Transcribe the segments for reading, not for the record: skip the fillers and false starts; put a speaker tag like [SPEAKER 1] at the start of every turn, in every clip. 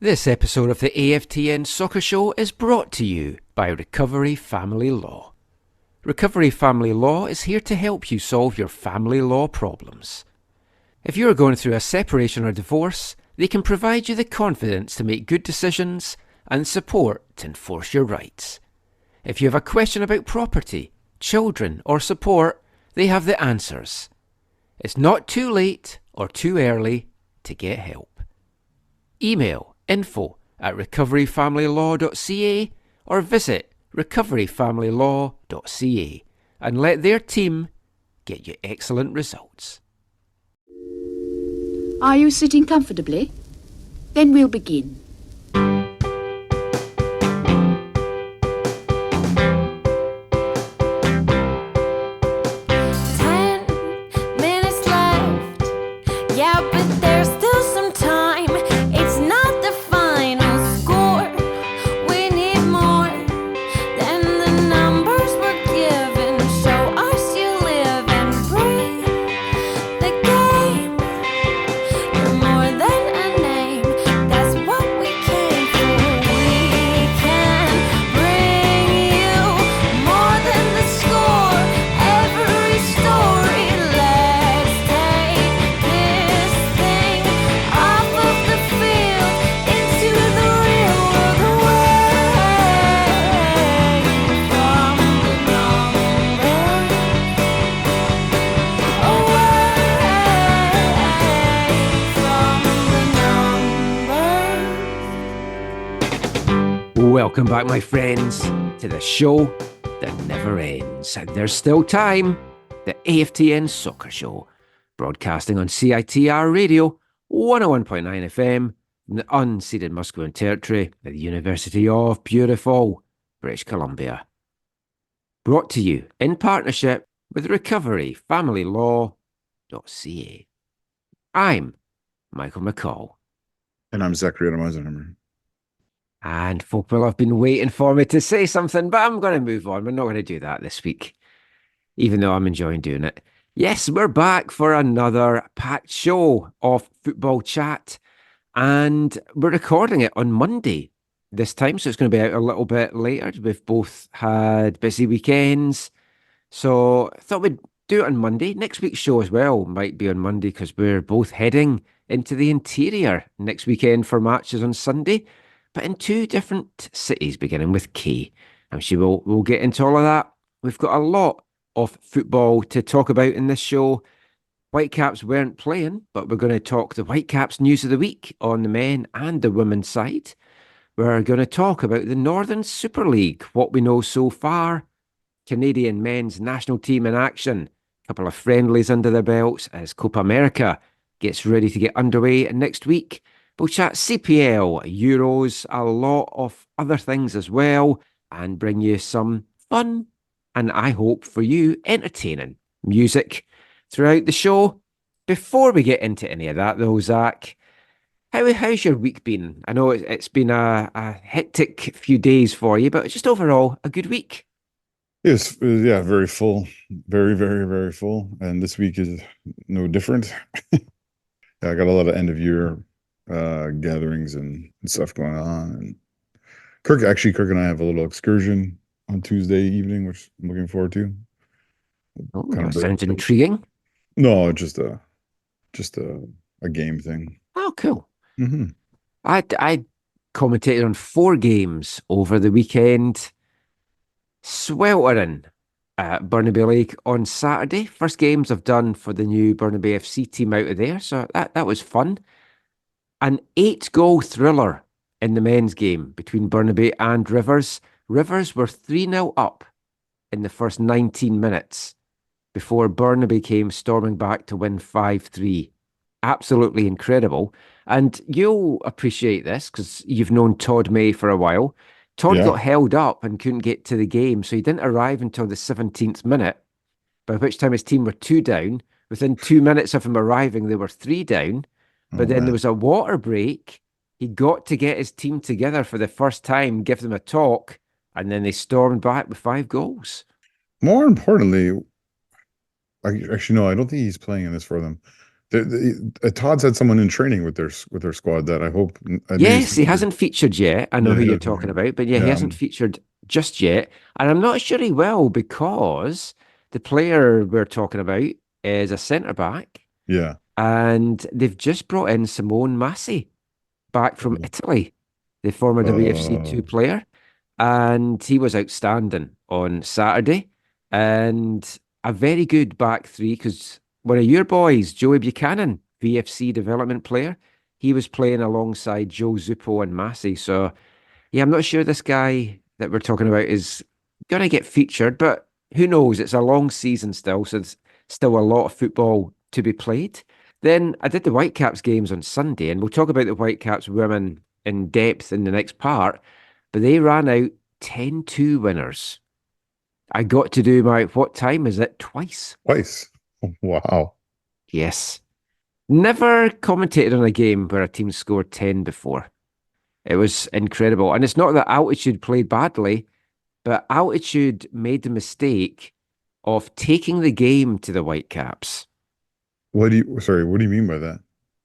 [SPEAKER 1] This episode of the AFTN Soccer Show is brought to you by Recovery Family Law. Recovery Family Law is here to help you solve your family law problems. If you are going through a separation or divorce, they can provide you the confidence to make good decisions and support to enforce your rights. If you have a question about property, children or support, they have the answers. It's not too late or too early to get help. Email info@recoveryfamilylaw.ca or visit recoveryfamilylaw.ca and let their team get you excellent results.
[SPEAKER 2] Are you sitting comfortably? Then we'll begin.
[SPEAKER 3] 10 minutes left. Yeah, but there's still some time. It's not the final score. We need more than the numbers we're given. Show us you live and breathe the game. You're more than a name. That's what we came for. We can bring you more than the score. Every story. Let's take this thing off of the field into the real world, away from the numbers.
[SPEAKER 1] Welcome back, my friends, to the show that never ends. And there's still time. The AFTN Soccer Show, broadcasting on CITR Radio, 101.9 FM, in the unceded Musqueam Territory of the University of beautiful British Columbia. Brought to you in partnership with recoveryfamilylaw.ca. I'm Michael McCall.
[SPEAKER 4] And I'm Zachary Eisenhammer.
[SPEAKER 1] And folk will have been waiting for me to say something, but I'm going to move on. We're not going to do that this week, even though I'm enjoying doing it. Yes, we're back for another packed show of football chat, and we're recording it on Monday this time, so it's going to be out a little bit later. We've both had busy weekends, so I thought we'd do it on Monday. Next week's show as well might be on Monday because we're both heading into the interior next weekend for matches on Sunday, but in two different cities, beginning with K. I'm sure we'll get into all of that. We've got a lot of football to talk about in this show. Whitecaps weren't playing, but we're going to talk the Whitecaps news of the week on the men and the women's side. We're going to talk about the Northern Super League, what we know so far, Canadian men's national team in action, a couple of friendlies under their belts as Copa America gets ready to get underway next week. We'll chat CPL, Euros, a lot of other things as well, and bring you some fun and, I hope for you, entertaining music throughout the show. Before we get into any of that though, Zach, how's your week been? I know it's been a hectic few days for you, but just overall a good week.
[SPEAKER 4] Yes, yeah, very full. Very, very, very full. And this week is no different. Yeah, I got a lot of end of year gatherings and stuff going on. And Kirk and I have a little excursion on Tuesday evening, which I'm looking forward to.
[SPEAKER 1] Oh,
[SPEAKER 4] Kind of
[SPEAKER 1] sounds intriguing.
[SPEAKER 4] No, just a game thing.
[SPEAKER 1] Oh, cool.
[SPEAKER 4] Mm-hmm.
[SPEAKER 1] I commentated on 4 games over the weekend. Sweltering at Burnaby Lake on Saturday. First games I've done for the new Burnaby FC team out of there, so that was fun. An 8-goal thriller in the men's game between Burnaby and Rivers. Rivers were 3-0 up in the first 19 minutes before Burnaby came storming back to win 5-3. Absolutely incredible. And you'll appreciate this because you've known Todd May for a while. Todd got held up and couldn't get to the game, so he didn't arrive until the 17th minute, by which time his team were 2 down. Within 2 minutes of him arriving, they were 3 down. But then there was a water break. He got to get his team together for the first time, give them a talk, and then they stormed back with 5 goals.
[SPEAKER 4] More importantly, actually, no, I don't think he's playing in this for them. Todd's had someone in training with their squad that I hope I knew he's
[SPEAKER 1] Yes, he
[SPEAKER 4] featured.
[SPEAKER 1] hasn't featured yet. I know
[SPEAKER 4] Yeah,
[SPEAKER 1] who
[SPEAKER 4] he
[SPEAKER 1] you're
[SPEAKER 4] hasn't
[SPEAKER 1] talking
[SPEAKER 4] featured.
[SPEAKER 1] about, but yeah, he
[SPEAKER 4] Yeah,
[SPEAKER 1] hasn't featured just yet. And I'm not sure he will because the player we're talking about is a centre back,
[SPEAKER 4] yeah.
[SPEAKER 1] and they've just brought in Simone Massi back from Italy, the former WFC2
[SPEAKER 4] Uh,
[SPEAKER 1] player, and he was outstanding on Saturday. And a very good back three because one of your boys, Joey Buchanan, VFC development player, he was playing alongside Joe Zuppo and Massey. So, yeah, I'm not sure this guy that we're talking about is going to get featured, but who knows? It's a long season still, so there's still a lot of football to be played. Then I did the Whitecaps games on Sunday, and we'll talk about the Whitecaps women in depth in the next part, but they ran out 10-2 winners. I got to do my, what time is it? Twice.
[SPEAKER 4] twice. Wow.
[SPEAKER 1] Yes. Never commentated on a game where a team scored 10 before. It was incredible. And it's not that Altitude played badly, but Altitude made the mistake of taking the game to the Whitecaps.
[SPEAKER 4] What do you mean by that?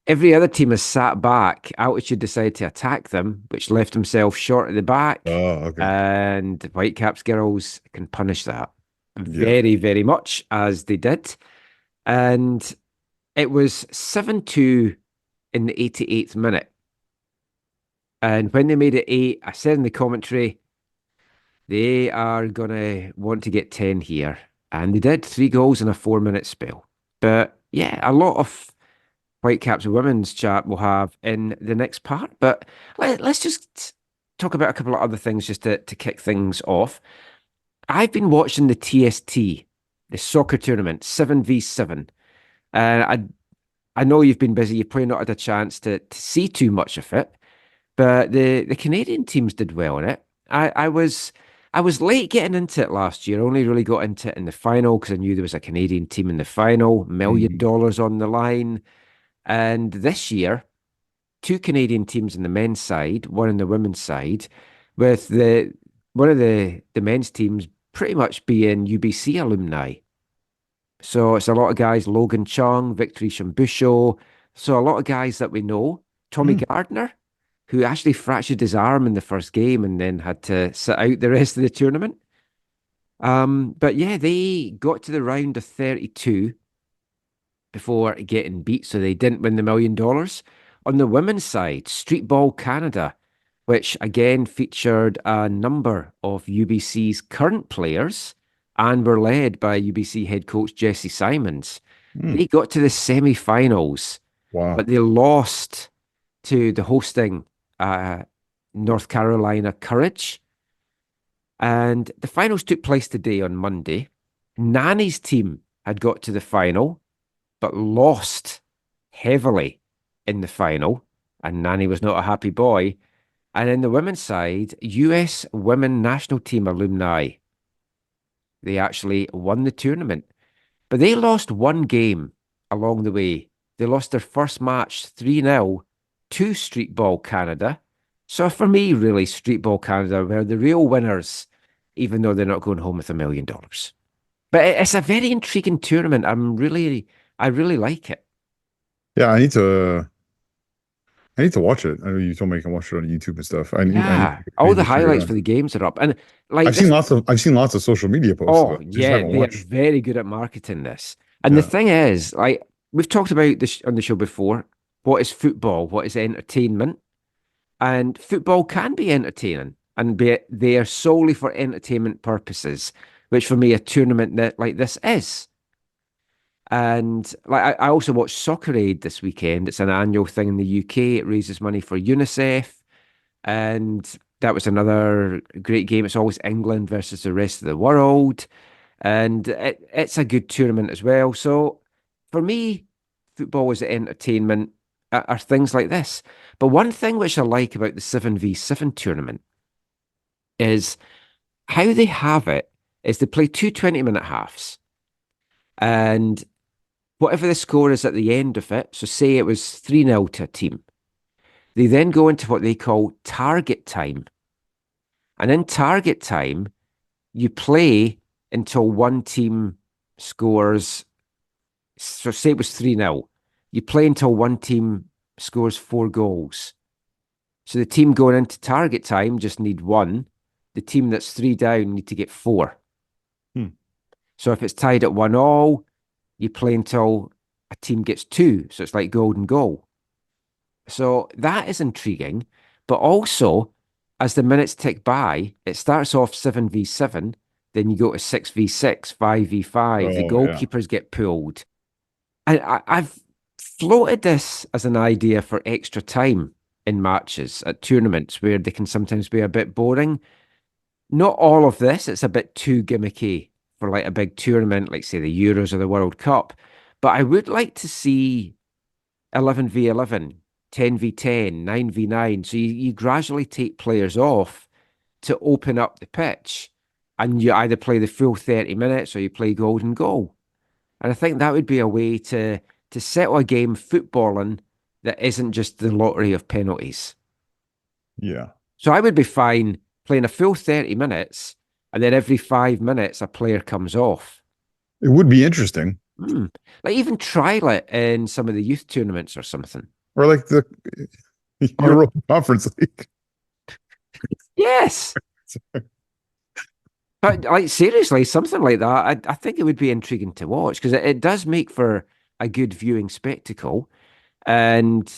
[SPEAKER 1] Every other team has sat back. Altitude decided to attack them, which left himself short at the back.
[SPEAKER 4] Oh, okay.
[SPEAKER 1] And Whitecaps girls can punish that
[SPEAKER 4] Yeah.
[SPEAKER 1] very, very much as they did. And it was 7-2 in the 88th minute. And when they made it 8, I said in the commentary, they are going to want to get 10 here. And they did 3 goals in a 4-minute spell. But yeah, a lot of Whitecaps women's chat we'll have in the next part. But let's just talk about a couple of other things just to kick things off. I've been watching the TST, the soccer tournament, 7v7. And I know you've been busy. You've probably not had a chance to see too much of it. But the Canadian teams did well in it. I was late getting into it last year. Only really got into it in the final because I knew there was a Canadian team in the final, $1 million
[SPEAKER 4] Mhm.
[SPEAKER 1] on the line. And this year, 2 Canadian teams in the men's side, one in the women's side, with the one of the men's teams pretty much being UBC alumni. So it's a lot of guys, Logan Chung, Victory Shambusho. So a lot of guys that we know. Tommy
[SPEAKER 4] Mm.
[SPEAKER 1] Gardner, who actually fractured his arm in the first game and then had to sit out the rest of the tournament. But yeah, they got to the round of 32 before getting beat, so they didn't win the $1 million. On the women's side, Streetball Canada, which again featured a number of UBC's current players and were led by UBC head coach Jesse Simons.
[SPEAKER 4] Mm.
[SPEAKER 1] They got to the semi-finals, but
[SPEAKER 4] Wow.
[SPEAKER 1] they lost to the hosting uh, North Carolina Courage. And the finals took place today on Monday. Nanny's team had got to the final, but lost heavily in the final. And Nanny was not a happy boy. And in the women's side, US women national team alumni, they actually won the tournament. But they lost one game along the way. They lost their first match 3-0 to Streetball Canada. So for me, really, Streetball Canada were the real winners, even though they're not going home with $1 million. But it's a very intriguing tournament. I really like it.
[SPEAKER 4] Yeah, I need to watch it. I know you told me I can watch it on YouTube and stuff.
[SPEAKER 1] Yeah,
[SPEAKER 4] I
[SPEAKER 1] all
[SPEAKER 4] need
[SPEAKER 1] the
[SPEAKER 4] to figure it
[SPEAKER 1] highlights
[SPEAKER 4] out.
[SPEAKER 1] for the games are up, and like this.
[SPEAKER 4] I've seen lots of social media posts
[SPEAKER 1] Oh
[SPEAKER 4] though. Just
[SPEAKER 1] yeah,
[SPEAKER 4] haven't
[SPEAKER 1] they are
[SPEAKER 4] watched.
[SPEAKER 1] very good at marketing this. And the
[SPEAKER 4] Yeah.
[SPEAKER 1] thing is, like we've talked about this on the show before, what is football? What is entertainment? And football can be entertaining and be there solely for entertainment purposes, which for me a tournament that like this is. And like I also watched Soccer Aid this weekend. It's an annual thing in the UK. It raises money for UNICEF. And that was another great game. It's always England versus the rest of the world. And it's a good tournament as well. So for me, football is entertainment are things like this. But one thing which I like about the 7v7 tournament is how they have it is they play two 20-minute halves. And whatever the score is at the end of it, so say it was 3-0 to a team, they then go into what they call target time. And in target time, you play until one team scores. So say it was 3-0. you play until one team scores 4 goals. So the team going into target time just need one. The team that's 3 down need to get 4.
[SPEAKER 4] Hmm.
[SPEAKER 1] So if it's tied at 1-1, you play until a team gets 2. So it's like golden goal. So that is intriguing. But also, as the minutes tick by, it starts off 7v7, then you go to 6v6, 5v5. The
[SPEAKER 4] Oh yeah.
[SPEAKER 1] goalkeepers get pulled. I've floated this as an idea for extra time in matches at tournaments where they can sometimes be a bit boring. Not all of this, it's a bit too gimmicky for like a big tournament, like say the Euros or the World Cup. But I would like to see 11v11, 10v10, 9v9. So you gradually take players off to open up the pitch. And you either play the full 30 minutes or you play golden goal. And I think that would be a way to settle a game footballing that isn't just the lottery of penalties.
[SPEAKER 4] Yeah.
[SPEAKER 1] So I would be fine playing a full 30 minutes and then every 5 minutes a player comes off.
[SPEAKER 4] It would be interesting.
[SPEAKER 1] Like even trial it in some of the youth tournaments or something.
[SPEAKER 4] Or like the Euro Conference League.
[SPEAKER 1] Yes. But like seriously, something like that, I think it would be intriguing to watch because it does make for a good viewing spectacle. And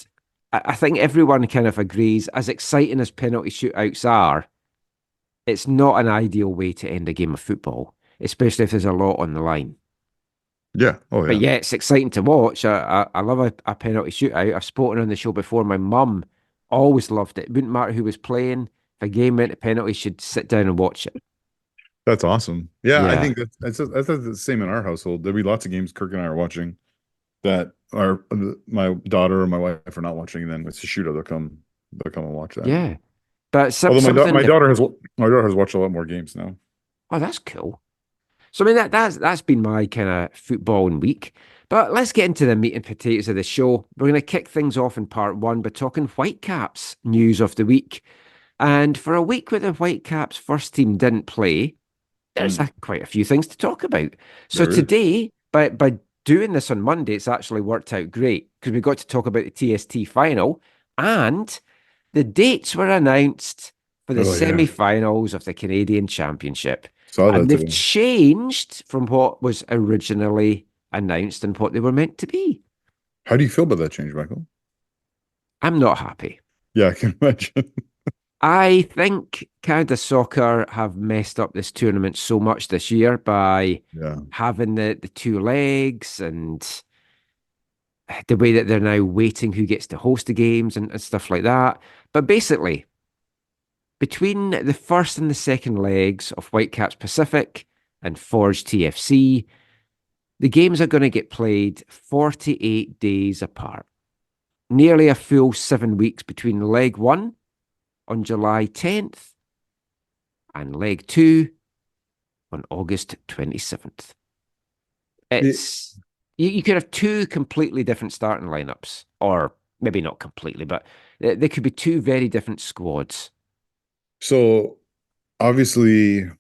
[SPEAKER 1] I think everyone kind of agrees, as exciting as penalty shootouts are, it's not an ideal way to end a game of football, especially if there's a lot on the line.
[SPEAKER 4] Yeah. Oh yeah.
[SPEAKER 1] But yeah, it's exciting to watch. I love a penalty shootout. I've spoken on the show before. My mum always loved it. It wouldn't matter who was playing. If a game went to penalty, she'd sit down and watch it.
[SPEAKER 4] That's awesome. Yeah, I
[SPEAKER 1] Yeah.
[SPEAKER 4] think that's the same in our household. There'll be lots of games Kirk and I are watching that are my daughter or my wife are not watching, and then it's a shootout. They'll come and watch that.
[SPEAKER 1] Yeah. But
[SPEAKER 4] Although
[SPEAKER 1] something
[SPEAKER 4] my daughter has watched a lot more games now.
[SPEAKER 1] Oh, that's cool. So I mean that's been my kind of footballing week. But let's get into the meat and potatoes of the show. We're going to kick things off in part 1 by talking Whitecaps news of the week. And for a week where the Whitecaps first team didn't play, there's quite a few things to talk about. So
[SPEAKER 4] There is.
[SPEAKER 1] today, by doing this on Monday, it's actually worked out great because we got to talk about the TST final and the dates were announced for the
[SPEAKER 4] Oh, yeah.
[SPEAKER 1] semi-finals of the Canadian Championship.
[SPEAKER 4] Saw that
[SPEAKER 1] And they've
[SPEAKER 4] today.
[SPEAKER 1] changed from what was originally announced and what they were meant to be.
[SPEAKER 4] How do you feel about that change, Michael?
[SPEAKER 1] I'm not happy.
[SPEAKER 4] Yeah, I can imagine.
[SPEAKER 1] I think Canada Soccer have messed up this tournament so much this year by
[SPEAKER 4] Yeah.
[SPEAKER 1] having the 2 legs and the way that they're now weighting who gets to host the games and stuff like that. But basically, between the first and the second legs of Whitecaps Pacific and Forge TFC, the games are going to get played 48 days apart. Nearly a full 7 weeks between leg 1 on July 10th and leg 2 on August 27th. It's you could have 2 completely different starting lineups, or maybe not completely, but they could be 2 very different squads.
[SPEAKER 4] So obviously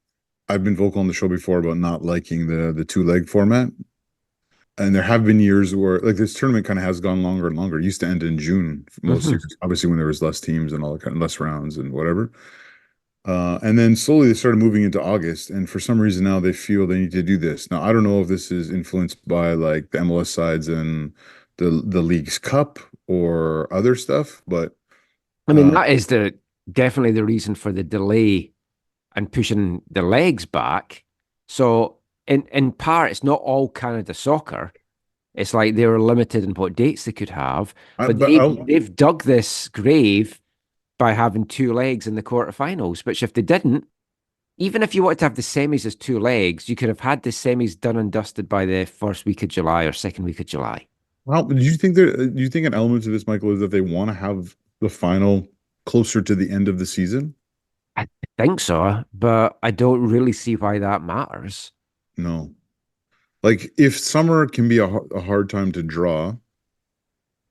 [SPEAKER 4] I've been vocal on the show before about not liking the 2-leg format. And there have been years where like this tournament kind of has gone longer and longer. It used to end in June most years, obviously when there was less teams and all that kind of less rounds and whatever. And then slowly they started moving into August, and for some reason now they feel they need to do this. Now I don't know if this is influenced by like the MLS sides and the League's Cup or other stuff, but
[SPEAKER 1] I mean, that is definitely the reason for the delay and pushing the legs back. So in part, it's not all Canada Soccer. It's like they were limited in what dates they could have, but they've dug this grave by having 2 legs in the quarterfinals, which if they didn't, even if you wanted to have the semis as 2 legs, you could have had the semis done and dusted by the first week of July or second week of July.
[SPEAKER 4] Well, do you think an element to this, Michael, is that they want to have the final closer to the end of the season?
[SPEAKER 1] I think so, but I don't really see why that matters.
[SPEAKER 4] No. Like if summer can be a hard time to draw,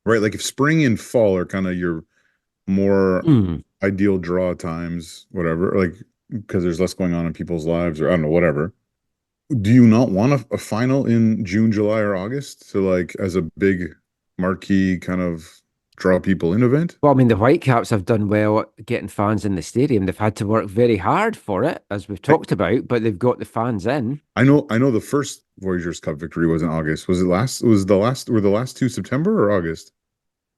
[SPEAKER 4] right? Like if spring and fall are kind of your more ideal draw times, whatever, like because there's less going on in people's lives or I don't know, whatever. Do you not want a final in June, July, or August to like as a big marquee kind of draw people in event.
[SPEAKER 1] Well, I mean, the Whitecaps have done well at getting fans in the stadium. They've had to work very hard for it, as we've
[SPEAKER 4] I,
[SPEAKER 1] talked about, but they've got the fans in.
[SPEAKER 4] I know the first Voyageurs Cup victory was in August. Were the last two September or August?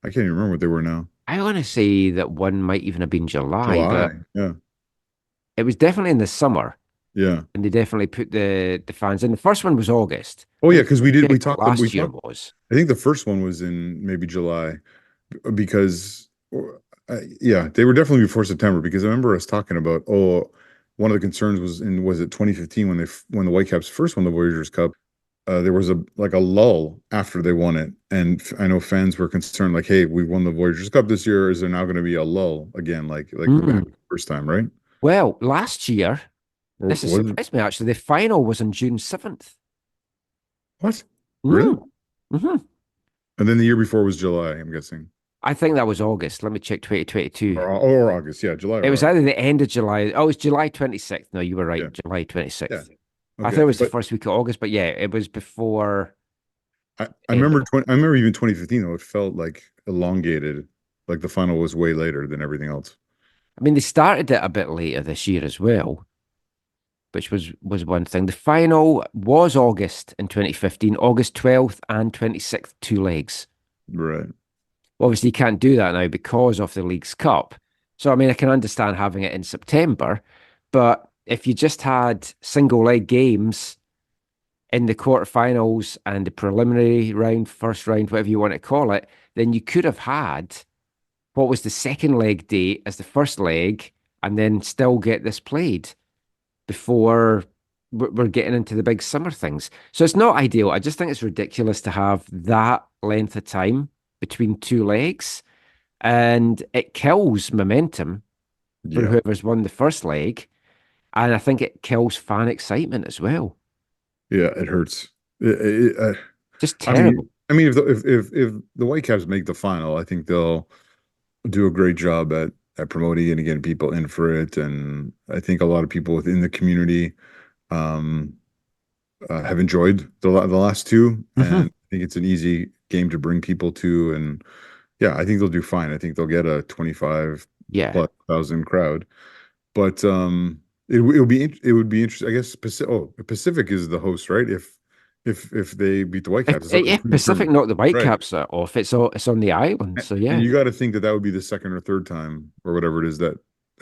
[SPEAKER 4] I can't even remember what they were now.
[SPEAKER 1] I want to say that one might even have been July,
[SPEAKER 4] July.
[SPEAKER 1] but
[SPEAKER 4] Yeah.
[SPEAKER 1] it was definitely in the summer,
[SPEAKER 4] Yeah.
[SPEAKER 1] and they definitely put the fans in. The first one was August.
[SPEAKER 4] Oh
[SPEAKER 1] I
[SPEAKER 4] yeah,
[SPEAKER 1] think
[SPEAKER 4] because we talked we
[SPEAKER 1] last year
[SPEAKER 4] talked
[SPEAKER 1] was.
[SPEAKER 4] I think the first one was in maybe July because yeah, they were definitely before September because I remember us talking about one of the concerns was it 2015 when the Whitecaps first won the Voyageurs Cup. There was a lull after they won it, and I know fans were concerned like, hey, we won the Voyageurs Cup this year. Is there now going to be a lull again, like what
[SPEAKER 1] Mm.
[SPEAKER 4] happened the first time, right?
[SPEAKER 1] Well, last year,
[SPEAKER 4] Or
[SPEAKER 1] this has
[SPEAKER 4] was it
[SPEAKER 1] surprised me actually. The final was on June 7th.
[SPEAKER 4] what? Really?
[SPEAKER 1] Mm. Hmm.
[SPEAKER 4] And then the year before was July, I'm guessing,
[SPEAKER 1] I think that was August. Let me check 2022.
[SPEAKER 4] or August. Yeah, July
[SPEAKER 1] It
[SPEAKER 4] or
[SPEAKER 1] was
[SPEAKER 4] August.
[SPEAKER 1] either the end of July. Oh, it was July 26th. No, you were
[SPEAKER 4] Yeah,
[SPEAKER 1] right. July
[SPEAKER 4] yeah.
[SPEAKER 1] 26th. I thought
[SPEAKER 4] Okay,
[SPEAKER 1] it was the
[SPEAKER 4] but
[SPEAKER 1] first week of August, but yeah, it was before
[SPEAKER 4] I
[SPEAKER 1] end
[SPEAKER 4] remember
[SPEAKER 1] of.
[SPEAKER 4] I remember even 2015 though it felt like elongated, like the final was way later than everything else.
[SPEAKER 1] I mean, they started it a bit later this year as well, which was one thing. The final was August in 2015, August 12th and 26th, two legs.
[SPEAKER 4] Right.
[SPEAKER 1] Obviously, you can't do that now because of the League's Cup. So, I mean, I can understand having it in September, but if you just had single leg games in the quarterfinals and the preliminary round, first round, whatever you want to call it, then you could have had what was the second leg date as the first leg and then still get this played before we're getting into the big summer things. So it's not ideal. I just think it's ridiculous to have that length of time between two legs and it kills momentum for
[SPEAKER 4] Yeah.
[SPEAKER 1] whoever's won the first leg. And I think it kills fan excitement as well.
[SPEAKER 4] Yeah, it hurts.
[SPEAKER 1] Just
[SPEAKER 4] I mean,
[SPEAKER 1] terrible.
[SPEAKER 4] if the Whitecaps make the final, I think they'll do a great job at promoting it and getting people in for it. And I think a lot of people within the community um, have enjoyed the last two, and
[SPEAKER 1] Hmm.
[SPEAKER 4] I think it's an easy game to bring people to. And yeah, I think they'll do fine. I think they'll get a 25
[SPEAKER 1] Yeah.
[SPEAKER 4] plus thousand crowd. But it would be interesting. I guess Pacific is the host, right? If they beat the
[SPEAKER 1] If,
[SPEAKER 4] Whitecaps,
[SPEAKER 1] if
[SPEAKER 4] it's
[SPEAKER 1] Pacific
[SPEAKER 4] predetermined,
[SPEAKER 1] knocked the
[SPEAKER 4] right?
[SPEAKER 1] Whitecaps off, it's on the island. So
[SPEAKER 4] And
[SPEAKER 1] yeah.
[SPEAKER 4] you got to think that that would be the second or third time or whatever it is that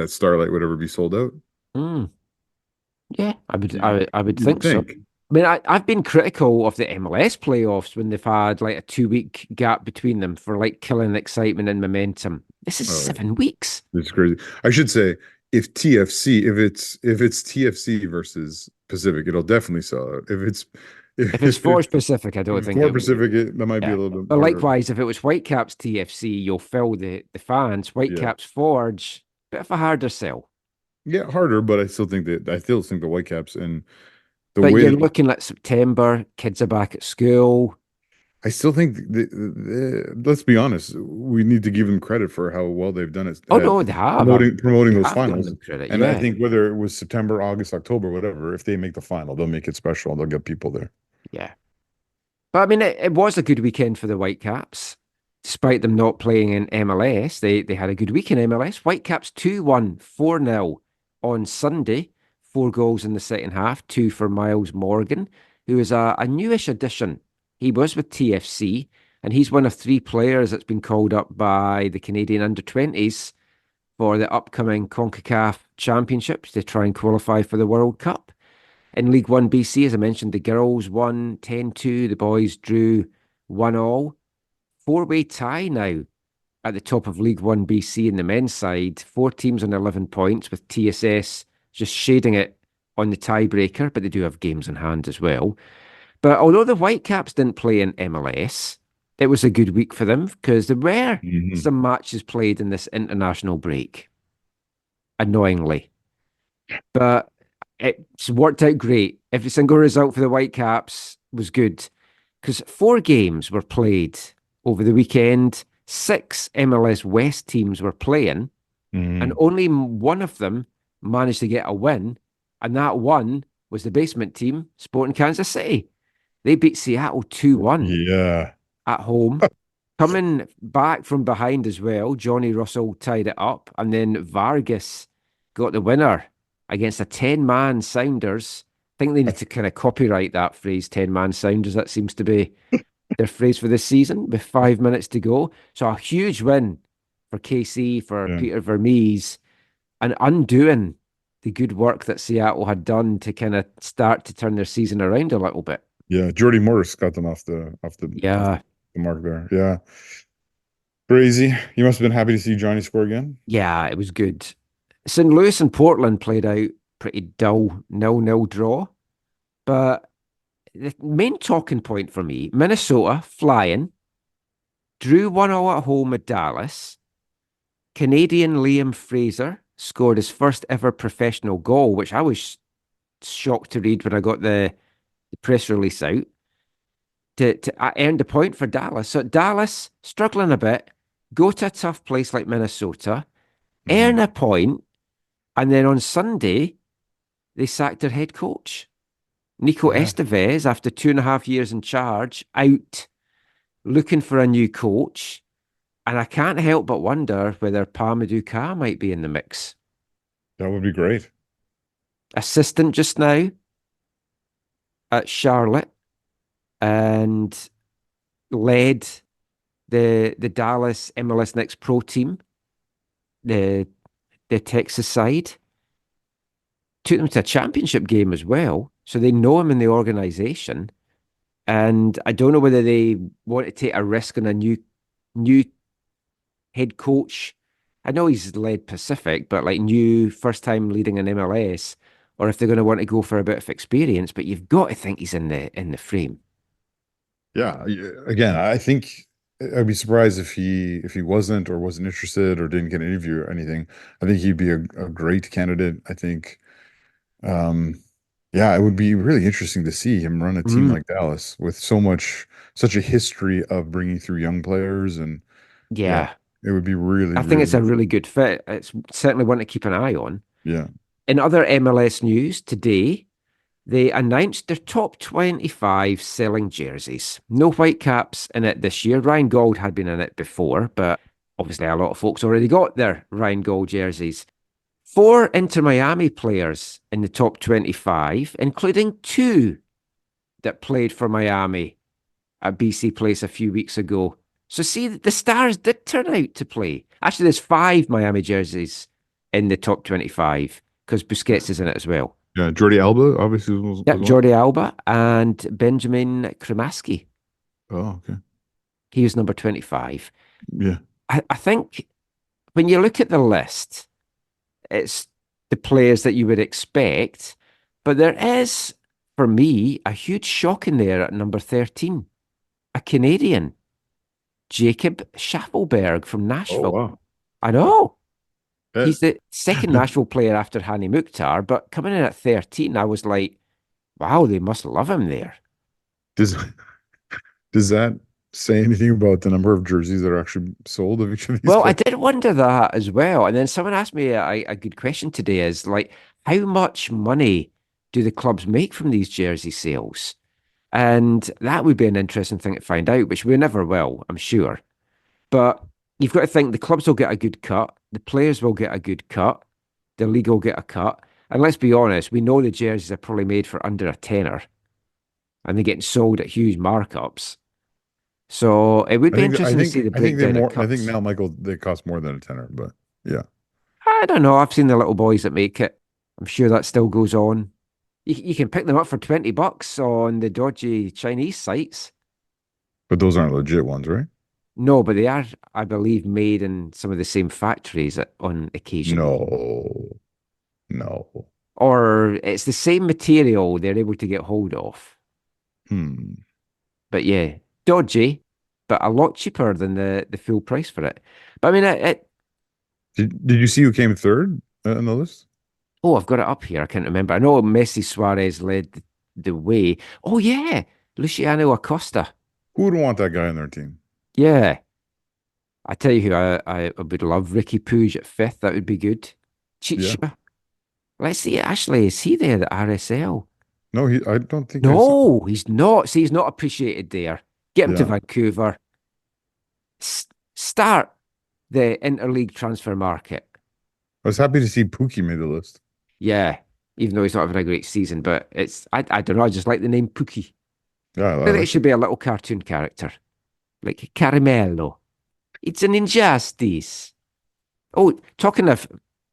[SPEAKER 4] Starlight would ever be sold out.
[SPEAKER 1] Mm, yeah,
[SPEAKER 4] You,
[SPEAKER 1] I would
[SPEAKER 4] you would
[SPEAKER 1] think so.
[SPEAKER 4] think,
[SPEAKER 1] I mean, I've been critical of the MLS playoffs when they've had like a 2 week gap between them for like killing excitement and momentum. This is
[SPEAKER 4] oh,
[SPEAKER 1] 7 weeks.
[SPEAKER 4] it's crazy. I should say if TFC, if it's TFC versus Pacific, it'll definitely sell out.
[SPEAKER 1] If it's
[SPEAKER 4] If
[SPEAKER 1] for
[SPEAKER 4] it's
[SPEAKER 1] Pacific, I
[SPEAKER 4] if
[SPEAKER 1] don't
[SPEAKER 4] it's
[SPEAKER 1] think
[SPEAKER 4] for
[SPEAKER 1] it'll be.
[SPEAKER 4] Pacific, that might be
[SPEAKER 1] Yeah.
[SPEAKER 4] a little bit
[SPEAKER 1] But
[SPEAKER 4] harder.
[SPEAKER 1] likewise, if it was Whitecaps TFC, you'll fill the fans.
[SPEAKER 4] Yeah.
[SPEAKER 1] Whitecaps Forge, bit of a harder sell.
[SPEAKER 4] Yeah, harder, but I still think the Whitecaps and the
[SPEAKER 1] But
[SPEAKER 4] way
[SPEAKER 1] you're
[SPEAKER 4] that
[SPEAKER 1] looking at September, kids are back at school.
[SPEAKER 4] I still think let's be honest, we need to give them credit for how well they've done it
[SPEAKER 1] Oh
[SPEAKER 4] at
[SPEAKER 1] no, they have.
[SPEAKER 4] promoting
[SPEAKER 1] You
[SPEAKER 4] those
[SPEAKER 1] have given
[SPEAKER 4] finals.
[SPEAKER 1] them credit.
[SPEAKER 4] And I
[SPEAKER 1] Yeah.
[SPEAKER 4] think whether it was September, August, October, whatever, if they make the final, they'll make it special and they'll get people there.
[SPEAKER 1] Yeah. But I mean, it was a good weekend for the Whitecaps, despite them not playing in MLS. They had a good week in MLS. Whitecaps 2-1, 4-0 on Sunday. 4 goals in the second half, two for Miles Morgan, who is a newish addition. He was with TFC, and he's one of three players that's been called up by the Canadian under-20s for the upcoming CONCACAF Championships to try and qualify for the World Cup. In League One BC, as I mentioned, the girls won 10-2, the boys drew 1-all. Four-way tie now at the top of League One BC in the men's side. Four teams on 11 points, with TSS just shading it on the tiebreaker, but they do have games in hand as well. But although the Whitecaps didn't play in MLS, it was a good week for them because there were
[SPEAKER 4] Mhm.
[SPEAKER 1] some matches played in this international break, annoyingly. But it's worked out great. Every single result for the Whitecaps was good because 4 games were played over the weekend. 6 MLS West teams were playing, and
[SPEAKER 4] Mhm.
[SPEAKER 1] only one of them managed to get a win. And that one was the basement team, Sporting Kansas City. They beat Seattle 2-1
[SPEAKER 4] Yeah.
[SPEAKER 1] at home. Coming back from behind as well, Johnny Russell tied it up, and then Vargas got the winner against a 10-man Sounders. I think they need to kind of copyright that phrase, 10-man Sounders. That seems to be their phrase for this season with 5 minutes to go. So a huge win for KC, for
[SPEAKER 4] Yeah.
[SPEAKER 1] Peter Vermees, and undoing the good work that Seattle had done to kind of start to turn their season around a little bit.
[SPEAKER 4] Yeah. Jordy Morris got them off the
[SPEAKER 1] Yeah.
[SPEAKER 4] mark there. Yeah. Crazy. You must have been happy to see Johnny score again.
[SPEAKER 1] Yeah, it was good. St. Louis and Portland played out pretty dull 0-0 draw. But the main talking point for me, Minnesota flying, drew 1-0 at home at Dallas. Canadian Liam Fraser scored his first ever professional goal, which I was shocked to read when I got the press release out. I earned a point for Dallas. So Dallas, struggling a bit, go to a tough place like Minnesota, earn a point, and then on Sunday, they sacked their head coach. Nico Estevez, after 2.5 years in charge, out looking for a new coach. And I can't help but wonder whether Pamadou Ka might be in the mix.
[SPEAKER 4] That would be great.
[SPEAKER 1] Assistant just now at Charlotte and led the Dallas MLS Next Pro team, the Texas side. Took them to a championship game as well. So they know him in the organization. And I don't know whether they want to take a risk on a new head coach. I know he's led Pacific, but like new first time leading an MLS, or if they're going to want to go for a bit of experience, but you've got to think he's in the frame.
[SPEAKER 4] Yeah. Again, I think I'd be surprised if he wasn't or wasn't interested or didn't get an interview or anything. I think he'd be a great candidate. I think yeah, it would be really interesting to see him run a team like Dallas with such a history of bringing through young players. And
[SPEAKER 1] Yeah.
[SPEAKER 4] it would be really,
[SPEAKER 1] I think it's a
[SPEAKER 4] really,
[SPEAKER 1] really good fit. It's certainly one to keep an eye on.
[SPEAKER 4] yeah.
[SPEAKER 1] In other MLS news today, they announced their top 25 selling jerseys. No Whitecaps in it this year. Ryan Gauld had been in it before, but obviously a lot of folks already got their Ryan Gauld jerseys. 4 Inter Miami players in the top 25, including 2 that played for Miami at BC Place a few weeks ago. So see, the Stars did turn out to play. Actually, there's 5 Miami jerseys in the top 25 because Busquets is in it as well.
[SPEAKER 4] Yeah, Jordi Alba obviously was
[SPEAKER 1] Yeah,
[SPEAKER 4] one.
[SPEAKER 1] Jordi Alba and Benjamin Kremaski.
[SPEAKER 4] Oh, okay.
[SPEAKER 1] He was number 25.
[SPEAKER 4] Yeah.
[SPEAKER 1] I think when you look at the list, it's the players that you would expect, but there is, for me, a huge shock in there at number 13. A Canadian, Jacob Schaffelberg from Nashville.
[SPEAKER 4] Oh, wow.
[SPEAKER 1] I know.
[SPEAKER 4] Yeah.
[SPEAKER 1] He's the second Nashville player after Hani Mukhtar, but coming in at 13, I was like, wow, they must love him there.
[SPEAKER 4] Does that say anything about the number of jerseys that are actually sold of each of these
[SPEAKER 1] Well, I
[SPEAKER 4] players?
[SPEAKER 1] did wonder that as well. And then someone asked me a good question today is like, how much money do the clubs make from these jersey sales? And that would be an interesting thing to find out, which we never will, I'm sure. But you've got to think the clubs will get a good cut, the players will get a good cut, the league will get a cut. And let's be honest, we know the jerseys are probably made for under a tenner and they're getting sold at huge markups. So it would be interesting to see the breakdown of
[SPEAKER 4] I think
[SPEAKER 1] cuts.
[SPEAKER 4] now, Michael, they cost more than a tenner, but yeah.
[SPEAKER 1] I don't know. I've seen the little boys that make it. I'm sure that still goes on. You can pick them up for $20 on the dodgy Chinese sites.
[SPEAKER 4] But those aren't legit ones, right?
[SPEAKER 1] No, but they are, I believe, made in some of the same factories on occasion.
[SPEAKER 4] No.
[SPEAKER 1] Or it's the same material they're able to get hold of. But yeah, dodgy, but a lot cheaper than the full price for it. But I mean,
[SPEAKER 4] Did you see who came third on the list?
[SPEAKER 1] oh, I've got it up here. I can't remember. I know Messi Suarez led the way. Oh yeah, Luciano Acosta.
[SPEAKER 4] Who would want that guy on their team?
[SPEAKER 1] Yeah. I tell you who I would love. Ricky Puig at 5th. That would be good. Chicha.
[SPEAKER 4] Yeah.
[SPEAKER 1] Let's see. Actually, is he there at RSL?
[SPEAKER 4] No, I don't think.
[SPEAKER 1] No, he's not. See, he's not appreciated there. Get him to
[SPEAKER 4] Yeah.
[SPEAKER 1] Vancouver. Start the interleague transfer market.
[SPEAKER 4] I was happy to see Pookie made the list.
[SPEAKER 1] Yeah, even though he's not having a great season, but I don't know. I just like the name Pookie.
[SPEAKER 4] Yeah,
[SPEAKER 1] I
[SPEAKER 4] I
[SPEAKER 1] think it
[SPEAKER 4] like
[SPEAKER 1] should
[SPEAKER 4] it.
[SPEAKER 1] be a little cartoon character like Caramello. It's an injustice. Oh, talking of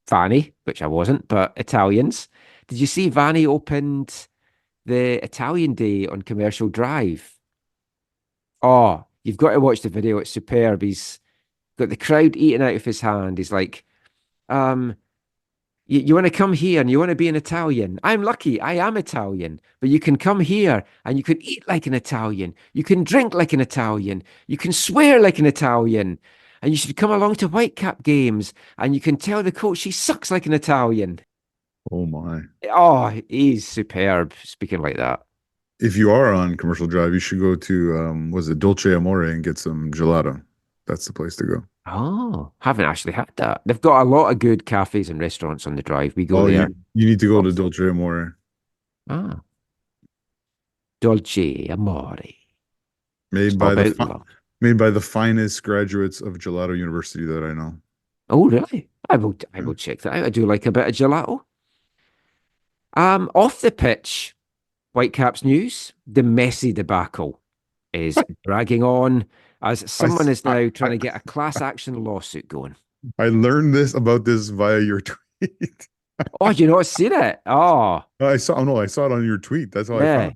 [SPEAKER 1] Vanni, which I wasn't, but Italians. Did you see Vanni opened the Italian Day on Commercial Drive? Oh, you've got to watch the video. It's superb. He's got the crowd eating out of his hand. He's like, um, you want to come here and you want to be an Italian. I'm lucky. I am Italian, but you can come here and you can eat like an Italian. You can drink like an Italian. You can swear like an Italian. And you should come along to Whitecap games and you can tell the coach he sucks like an Italian.
[SPEAKER 4] Oh my.
[SPEAKER 1] Oh, he's superb speaking like that.
[SPEAKER 4] If you are on Commercial Drive, you should go to was it Dolce Amore and get some gelato. That's the place to go.
[SPEAKER 1] Oh, haven't actually had that. They've got a lot of good cafes and restaurants on the drive. We go
[SPEAKER 4] Oh,
[SPEAKER 1] there.
[SPEAKER 4] you need to go to
[SPEAKER 1] Often.
[SPEAKER 4] Dolce Amore.
[SPEAKER 1] Ah, Dolce Amore. It's
[SPEAKER 4] Made
[SPEAKER 1] all
[SPEAKER 4] by the
[SPEAKER 1] about
[SPEAKER 4] fi
[SPEAKER 1] love.
[SPEAKER 4] made by the finest graduates of Gelato University that I know.
[SPEAKER 1] Oh, really? I
[SPEAKER 4] Yeah.
[SPEAKER 1] will check that out. I do like a bit of gelato. Off the pitch, Whitecaps news, the Messi debacle is dragging on as
[SPEAKER 4] I,
[SPEAKER 1] someone
[SPEAKER 4] s-
[SPEAKER 1] is now trying to get a class action lawsuit going.
[SPEAKER 4] I learned this about this via your tweet.
[SPEAKER 1] Oh, you not seen it? Oh,
[SPEAKER 4] I saw, oh no, I saw it on your tweet. That's how I
[SPEAKER 1] yeah.
[SPEAKER 4] found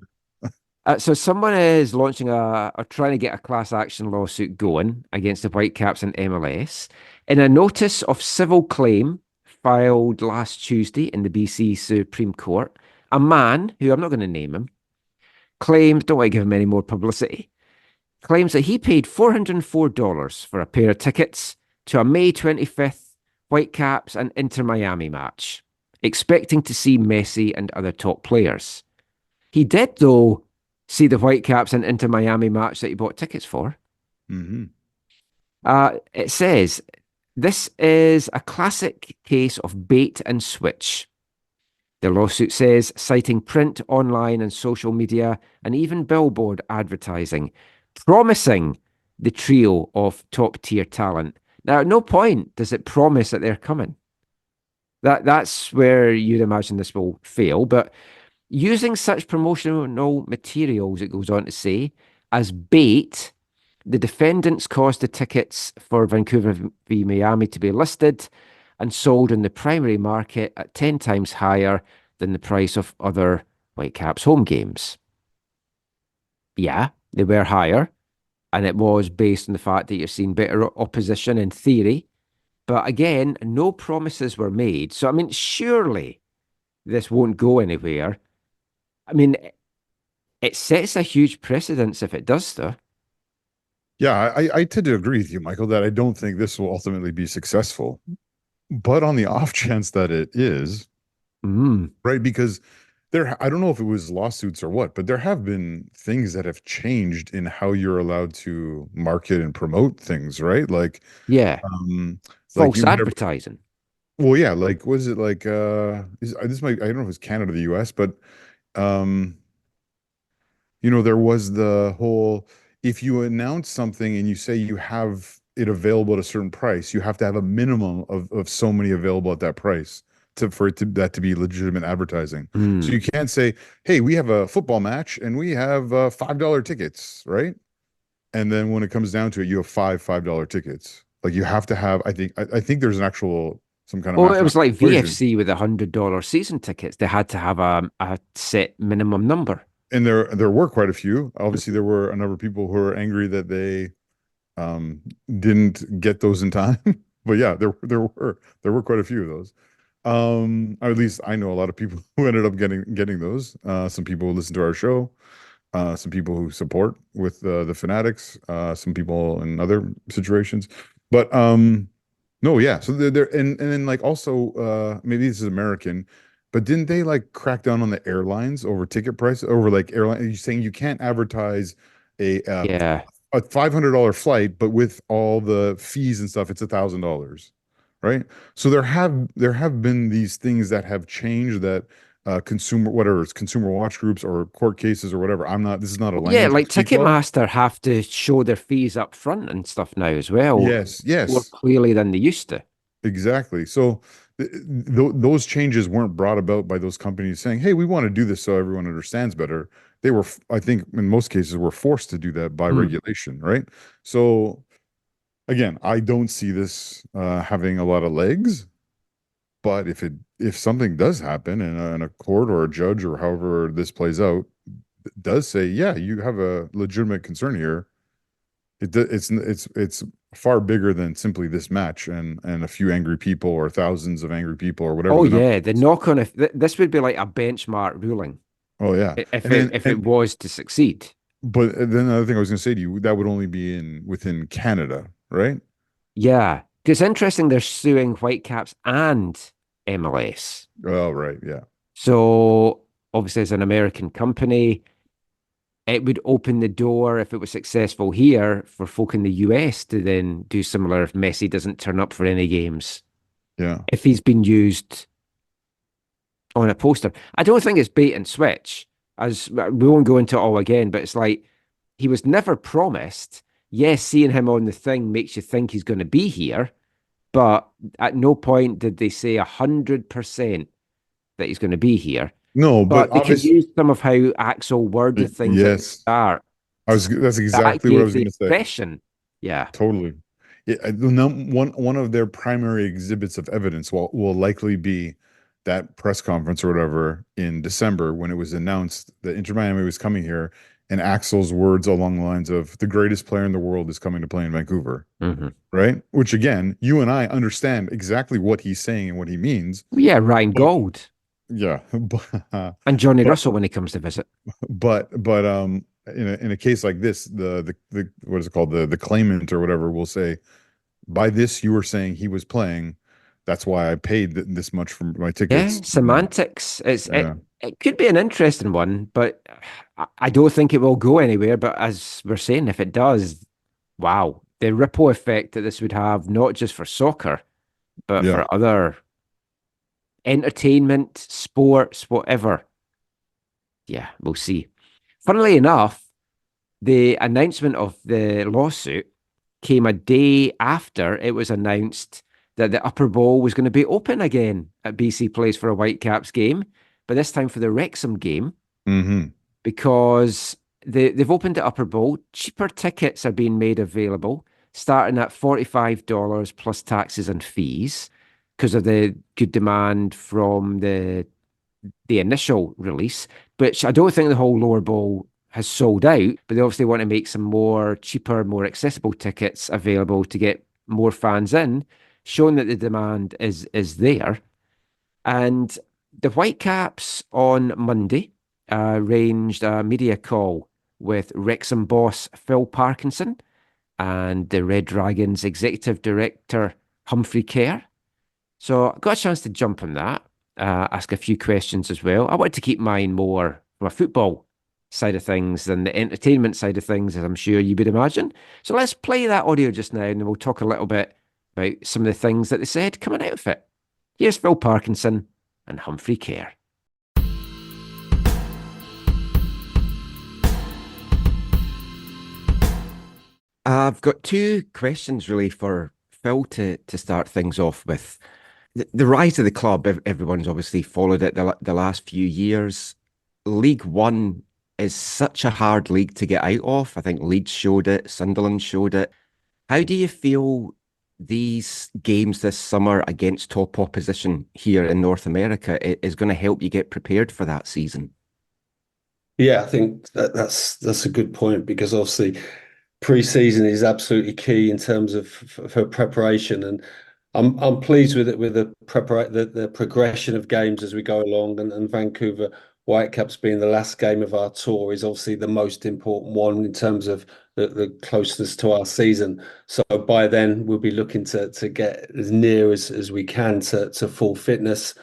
[SPEAKER 4] it.
[SPEAKER 1] So someone is launching or trying to get a class action lawsuit going against the Whitecaps and MLS in a notice of civil claim filed last Tuesday in the BC Supreme Court. A man who I'm not going to name him claims, don't want to give him any more publicity, claims that he paid $404 for a pair of tickets to a May 25th Whitecaps and Inter Miami match, expecting to see Messi and other top players. He did, though, see the Whitecaps and Inter Miami match that he bought tickets for.
[SPEAKER 4] Hmm.
[SPEAKER 1] It says this is a classic case of bait and switch. The lawsuit says, citing print, online, and social media, and even billboard advertising, promising the trio of top tier talent. Now, at no point does it promise that they're coming. That's where you'd imagine this will fail. But using such promotional materials, it goes on to say, as bait, the defendants caused the tickets for Vancouver v Miami to be listed and sold in the primary market at 10 times higher than the price of other Whitecaps home games. Yeah, they were higher, and it was based on the fact that you're seeing better opposition in theory. But again, no promises were made. So, I mean, surely this won't go anywhere. I mean, it sets a huge precedence if it does, though.
[SPEAKER 4] Yeah, I tend to agree with you, Michael, that I don't think this will ultimately be successful. But on the off chance that it is,
[SPEAKER 1] Mm,
[SPEAKER 4] right? Because I don't know if it was lawsuits or what, but there have been things that have changed in how you're allowed to market and promote things, right?
[SPEAKER 1] yeah,
[SPEAKER 4] Um, like
[SPEAKER 1] false
[SPEAKER 4] you might have,
[SPEAKER 1] advertising.
[SPEAKER 4] well, yeah, like, was it like, this might, I don't know if it's Canada or the US, but, um, there was the whole, if you announce something and you say you have it available at a certain price, you have to have a minimum of so many available at that price for that to be legitimate advertising. So
[SPEAKER 1] Mm.
[SPEAKER 4] you can't say, hey, we have a football match and we have $5 tickets, right? And then when it comes down to it, you have $5 tickets. Like you have to have, I think there's an actual some kind of
[SPEAKER 1] Well, it was
[SPEAKER 4] mathematical
[SPEAKER 1] like
[SPEAKER 4] equation.
[SPEAKER 1] VFC with $100 season tickets. They had to have a set minimum number.
[SPEAKER 4] And there were quite a few. Obviously, there were a number of people who were angry that they um didn't get those in time. But yeah, there were quite a few of those. Or at least I know a lot of people who ended up getting those. Some people who listen to our show, some people who support with the Fanatics, some people in other situations. But no, yeah. So there and then like also maybe this is American, but didn't they like crack down on the airlines over ticket price over like airline? You saying you can't advertise a uh,
[SPEAKER 1] Yeah.
[SPEAKER 4] a $500 flight, but with all the fees and stuff, it's $1,000, right? So there have been these things that have changed that consumer, whatever it's consumer watch groups or court cases or whatever. This is not a
[SPEAKER 1] Yeah,
[SPEAKER 4] language I
[SPEAKER 1] like
[SPEAKER 4] speak well.
[SPEAKER 1] Ticketmaster have to show their fees up front and stuff now as well,
[SPEAKER 4] Yes,
[SPEAKER 1] more
[SPEAKER 4] yes,
[SPEAKER 1] clearly than they used to.
[SPEAKER 4] exactly. So those changes weren't brought about by those companies saying, "Hey, we want to do this so everyone understands better." They were, I think, in most cases, were forced to do that by
[SPEAKER 1] Hmm.
[SPEAKER 4] regulation, right? So again, I don't see this having a lot of legs. But if something does happen in a court or a judge or however this plays out does say, yeah, you have a legitimate concern here, it's far bigger than simply this match and a few angry people or thousands of angry people or whatever
[SPEAKER 1] Oh
[SPEAKER 4] the number
[SPEAKER 1] yeah, the
[SPEAKER 4] is.
[SPEAKER 1] knock on if this would be like a benchmark ruling
[SPEAKER 4] Oh yeah,
[SPEAKER 1] if
[SPEAKER 4] and then
[SPEAKER 1] it was to succeed.
[SPEAKER 4] but then another thing I was going to say to you, that would only be in within Canada, right?
[SPEAKER 1] Yeah, because it's interesting they're suing Whitecaps and MLS.
[SPEAKER 4] Oh right, yeah,
[SPEAKER 1] So obviously, as an American company, it would open the door if it was successful here for folk in the US to then do similar if Messi doesn't turn up for any games.
[SPEAKER 4] yeah.
[SPEAKER 1] If he's been used on a poster, I don't think it's bait and switch. As we won't go into it all again, but it's like he was never promised. Yes, seeing him on the thing makes you think he's going to be here, but at no point did they say 100% that he's going to be here.
[SPEAKER 4] No, but
[SPEAKER 1] But they can
[SPEAKER 4] obviously,
[SPEAKER 1] use some of how Axel worded things at the
[SPEAKER 4] yes.
[SPEAKER 1] start.
[SPEAKER 4] That's
[SPEAKER 1] That
[SPEAKER 4] exactly what I
[SPEAKER 1] gave
[SPEAKER 4] was
[SPEAKER 1] the
[SPEAKER 4] going to say.
[SPEAKER 1] impression. Yeah.
[SPEAKER 4] Totally. Yeah, one of their primary exhibits of evidence will likely be that press conference or whatever in December when it was announced that Inter Miami was coming here, and Axel's words along the lines of the greatest player in the world is coming to play in Vancouver,
[SPEAKER 1] Hmm.
[SPEAKER 4] right? Which again, you and I understand exactly what he's saying and what he means.
[SPEAKER 1] Yeah, Ryan
[SPEAKER 4] But
[SPEAKER 1] Gold
[SPEAKER 4] yeah,
[SPEAKER 1] and Johnny
[SPEAKER 4] but
[SPEAKER 1] Russell when he comes to visit.
[SPEAKER 4] but in a case like this, the what is it called, the claimant or whatever will say, by this you were saying he was playing, that's why I paid this much for my
[SPEAKER 1] Yeah,
[SPEAKER 4] tickets.
[SPEAKER 1] semantics.
[SPEAKER 4] Yeah,
[SPEAKER 1] It could be an interesting one, but I don't think it will go anywhere. But as we're saying, if it does, wow, the ripple effect that this would have, not just for soccer, but
[SPEAKER 4] yeah.
[SPEAKER 1] for other entertainment, sports, whatever. Yeah, we'll see. Funnily enough, the announcement of the lawsuit came a day after it was announced that the Upper Bowl was going to be open again at BC Place for a Whitecaps game, but this time for the Wrexham game
[SPEAKER 4] Hmm.
[SPEAKER 1] because they've opened the Upper Bowl. Cheaper tickets are being made available, starting at $45 plus taxes and fees because of the good demand from the initial release, which I don't think the whole lower bowl has sold out, but they obviously want to make some more cheaper, more accessible tickets available to get more fans in, showing that the demand is there. And the Whitecaps on Monday arranged a media call with Wrexham boss Phil Parkinson and the Red Dragons executive director Humphrey Kerr. So I got a chance to jump on that, ask a few questions as well. I wanted to keep mine more from a football side of things than the entertainment side of things, as I'm sure you would imagine. So let's play that audio just now, and then we'll talk a little bit about some of the things that they said coming out of it. Here's Phil Parkinson and Humphrey Kerr. I've got two questions really for Phil to start things off with. The rise of the club, everyone's obviously followed it the last few years. League One is such a hard league to get out of. I think Leeds showed it, Sunderland showed it. How do you feel these games this summer against top opposition here in North America is going to help you get prepared for that season?
[SPEAKER 5] Yeah, I think that's a good point because obviously pre-season is absolutely key in terms of for preparation, and I'm pleased with it with the progression of games as we go along, and Vancouver Whitecaps being the last game of our tour is obviously the most important one in terms of the closeness to our season. So by then we'll be looking to get as near as we can to full fitness.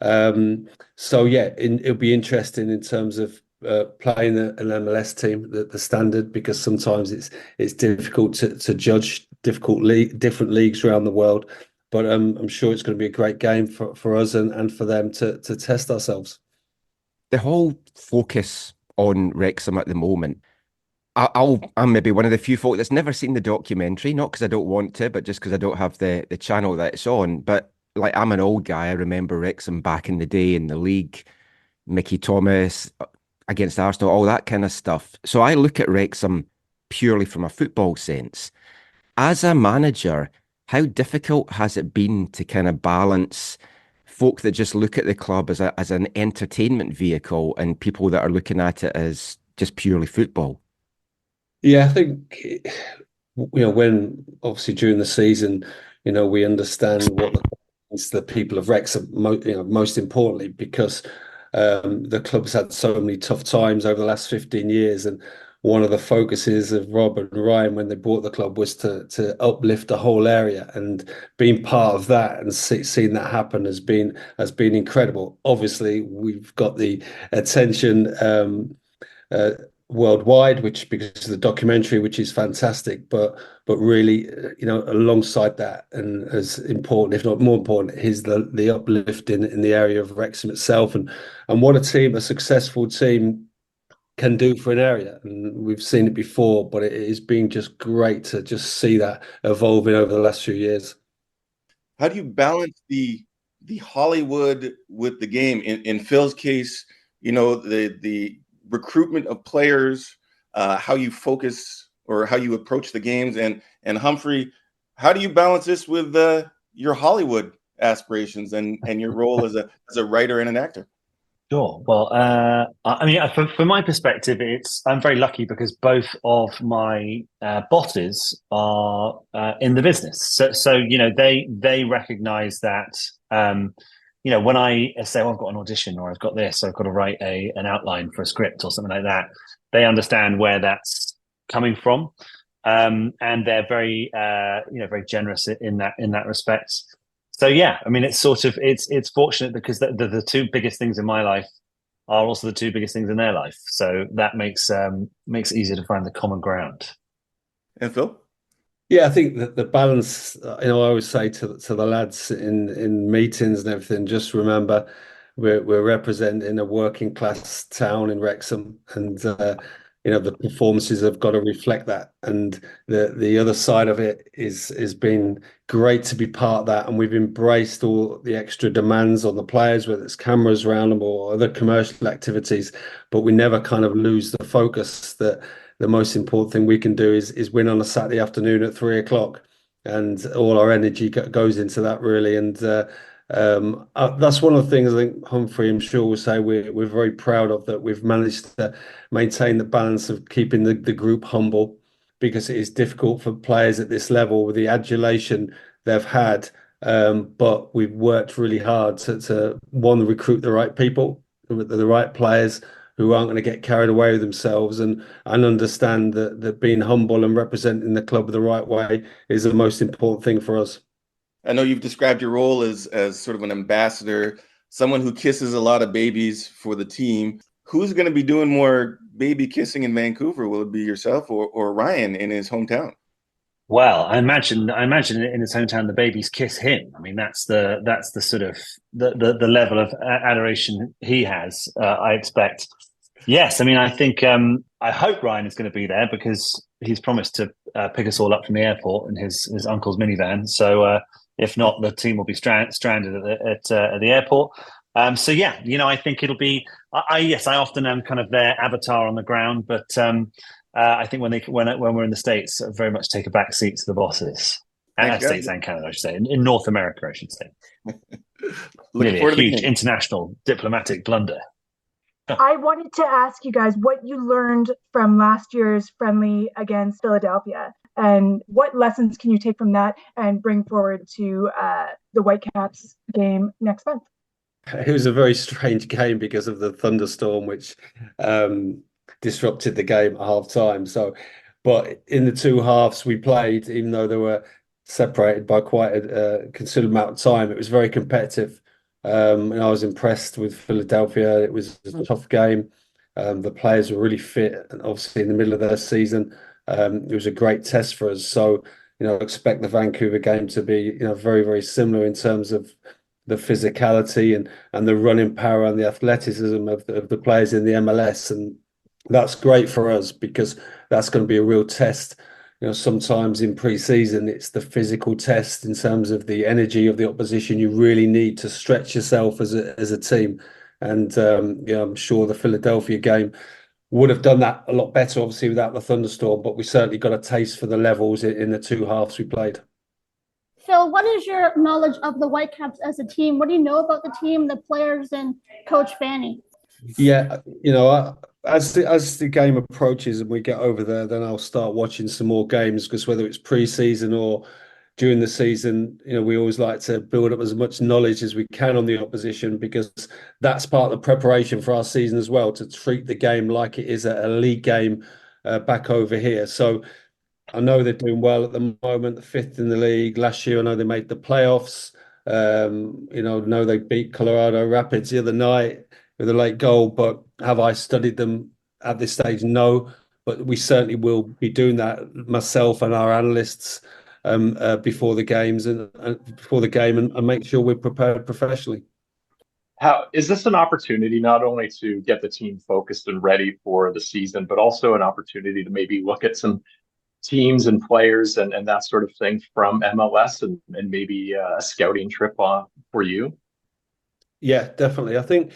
[SPEAKER 5] So yeah, it'll be interesting in terms of playing an MLS team, the standard, because sometimes it's difficult to judge different leagues around the world. But I'm sure it's going to be a great game for us and for them to test ourselves.
[SPEAKER 1] the whole focus on Wrexham at the moment. I'm maybe one of the few folk that's never seen the documentary, not because I don't want to, but just because I don't have the channel that it's on. But like, I'm an old guy. I remember Wrexham back in the day in the league, Mickey Thomas against Arsenal, all that kind of stuff. So I look at Wrexham purely from a football sense. As a manager, how difficult has it been to kind of balance folk that just look at the club as an entertainment vehicle and people that are looking at it as just purely football?
[SPEAKER 5] Yeah, I think, when obviously during the season, we understand what the people of Wrexham, most importantly, because the club's had so many tough times over the last 15 years. And one of the focuses of Rob and Ryan when they bought the club was to uplift the whole area, and being part of that and seeing that happen has been incredible. Obviously, we've got the attention uh, worldwide, which because of the documentary, which is fantastic, but really, alongside that, and as important, if not more important, is the uplift in the area of Wrexham itself, and what a successful team can do for an area. And we've seen it before, but it has been just great to just see that evolving over the last few years.
[SPEAKER 6] How do you balance the Hollywood with the game? In Phil's case, the recruitment of players, how you focus or how you approach the games, and Humphrey, how do you balance this with your Hollywood aspirations and your role as a writer and an actor?
[SPEAKER 7] Sure. Well, I mean, from my perspective, I'm very lucky because both of my bosses are in the business. So they recognise that when I say, I've got an audition or I've got this, or I've got to write an outline for a script or something like that, they understand where that's coming from, and they're very very generous in that respect. So yeah, I mean, it's fortunate because the two biggest things in my life are also the two biggest things in their life. So that makes it easier to find the common ground.
[SPEAKER 6] And Phil?
[SPEAKER 5] Yeah, I think that the balance, I always say to the lads in meetings and everything, just remember we're representing a working class town in Wrexham, and the performances have got to reflect that. And the other side of it is been great to be part of that, and we've embraced all the extra demands on the players, whether it's cameras around them or other commercial activities, but we never kind of lose the focus that the most important thing we can do is win on a Saturday afternoon at 3 o'clock, and all our energy goes into that, really. And that's one of the things I think Humphrey, I'm sure, will say we're very proud of, that we've managed to maintain the balance of keeping the group humble, because it is difficult for players at this level with the adulation they've had. But we've worked really hard to recruit the right people, the right players who aren't going to get carried away with themselves, and understand that being humble and representing the club the right way is the most important thing for us.
[SPEAKER 6] I know you've described your role as sort of an ambassador, someone who kisses a lot of babies for the team. Who's going to be doing more baby kissing in Vancouver? Will it be yourself or Ryan in his hometown?
[SPEAKER 7] Well, I imagine in his hometown the babies kiss him. I mean, that's the sort of the level of adoration he has. I expect. Yes, I mean, I think I hope Ryan is going to be there because he's promised to pick us all up from the airport in his uncle's minivan. So if not, the team will be stranded at the airport. So yeah, I think it'll be. I often am kind of their avatar on the ground, but I think when we're in the States, I very much take a back seat to the bosses. States and Canada, I should say, in North America, I should say.
[SPEAKER 6] Looking forward
[SPEAKER 7] to a huge international diplomatic blunder.
[SPEAKER 8] I wanted to ask you guys what you learned from last year's friendly against Philadelphia, and what lessons can you take from that and bring forward to the Whitecaps game next month?
[SPEAKER 5] It was a very strange game because of the thunderstorm, which disrupted the game at half time. So, but in the two halves we played, even though they were separated by quite a considerable amount of time, it was very competitive. And I was impressed with Philadelphia. It was a tough game. The players were really fit, and obviously in the middle of their season, it was a great test for us. So, expect the Vancouver game to be, very, very similar in terms of the physicality and the running power and the athleticism of the players in the MLS. And that's great for us because that's going to be a real test. Sometimes in pre-season, it's the physical test in terms of the energy of the opposition. You really need to stretch yourself as a team. And I'm sure the Philadelphia game would have done that a lot better, obviously, without the thunderstorm, but we certainly got a taste for the levels in the two halves we played.
[SPEAKER 9] Phil, what is your knowledge of the Whitecaps as a team? What do you know about the team, the players, and Coach Fanny?
[SPEAKER 5] Yeah, as the game approaches and we get over there, then I'll start watching some more games, because whether it's pre-season or during the season, we always like to build up as much knowledge as we can on the opposition, because that's part of the preparation for our season as well, to treat the game like it is a league game back over here. So I know they're doing well at the moment, the fifth in the league. Last year, I know they made the playoffs. Know they beat Colorado Rapids the other night with a late goal, but have I studied them at this stage? No, but we certainly will be doing that, myself and our analysts, before the games and before the game, and make sure we're prepared professionally.
[SPEAKER 10] How is this an opportunity not only to get the team focused and ready for the season, but also an opportunity to maybe look at some teams and players and that sort of thing from MLS and maybe a scouting trip for you?
[SPEAKER 5] Yeah, definitely. I think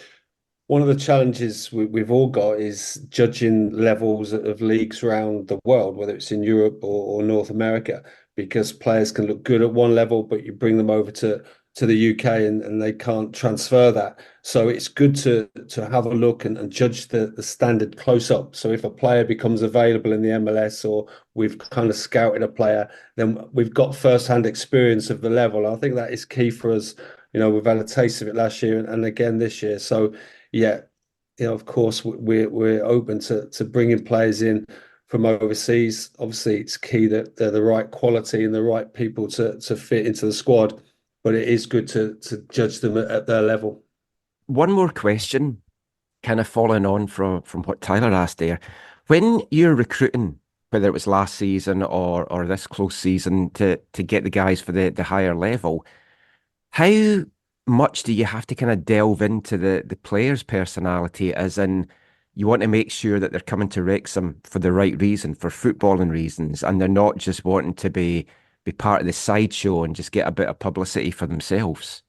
[SPEAKER 5] one of the challenges we've all got is judging levels of leagues around the world, whether it's in Europe or North America, because players can look good at one level, but you bring them over to the UK and they can't transfer that. So it's good to have a look and judge the standard close up. So if a player becomes available in the MLS, or we've kind of scouted a player, then we've got first-hand experience of the level. I think that is key for us. We've had a taste of it last year and again this year. So yeah, of course we're open to bringing players in from overseas. Obviously, it's key that they're the right quality and the right people to fit into the squad. But it is good to judge them at their level.
[SPEAKER 1] One more question, kind of following on from what Tyler asked there. When you're recruiting, whether it was last season or this close season, to get the guys for the higher level, how much do you have to kind of delve into the player's personality, as in you want to make sure that they're coming to Wrexham for the right reason, for footballing reasons, and they're not just wanting to be part of the sideshow and just get a bit of publicity for themselves?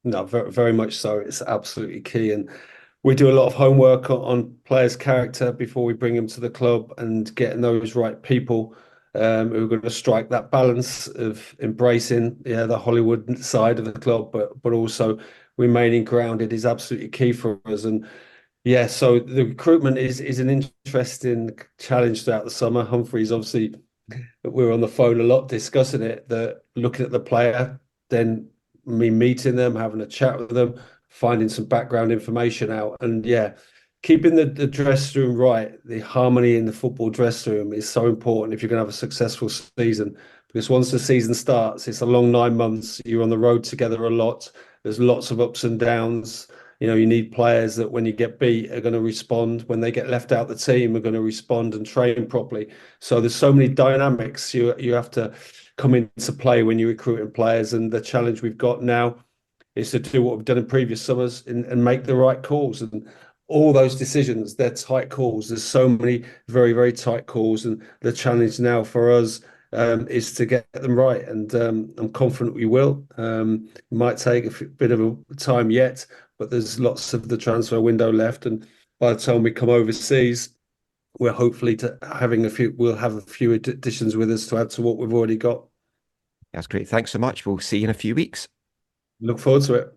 [SPEAKER 5] No, very, very much so. It's absolutely key. And we do a lot of homework on players' character before we bring them to the club, and getting those right people who are going to strike that balance of embracing the Hollywood side of the club, but also remaining grounded is absolutely key for us. And yeah, so the recruitment is an interesting challenge throughout the summer. Humphrey's obviously, we were on the phone a lot discussing it, that looking at the player, then me meeting them, having a chat with them, finding some background information out. And yeah, keeping the dressing room right, the harmony in the football dressing room is so important if you're going to have a successful season. Because once the season starts, it's a long 9 months. You're on the road together a lot. There's lots of ups and downs. You need players that when you get beat are going to respond. When they get left out the team, are going to respond and train properly. So there's so many dynamics you have to come into play when you're recruiting players. And the challenge we've got now is to do what we've done in previous summers and make the right calls. And all those decisions, they're tight calls. There's so many very, very tight calls. And the challenge now for us is to get them right. And I'm confident we will. It might take a bit of a time yet, but there's lots of the transfer window left. And by the time we come overseas, we're hopefully we'll have a few additions with us to add to what we've already got.
[SPEAKER 1] That's great. Thanks so much. We'll see you in a few weeks.
[SPEAKER 5] Look forward to it.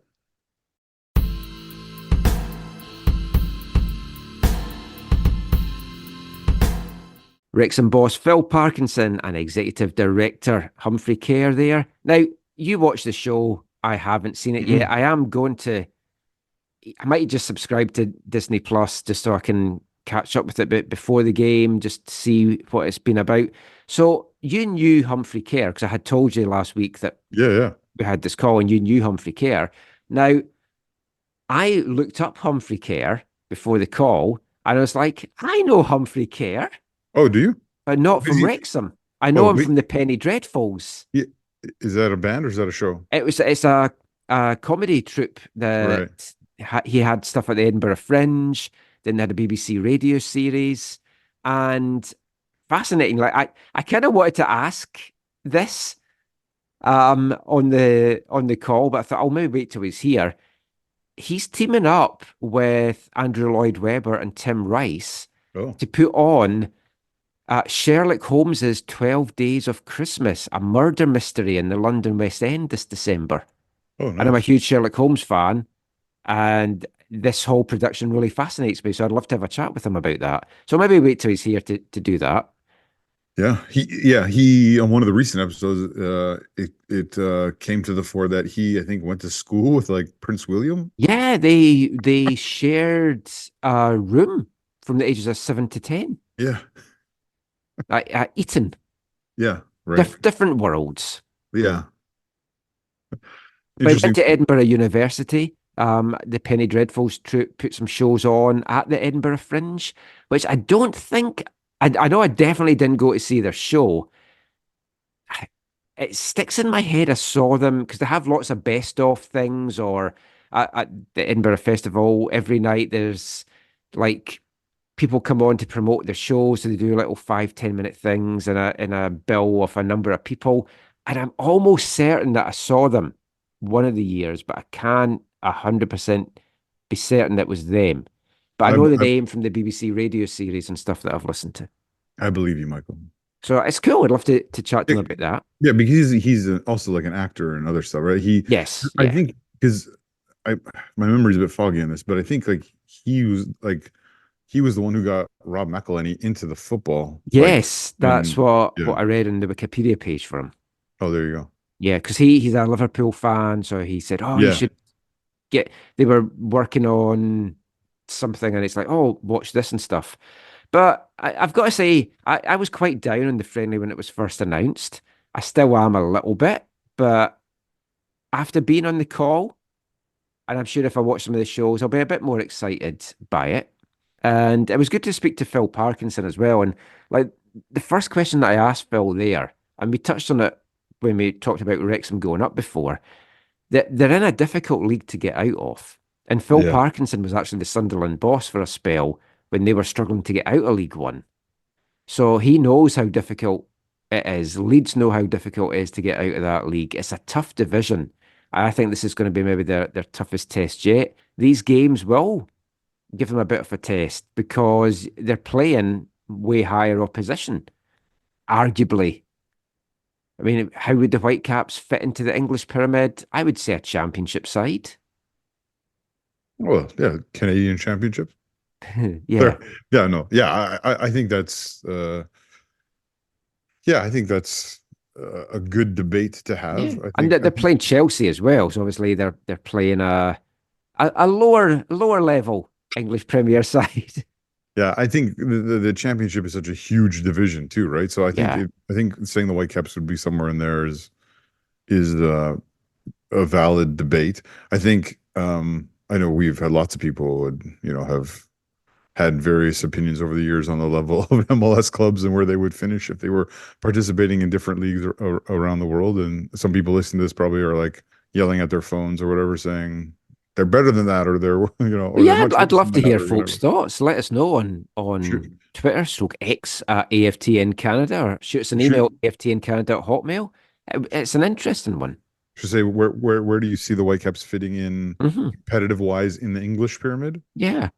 [SPEAKER 1] Wrexham boss Phil Parkinson and executive director Humphrey Kerr there. Now, you watch the show. I haven't seen it yet. I might just subscribe to Disney Plus just so I can catch up with it bit before the game, just see what it's been about. So you knew Humphrey Kerr, because I had told you last week that we had this call and you knew Humphrey Kerr. Now, I looked up Humphrey Kerr before the call and I was like, I know Humphrey Kerr.
[SPEAKER 4] Oh, do you?
[SPEAKER 1] But not from Wrexham. I know him from the Penny Dreadfuls.
[SPEAKER 4] Yeah. Is that a band or is that a show?
[SPEAKER 1] It's a comedy troupe that he had stuff at the Edinburgh Fringe, then they had a BBC radio series, and fascinating. Like I kind of wanted to ask this on the call, but I thought I'll maybe wait till he's here. He's teaming up with Andrew Lloyd Webber and Tim Rice to put on Sherlock Holmes's 12 Days of Christmas, a murder mystery in the London West End this December.
[SPEAKER 4] Oh, nice.
[SPEAKER 1] And I'm a huge Sherlock Holmes fan, and this whole production really fascinates me. So I'd love to have a chat with him about that. So maybe wait till he's here to do that.
[SPEAKER 4] Yeah, he on one of the recent episodes, it came to the fore that he, I think, went to school with like Prince William.
[SPEAKER 1] Yeah, they shared a room from the ages of 7 to 10.
[SPEAKER 4] Yeah,
[SPEAKER 1] At Eton.
[SPEAKER 4] Yeah, right.
[SPEAKER 1] Different worlds.
[SPEAKER 4] Yeah.
[SPEAKER 1] But I went to Edinburgh University. The Penny Dreadfuls troupe put some shows on at the Edinburgh Fringe, which I don't think. I know I definitely didn't go to see their show. It sticks in my head. I saw them because they have lots of best of things, or at the Edinburgh Festival every night there's like people come on to promote their shows, so they do little 5-10 minute things in a bill of a number of people. And I'm almost certain that I saw them one of the years, but I can't 100% be certain that was them. But I know the name from the BBC radio series and stuff that I've listened to.
[SPEAKER 4] I believe you, Michael.
[SPEAKER 1] So it's cool. I'd love to chat to him about that.
[SPEAKER 4] Yeah, because he's also like an actor and other stuff, right? I think because my memory's a bit foggy on this, but I think like he was the one who got Rob McElhenney into the football.
[SPEAKER 1] Yes, that's what I read in the Wikipedia page for him.
[SPEAKER 4] Oh, there you go.
[SPEAKER 1] Yeah, because he's a Liverpool fan, so he said, you should get. They were working on something, and it's like, watch this and stuff. But I've got to say, I was quite down on the friendly when it was first announced. I still am a little bit, but after being on the call, and I'm sure if I watch some of the shows, I'll be a bit more excited by it. And it was good to speak to Phil Parkinson as well. And like the first question that I asked Phil there, and we touched on it when we talked about Wrexham going up before, that they're in a difficult league to get out of. And Phil Parkinson was actually the Sunderland boss for a spell when they were struggling to get out of League One. So he knows how difficult it is. Leeds know how difficult it is to get out of that league. It's a tough division. I think this is going to be maybe their toughest test yet. These games will give them a bit of a test because they're playing way higher opposition, arguably. I mean, how would the Whitecaps fit into the English pyramid? I would say a championship side.
[SPEAKER 4] Well, yeah, Canadian championship.
[SPEAKER 1] Yeah.
[SPEAKER 4] Yeah, no. Yeah, I think that's I think that's a good debate to have.
[SPEAKER 1] Yeah.
[SPEAKER 4] I think,
[SPEAKER 1] and they're playing Chelsea as well. So obviously they're playing a lower level English Premier side.
[SPEAKER 4] Yeah, I think the championship is such a huge division too, right? So I think I think saying the Whitecaps would be somewhere in there is a valid debate. I think I know we've had lots of people would have had various opinions over the years on the level of MLS clubs and where they would finish if they were participating in different leagues around the world. And some people listening to this probably are like yelling at their phones or whatever, saying they're better than that, or they're or
[SPEAKER 1] I'd love to hear folks' thoughts. Let us know on Twitter /X at AFTN Canada, or shoot us an email aftncanada@hotmail. It's an interesting one.
[SPEAKER 4] Should say where do you see the Whitecaps fitting in competitive wise in the English pyramid?
[SPEAKER 1] Yeah.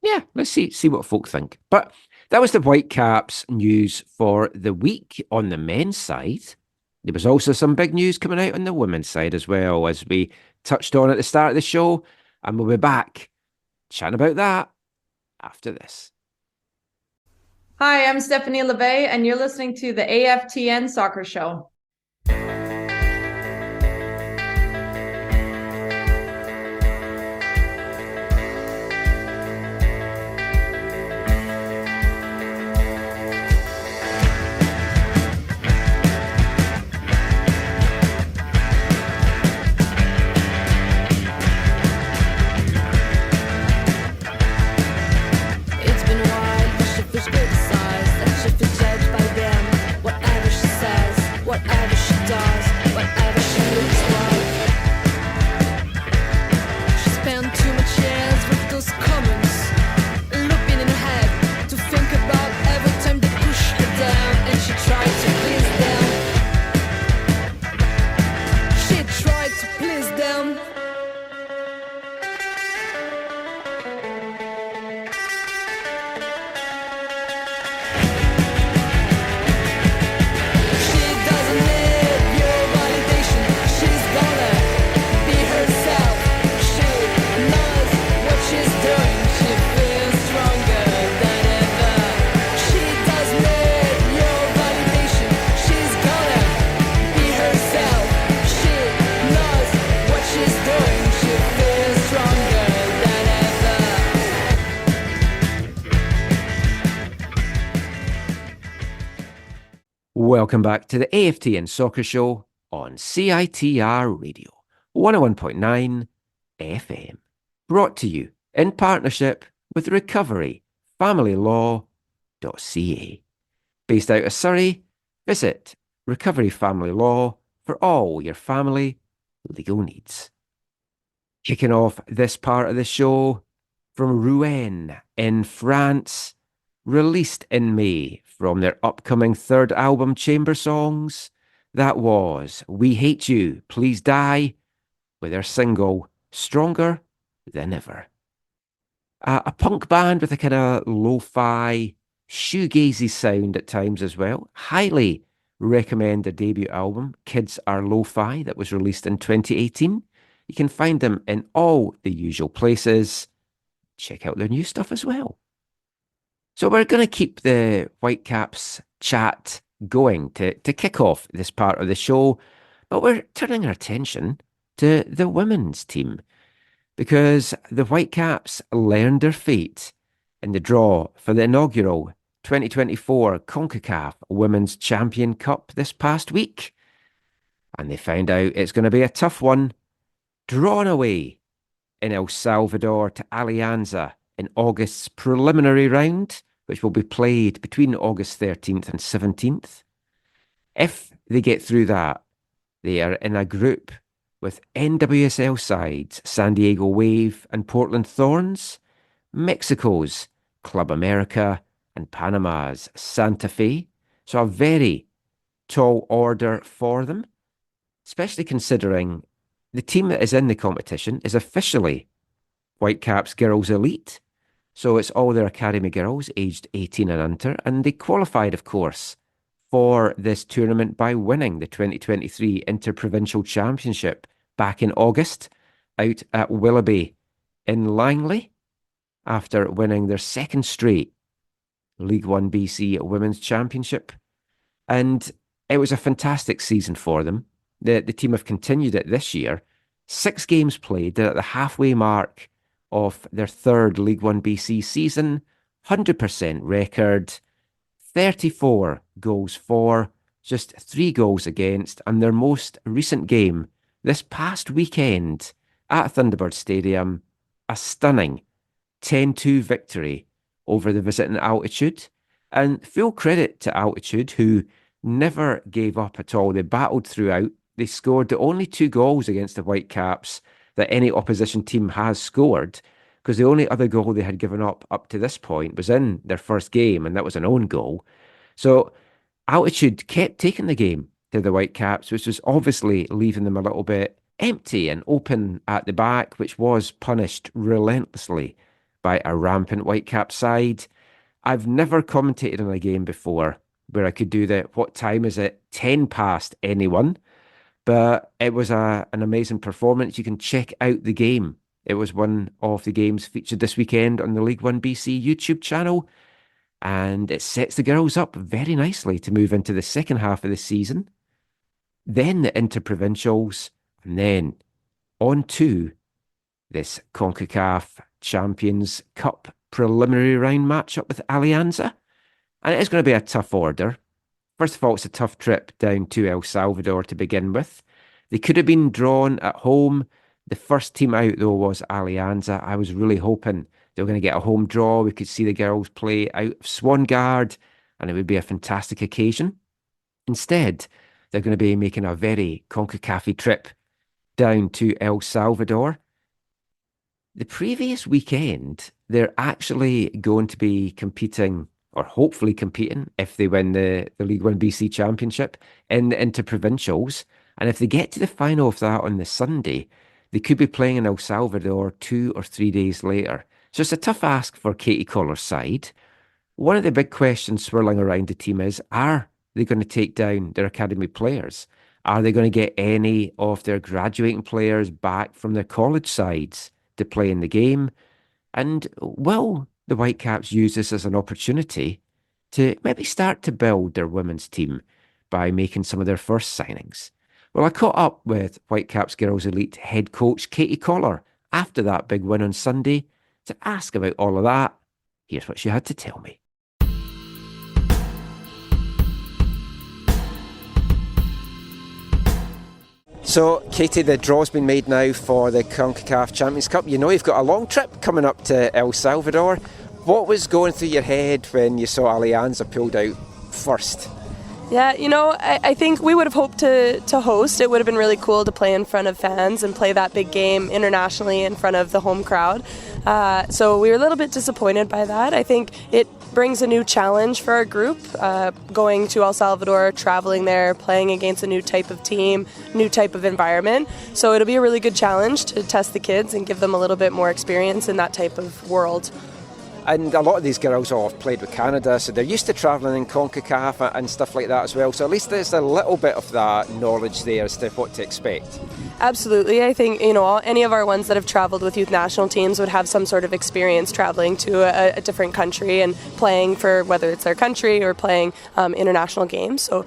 [SPEAKER 1] Yeah, let's see what folk think. But that was the Whitecaps news for the week on the men's side. There was also some big news coming out on the women's side as well, as we touched on at the start of the show. And we'll be back chatting about that after this.
[SPEAKER 11] Hi, I'm Stephanie LeVay, and you're listening to the AFTN Soccer Show.
[SPEAKER 3] Whatever she says, whatever
[SPEAKER 1] Welcome back to the AFTN Soccer Show on CITR Radio 101.9 FM. Brought to you in partnership with recoveryfamilylaw.ca. Based out of Surrey, visit Recovery Family Law for all your family legal needs. Kicking off this part of the show from Rouen in France, released in May from their upcoming third album, Chamber Songs. That was We Hate You, Please Die, with their single Stronger Than Ever. A punk band with a kind of lo-fi, shoegazy sound at times as well. Highly recommend their debut album, Kids Are Lo-Fi, that was released in 2018. You can find them in all the usual places. Check out their new stuff as well. So we're going to keep the Whitecaps chat going to kick off this part of the show, but we're turning our attention to the women's team because the Whitecaps learned their fate in the draw for the inaugural 2024 CONCACAF Women's Champion Cup this past week. And they found out it's going to be a tough one, drawn away in El Salvador to Alianza in August's preliminary round, which will be played between August 13th and 17th. If they get through that, they are in a group with NWSL sides San Diego Wave and Portland Thorns, Mexico's Club America, and Panama's Santa Fe. So a very tall order for them, especially considering the team that is in the competition is officially Whitecaps Girls Elite. So it's all their academy girls aged 18 and under, and they qualified, of course, for this tournament by winning the 2023 Interprovincial Championship back in August out at Willoughby in Langley after winning their second straight League One BC Women's Championship. And it was a fantastic season for them. The team have continued it this year. 6 games played. They're at the halfway mark of their third League One BC season. 100% record. 34 goals for, just 3 goals against. And their most recent game this past weekend at Thunderbird Stadium, a stunning 10-2 victory over the visiting Altitude. And full credit to Altitude, who never gave up at all. They battled throughout. They scored the only 2 goals against the Whitecaps that any opposition team has scored, because the only other goal they had given up to this point was in their first game, and that was an own goal. So Altitude kept taking the game to the Whitecaps, which was obviously leaving them a little bit empty and open at the back, which was punished relentlessly by a rampant Whitecap side. I've never commentated on a game before where I could do the, what time is it, 10 past anyone. But it was an amazing performance. You can check out the game. It was one of the games featured this weekend on the League One BC YouTube channel. And it sets the girls up very nicely to move into the second half of the season. Then the Interprovincials. And then on to this CONCACAF Champions Cup preliminary round matchup with Alianza. And it is going to be a tough order. First of all, it's a tough trip down to El Salvador to begin with. They could have been drawn at home. The first team out, though, was Alianza. I was really hoping they were going to get a home draw. We could see the girls play out of Swangard, and it would be a fantastic occasion. Instead, they're going to be making a very CONCACAF-y trip down to El Salvador. The previous weekend, they're actually going to be competing, or hopefully competing, if they win the League One BC Championship, in the Interprovincials. And if they get to the final of that on the Sunday, they could be playing in El Salvador 2 or 3 days later. So it's a tough ask for Katie Collar's side. One of the big questions swirling around the team is, are they going to take down their academy players? Are they going to get any of their graduating players back from their college sides to play in the game? And will the Whitecaps use this as an opportunity to maybe start to build their women's team by making some of their first signings? Well, I caught up with Whitecaps Girls Elite head coach Katie Collar after that big win on Sunday to ask about all of that. Here's what she had to tell me. So, Katie, the draw's been made now for the CONCACAF Champions Cup. You know you've got a long trip coming up to El Salvador. What was going through your head when you saw Alianza pulled out first?
[SPEAKER 12] Yeah, I think we would have hoped to host. It would have been really cool to play in front of fans and play that big game internationally in front of the home crowd. So we were a little bit disappointed by that. I think it brings a new challenge for our group, going to El Salvador, traveling there, playing against a new type of team, new type of environment. So it'll be a really good challenge to test the kids and give them a little bit more experience in that type of world.
[SPEAKER 1] And a lot of these girls all have played with Canada, so they're used to travelling in CONCACAF and stuff like that as well. So at least there's a little bit of that knowledge there as to what to expect.
[SPEAKER 12] Absolutely. I think, any of our ones that have travelled with youth national teams would have some sort of experience travelling to a different country and playing for whether it's their country or playing international games. So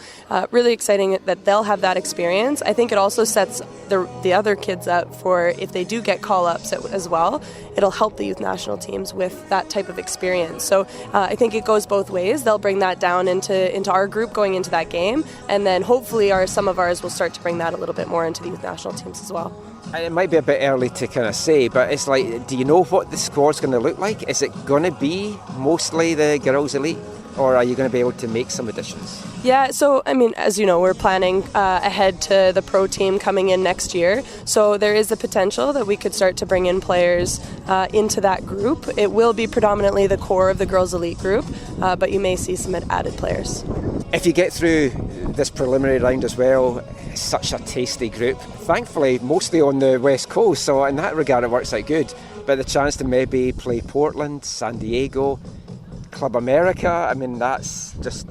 [SPEAKER 12] really exciting that they'll have that experience. I think it also sets the other kids up for if they do get call-ups as well. It'll help the youth national teams with that type of experience. So I think it goes both ways. They'll bring that down into our group going into that game, and then hopefully some of ours will start to bring that a little bit more into the youth national teams as well.
[SPEAKER 1] And it might be a bit early to kind of say, but it's like, do you know what the squad's going to look like? Is it going to be mostly the Girls Elite, or are you going to be able to make some additions?
[SPEAKER 12] Yeah, so, as you know, we're planning ahead to the pro team coming in next year. So there is the potential that we could start to bring in players into that group. It will be predominantly the core of the Girls Elite group, but you may see some added players.
[SPEAKER 1] If you get through this preliminary round as well, it's such a tasty group. Thankfully, mostly on the West Coast, so in that regard it works out good. But the chance to maybe play Portland, San Diego, Club America, that's just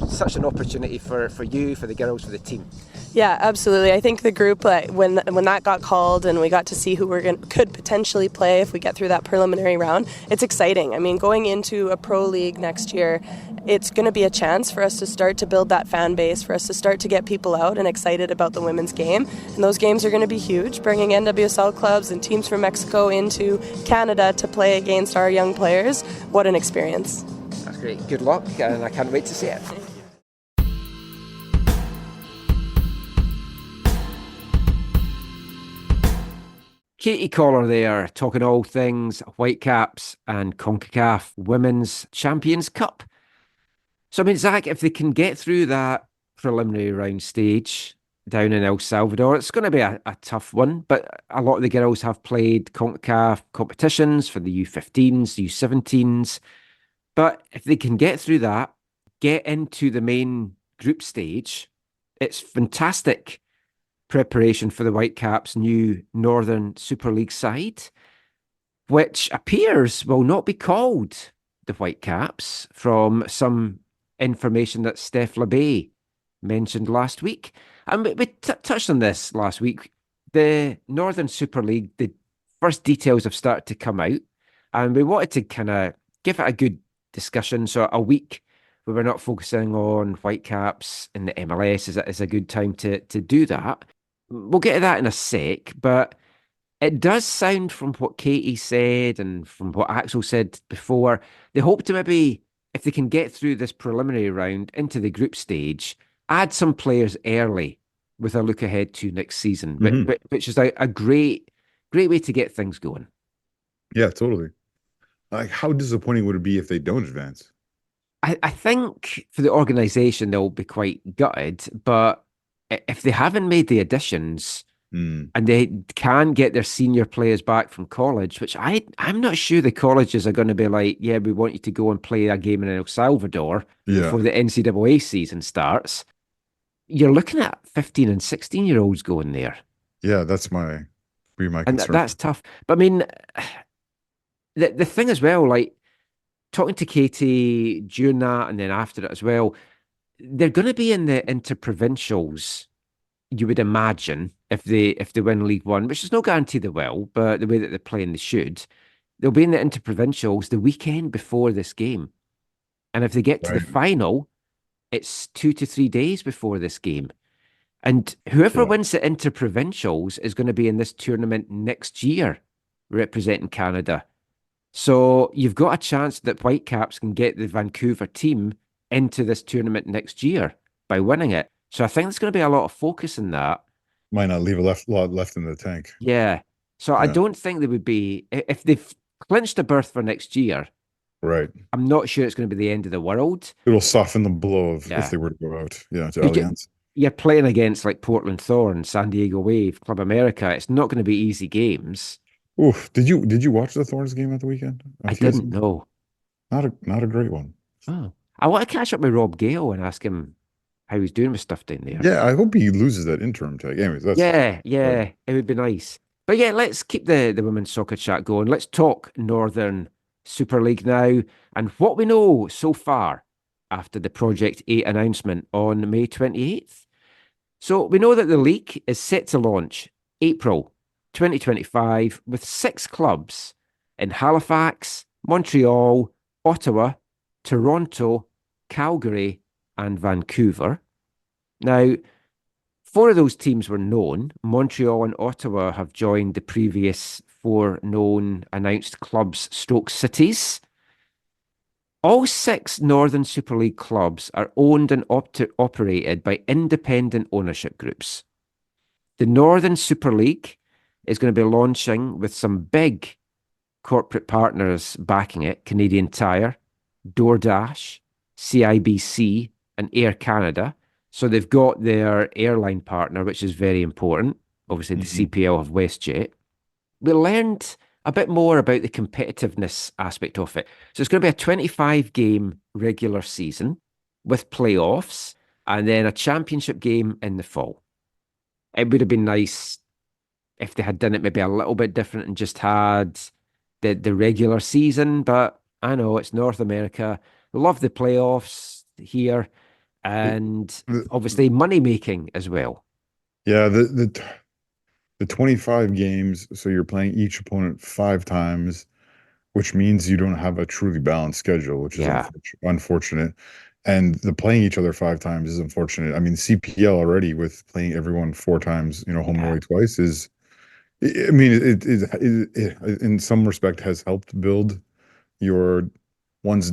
[SPEAKER 1] such an opportunity for you, for the girls, for the team.
[SPEAKER 12] Yeah, absolutely. I think the group, when that got called and we got to see who could potentially play if we get through that preliminary round, it's exciting. Going into a pro league next year, it's going to be a chance for us to start to build that fan base, for us to start to get people out and excited about the women's game. And those games are going to be huge, bringing NWSL clubs and teams from Mexico into Canada to play against our young players. What an experience.
[SPEAKER 1] That's great. Good luck, and I can't wait to see it. Katie Collar there, talking all things Whitecaps and CONCACAF Women's Champions Cup. So, Zach, if they can get through that preliminary round stage down in El Salvador, it's going to be a tough one, but a lot of the girls have played CONCACAF competitions for the U15s, the U17s. But if they can get through that, get into the main group stage, it's fantastic preparation for the Whitecaps' new Northern Super League side, which appears will not be called the Whitecaps from some information that Steph LeBay mentioned last week. And we touched on this last week. The Northern Super League, the first details have started to come out, and we wanted to kind of give it a good discussion. So a week where we're not focusing on Whitecaps in the MLS is a good time to do that. We'll get to that in a sec, but it does sound from what Katie said and from what Axel said before, they hope to maybe, if they can get through this preliminary round into the group stage, add some players early with a look ahead to next season, which is a great way to get things going.
[SPEAKER 4] Yeah, totally. How disappointing would it be if they don't advance?
[SPEAKER 1] I think for the organisation, they'll be quite gutted, but if they haven't made the additions and they can get their senior players back from college, which I'm not sure the colleges are going to be like, yeah, we want you to go and play a game in El Salvador before the NCAA season starts. You're looking at 15 and 16-year-olds going there.
[SPEAKER 4] Yeah, that's my concern.
[SPEAKER 1] And that's tough. But the thing as well, like talking to Katie during that and then after it as well, they're going to be in the interprovincials, you would imagine, if they win League One, which is no guarantee they will, but the way that they're playing, they should. They'll be in the interprovincials the weekend before this game. And if they get to the final, it's 2 to 3 days before this game. And whoever wins the interprovincials is going to be in this tournament next year, representing Canada. So you've got a chance that Whitecaps can get the Vancouver team into this tournament next year by winning it. So I think there's going to be a lot of focus in that.
[SPEAKER 4] Might not leave a lot left in the tank.
[SPEAKER 1] Yeah. So I
[SPEAKER 4] Yeah.
[SPEAKER 1] don't think they would be, if they've clinched a berth for next year,
[SPEAKER 4] Right.
[SPEAKER 1] I'm not sure it's going to be the end of the world.
[SPEAKER 4] It'll soften the blow of if
[SPEAKER 1] Yeah.
[SPEAKER 4] they were to go out. Yeah, to
[SPEAKER 1] You get,
[SPEAKER 4] Allianz.
[SPEAKER 1] you're playing against like Portland Thorns, San Diego Wave, Club America. It's not going to be easy games.
[SPEAKER 4] Oof. Did you watch the Thorns game at the weekend on
[SPEAKER 1] I didn't
[SPEAKER 4] TSN?
[SPEAKER 1] know.
[SPEAKER 4] Not a great one.
[SPEAKER 1] Oh, I want to catch up with Rob Gale and ask him how he's doing with stuff down there.
[SPEAKER 4] Yeah, I hope he loses that interim tag. Anyways, that's
[SPEAKER 1] Yeah,
[SPEAKER 4] right.
[SPEAKER 1] it would be nice. But yeah, let's keep the women's soccer chat going. Let's talk Northern Super League now and what we know so far after the Project 8 announcement on May 28th. So we know that the league is set to launch April 2025 with 6 clubs in Halifax, Montreal, Ottawa, Toronto, Calgary, and Vancouver. Now, 4 of those teams were known. Montreal and Ottawa have joined the previous 4 known announced clubs stroke cities. All 6 Northern Super League clubs are owned and operated by independent ownership groups. The Northern Super League is going to be launching with some big corporate partners backing it: Canadian Tire, DoorDash, CIBC, and Air Canada. So they've got their airline partner, which is very important. Obviously, the CPL have WestJet. We learned a bit more about the competitiveness aspect of it. So it's going to be a 25-game regular season with playoffs and then a championship game in the fall. It would have been nice if they had done it maybe a little bit different and just had the regular season, but I know it's North America. Love the playoffs here. And obviously money making as well.
[SPEAKER 4] Yeah, the 25 games, so you're playing each opponent 5 times, which means you don't have a truly balanced schedule, which is unfortunate. And the playing each other 5 times is unfortunate. I mean, CPL already with playing everyone 4 times, home and away twice is, I mean, it in some respect has helped build your one's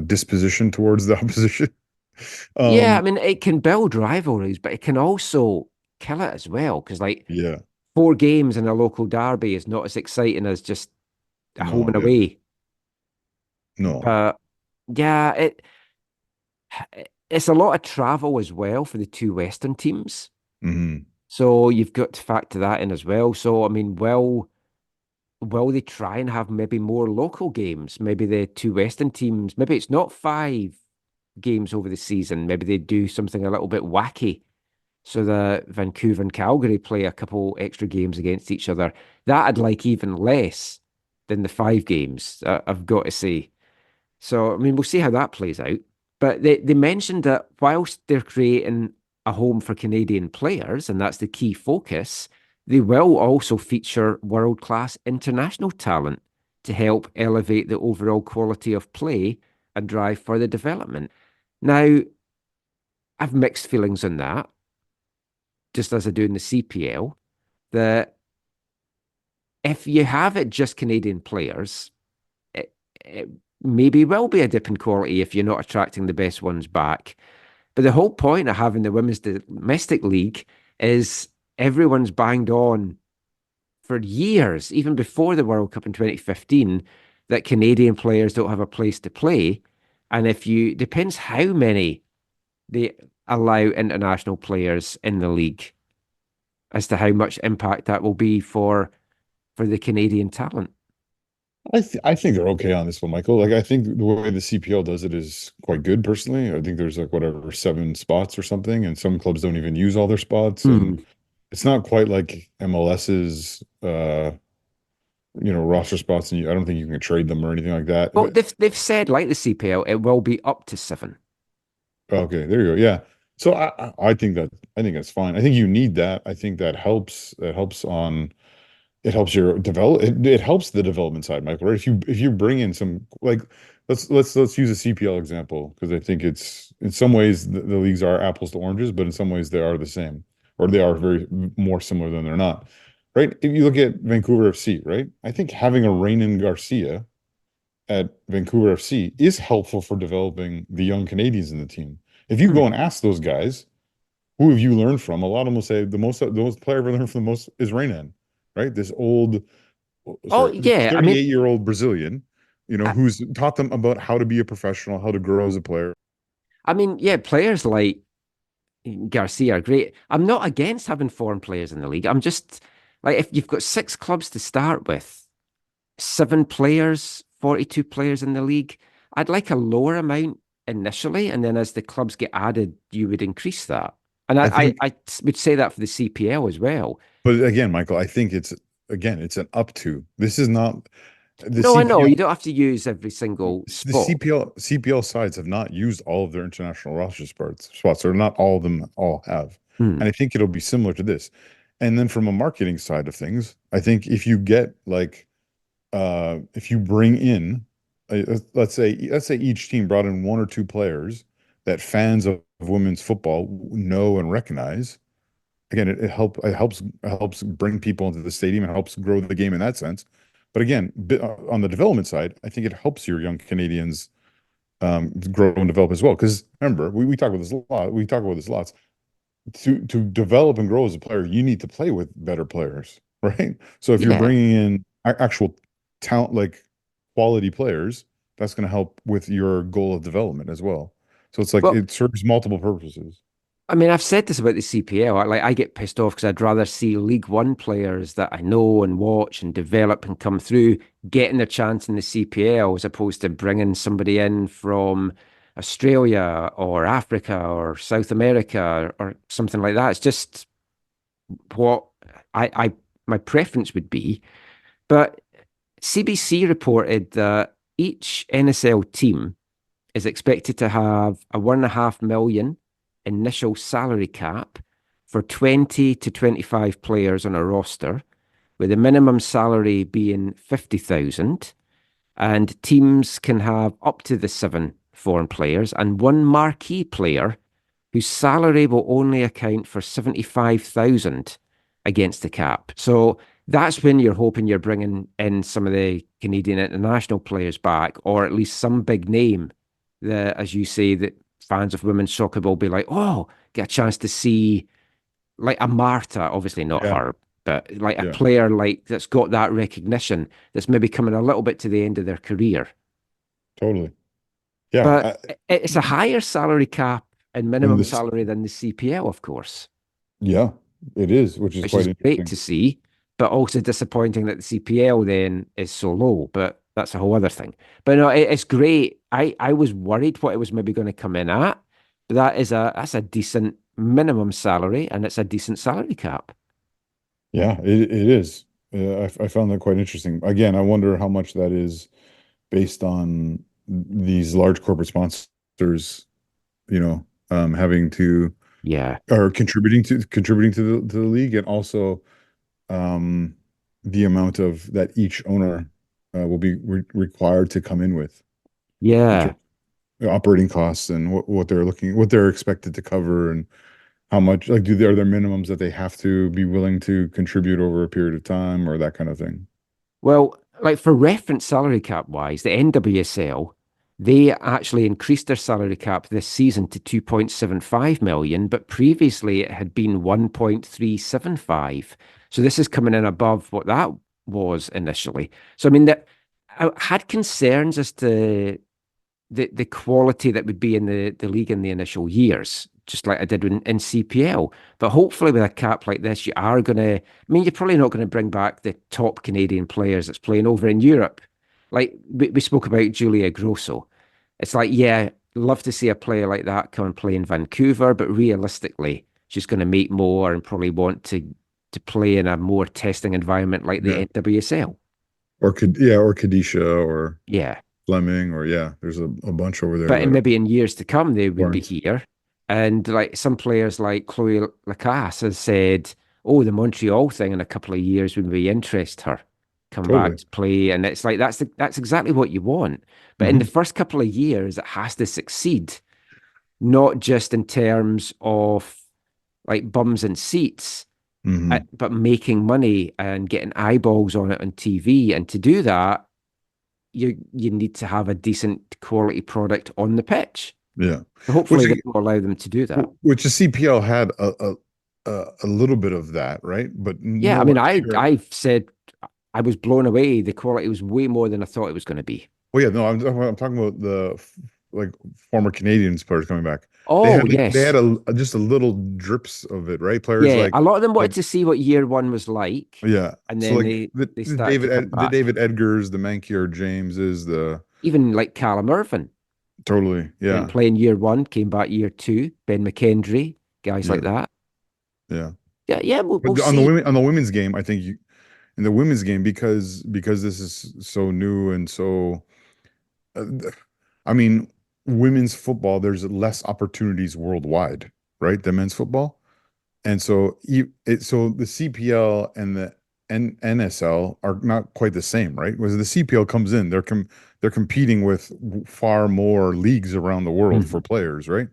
[SPEAKER 4] disposition towards the opposition.
[SPEAKER 1] Yeah, I mean, it can build rivalries, but it can also kill it as well. Because, like, 4 games in a local derby is not as exciting as just a home and away.
[SPEAKER 4] No.
[SPEAKER 1] But yeah, it's a lot of travel as well for the 2 Western teams. So you've got to factor that in as well. So, I mean, will they try and have maybe more local games? Maybe the 2 Western teams, maybe it's not 5 games over the season. Maybe they do something a little bit wacky so that Vancouver and Calgary play a couple extra games against each other. That I'd like even less than the 5 games, I've got to say. So, I mean, we'll see how that plays out. But they mentioned that whilst they're creating a home for Canadian players, and that's the key focus, they will also feature world-class international talent to help elevate the overall quality of play and drive further development. Now, I've mixed feelings on that, just as I do in the CPL, that if you have it just Canadian players, it maybe will be a dip in quality if you're not attracting the best ones back. But the whole point of having the Women's Domestic League is everyone's banged on for years, even before the World Cup in 2015, that Canadian players don't have a place to play. And depends how many they allow international players in the league as to how much impact that will be for the Canadian talent.
[SPEAKER 4] I think they're okay on this one, Michael. Like, I think the way the CPL does it is quite good personally. I think there's like whatever 7 spots or something, and some clubs don't even use all their spots. And it's not quite like MLS's roster spots, and I don't think you can trade them or anything like that.
[SPEAKER 1] Well, they've said, like the CPL, it will be up to 7.
[SPEAKER 4] Okay, there you go. Yeah. So I think that's fine. I think you need that. I think that helps. It helps your it helps the development side, Michael, right? If you bring in some, like, let's use a CPL example, because I think it's in some ways the leagues are apples to oranges, but in some ways they are the same, or they are very more similar than they're not, right? If you look at Vancouver FC, right? I think having a Raynon Garcia at Vancouver FC is helpful for developing the young Canadians in the team. If you go and ask those guys, who have you learned from? A lot of them will say the most player I've ever learned from the most is Renan, right? This old,
[SPEAKER 1] Oh,
[SPEAKER 4] sorry,
[SPEAKER 1] yeah. I mean,
[SPEAKER 4] 38-year-old Brazilian,
[SPEAKER 1] I,
[SPEAKER 4] who's taught them about how to be a professional, how to grow as a player.
[SPEAKER 1] I mean, yeah, players like Garcia are great. I'm not against having foreign players in the league. I'm just like, if you've got 6 clubs to start with, 7 players, 42 players in the league, I'd like a lower amount initially, and then as the clubs get added, you would increase that. And
[SPEAKER 4] I think,
[SPEAKER 1] I would say that for the CPL as well.
[SPEAKER 4] but again, Michael, I think it's an up to. This is not the
[SPEAKER 1] No, I know
[SPEAKER 4] CPL.
[SPEAKER 1] you don't have to use every single
[SPEAKER 4] The
[SPEAKER 1] spot.
[SPEAKER 4] CPL sides have not used all of their international roster spots, or not all of them all have.
[SPEAKER 1] Hmm.
[SPEAKER 4] And I think it'll be similar to this. And then from a marketing side of things, I think if you get like if you bring in let's say each team brought in 1 or 2 players that fans of women's football know and recognize, again, it helps bring people into the stadium and helps grow the game in that sense. But again, on the development side, I think it helps your young Canadians grow and develop as well. Because remember, we talk about this a lot. We talk about this lots. To develop and grow as a player, you need to play with better players, right? So if you're
[SPEAKER 1] Yeah.
[SPEAKER 4] bringing in actual talent, like quality players, that's going to help with your goal of development as well. So it's like
[SPEAKER 1] Well,
[SPEAKER 4] it serves multiple purposes.
[SPEAKER 1] I mean, I've said this about the CPL. I get pissed off because I'd rather see League One players that I know and watch and develop and come through getting their chance in the CPL as opposed to bringing somebody in from Australia or Africa or South America or something like that. It's just what I my preference would be. But CBC reported that each NSL team is expected to have a 1.5 million initial salary cap for 20 to 25 players on a roster, with the minimum salary being 50,000. And teams can have up to the 7 foreign players and 1 marquee player whose salary will only account for 75,000 against the cap. So that's when you're hoping you're bringing in some of the Canadian international players back, or at least some big name that, as you say, that fans of women's soccer will be like, oh, get a chance to see like a Marta, obviously not
[SPEAKER 4] Yeah.
[SPEAKER 1] her, but like a
[SPEAKER 4] Yeah.
[SPEAKER 1] player like that's got that recognition that's maybe coming a little bit to the end of their career.
[SPEAKER 4] Totally. Yeah.
[SPEAKER 1] But it's a higher salary cap and
[SPEAKER 4] And
[SPEAKER 1] minimum
[SPEAKER 4] this,
[SPEAKER 1] salary than the CPL, of course,
[SPEAKER 4] yeah, it is, which is
[SPEAKER 1] which
[SPEAKER 4] quite
[SPEAKER 1] is great
[SPEAKER 4] interesting.
[SPEAKER 1] to see, but also disappointing that the CPL then is so low. But that's a whole other thing. But no, it's great. I was worried what it was maybe going to come in at, but that's a decent minimum salary and it's a decent salary cap.
[SPEAKER 4] Yeah, it is. I found that quite interesting. Again, I wonder how much that is based on these large corporate sponsors, having to
[SPEAKER 1] Yeah.
[SPEAKER 4] or contributing to the league, and also the amount of that each owner will be required to come in with in
[SPEAKER 1] Yeah.
[SPEAKER 4] terms of operating costs and what they're expected to cover, and how much, like, are there minimums that they have to be willing to contribute over a period of time, or that kind of thing.
[SPEAKER 1] Well, like for reference salary cap wise, the NWSL, they actually increased their salary cap this season to 2.75 million, but previously it had been 1.375. So this is coming in above what that was initially. So I mean that I had concerns as to the quality that would be in the league in the initial years, just like I did in CPL. But hopefully with a cap like this, you are going to, I mean, you're probably not going to bring back the top Canadian players that's playing over in Europe. Like we spoke about Julia Grosso. It's like, yeah, love to see a player like that come and play in Vancouver, but realistically, she's going to make more and probably want to play in a more testing environment like the
[SPEAKER 4] Yeah.
[SPEAKER 1] NWSL.
[SPEAKER 4] Or Kadisha or
[SPEAKER 1] Yeah.
[SPEAKER 4] Fleming, or there's a bunch over there
[SPEAKER 1] But
[SPEAKER 4] that
[SPEAKER 1] maybe in years to come, they would be
[SPEAKER 4] aren't.
[SPEAKER 1] here. And like some players like Chloe Lacasse has said, oh, the Montreal thing in a couple of years would be interest her. Come back
[SPEAKER 4] Totally.
[SPEAKER 1] to play. And it's like that's exactly what you want. But in the
[SPEAKER 4] Mhm.
[SPEAKER 1] first couple of years, it has to succeed, not just in terms of like bums and seats,
[SPEAKER 4] Mhm.
[SPEAKER 1] but making money and getting eyeballs on it on TV. And to do that, you need to have a decent quality product on the pitch.
[SPEAKER 4] Yeah.
[SPEAKER 1] Hopefully, they will allow them to do that.
[SPEAKER 4] Which the CPL had a little bit of that, right? But
[SPEAKER 1] Yeah, I mean,
[SPEAKER 4] nowhere near.
[SPEAKER 1] I've said I was blown away. The quality was way more than I thought it was going to be.
[SPEAKER 4] Well, yeah, no, I'm talking about the like former Canadians players coming back. They
[SPEAKER 1] Oh,
[SPEAKER 4] had they
[SPEAKER 1] yes.
[SPEAKER 4] had just a little drips of it, right? Players
[SPEAKER 1] Yeah, a lot of them wanted
[SPEAKER 4] like
[SPEAKER 1] to see what year one was like,
[SPEAKER 4] yeah.
[SPEAKER 1] and
[SPEAKER 4] So
[SPEAKER 1] then
[SPEAKER 4] like
[SPEAKER 1] they started to come
[SPEAKER 4] The
[SPEAKER 1] back.
[SPEAKER 4] David Edgars, the Mankier Jameses, the
[SPEAKER 1] Even like Callum Irvin
[SPEAKER 4] totally
[SPEAKER 1] didn't
[SPEAKER 4] yeah
[SPEAKER 1] play in year one, came back year two. Ben McKendry, guys like
[SPEAKER 4] yeah
[SPEAKER 1] that.
[SPEAKER 4] yeah.
[SPEAKER 1] Yeah, we'll
[SPEAKER 4] But
[SPEAKER 1] see.
[SPEAKER 4] on the women's game, I think in the women's game because this is so new and so uh, I mean women's football there's less opportunities worldwide, right? Than men's football. And so so the CPL and the NSL are not quite the same, right? Because the CPL comes in, they're competing with far more leagues around the world for players, right?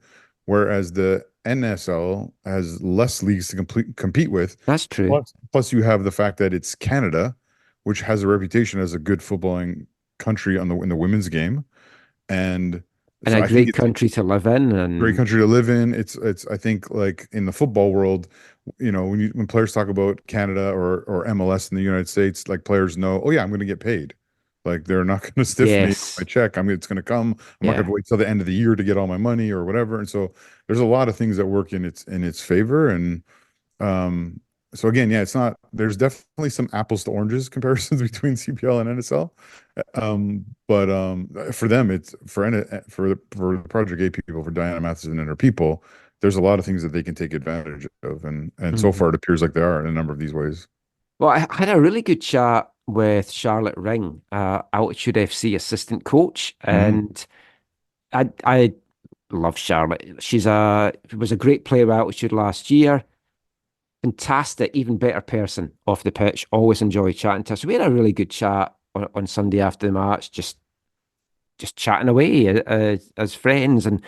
[SPEAKER 4] Whereas the NSL has less leagues to compete with.
[SPEAKER 1] That's true.
[SPEAKER 4] Plus you have the fact that it's Canada, which has a reputation as a good footballing country in the women's game. And
[SPEAKER 1] And
[SPEAKER 4] so
[SPEAKER 1] a
[SPEAKER 4] I think
[SPEAKER 1] great
[SPEAKER 4] it's
[SPEAKER 1] country to live in.
[SPEAKER 4] great
[SPEAKER 1] And
[SPEAKER 4] country to live in. It's I think like in the football world, when players talk about Canada or MLS in the United States, like players know, oh yeah, I'm going to get paid. Like they're not going to stiff me
[SPEAKER 1] yes,
[SPEAKER 4] my check. It's going to come. I'm not going
[SPEAKER 1] yeah.
[SPEAKER 4] to wait till the end of the year to get all my money or whatever. And so there's a lot of things that work in its favor. And um, so again, yeah, it's not. There's definitely some apples to oranges comparisons between CPL and NSL. But for them, it's for the Project A people, for Diana Matheson and her people, there's a lot of things that they can take advantage of, and so far it appears like they are in a number of these ways.
[SPEAKER 1] Well, I had a really good chat with Charlotte Ring, Altitude FC assistant coach, and I love Charlotte. Was a great player at Altitude last year. Fantastic, even better person off the pitch. Always enjoy chatting to her. So we had a really good chat on Sunday after the match, just chatting away as friends. And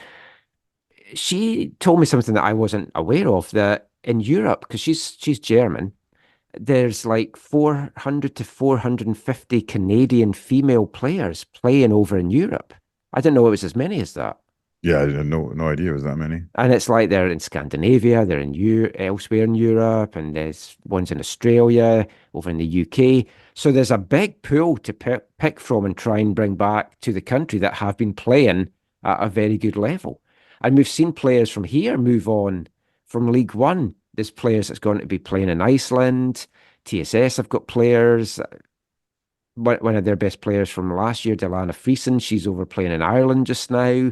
[SPEAKER 1] she told me something that I wasn't aware of, that in Europe, because she's German, there's like 400 to 450 Canadian female players playing over in Europe. I didn't know it was as many as that.
[SPEAKER 4] Yeah, I had no idea it was that many.
[SPEAKER 1] And it's like they're in Scandinavia, they're in elsewhere in Europe, and there's ones in Australia, over in the UK. So there's a big pool to pick from and try and bring back to the country that have been playing at a very good level. And we've seen players from here move on from League One. There's players that's going to be playing in Iceland. TSS have got players. One of their best players from last year, Delana Friesen, she's over playing in Ireland just now.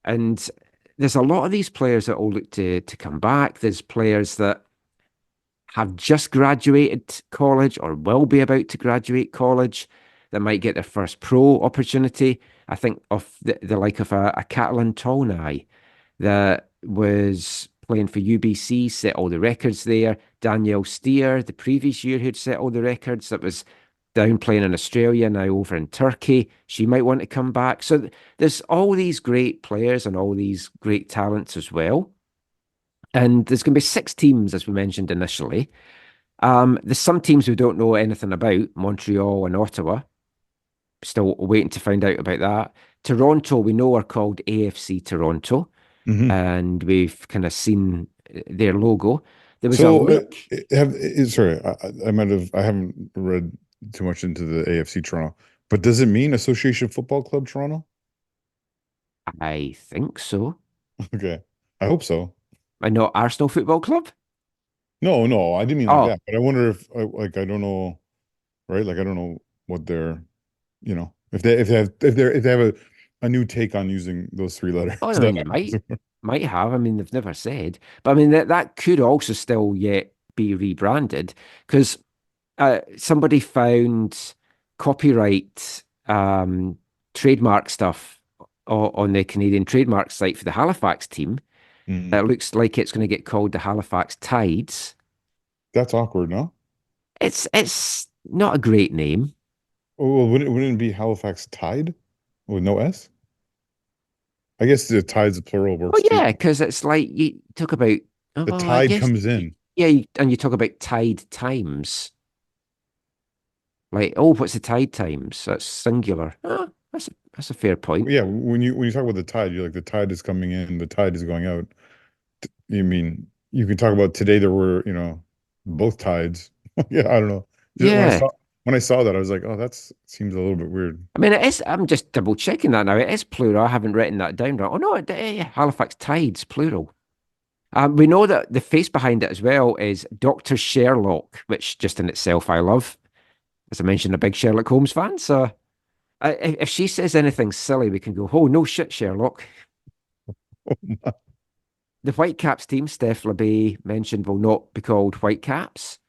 [SPEAKER 1] And there's a lot of these players that all look to come back. There's players that have just graduated college or will be about to graduate college that might get their first pro opportunity. I think of the like of a Catalan Tonai that was playing for UBC, set all the records there. Danielle Steer, the previous year, who'd set all the records, that was down playing in Australia, now over in Turkey. She might want to come back. So there's all these great players and all these great talents as well. And there's going to be 6 teams, as we mentioned initially. There's some teams we don't know anything about, Montreal and Ottawa. Still waiting to find out about that. Toronto, we know, are called AFC Toronto. And we've kind of seen their logo. There was
[SPEAKER 4] sorry, I haven't read too much into the AFC Toronto, but does it mean Association Football Club Toronto?
[SPEAKER 1] I think so.
[SPEAKER 4] Okay, I hope so.
[SPEAKER 1] I know Arsenal Football Club.
[SPEAKER 4] No, I didn't mean like that. But I wonder if, like, I don't know, right? Like, I don't know what they're, if they have a new take on using those 3 letters.
[SPEAKER 1] Oh, no, might have. I mean, they've never said, but I mean that could also still yet be rebranded, because somebody found copyright trademark stuff on the Canadian trademark site for the Halifax team. It looks like it's going to get called the Halifax Tides.
[SPEAKER 4] That's awkward, no?
[SPEAKER 1] It's not a great name.
[SPEAKER 4] Well, wouldn't it be Halifax Tide with no S? I guess the tides plural works.
[SPEAKER 1] Oh yeah, because it's like you talk about
[SPEAKER 4] the tide comes in.
[SPEAKER 1] Yeah, and you talk about tide times. Like, what's the tide times? That's singular. That's a fair point.
[SPEAKER 4] Yeah, when you talk about the tide, you're like the tide is coming in, the tide is going out. You mean you can talk about today there were, both tides. Yeah, I don't know. Just
[SPEAKER 1] Yeah.
[SPEAKER 4] when I saw that, I was like, oh, seems a little bit weird.
[SPEAKER 1] I mean, it is. I'm just double checking that now. It is plural. I haven't written that down right. Oh no, Halifax Tides, plural. We know that the face behind it as well is Dr. Sherlock, which just in itself I love. As I mentioned, a big Sherlock Holmes fan. So if she says anything silly, we can go, oh, no shit, Sherlock. The Whitecaps team, Steph LeBay mentioned, will not be called Whitecaps.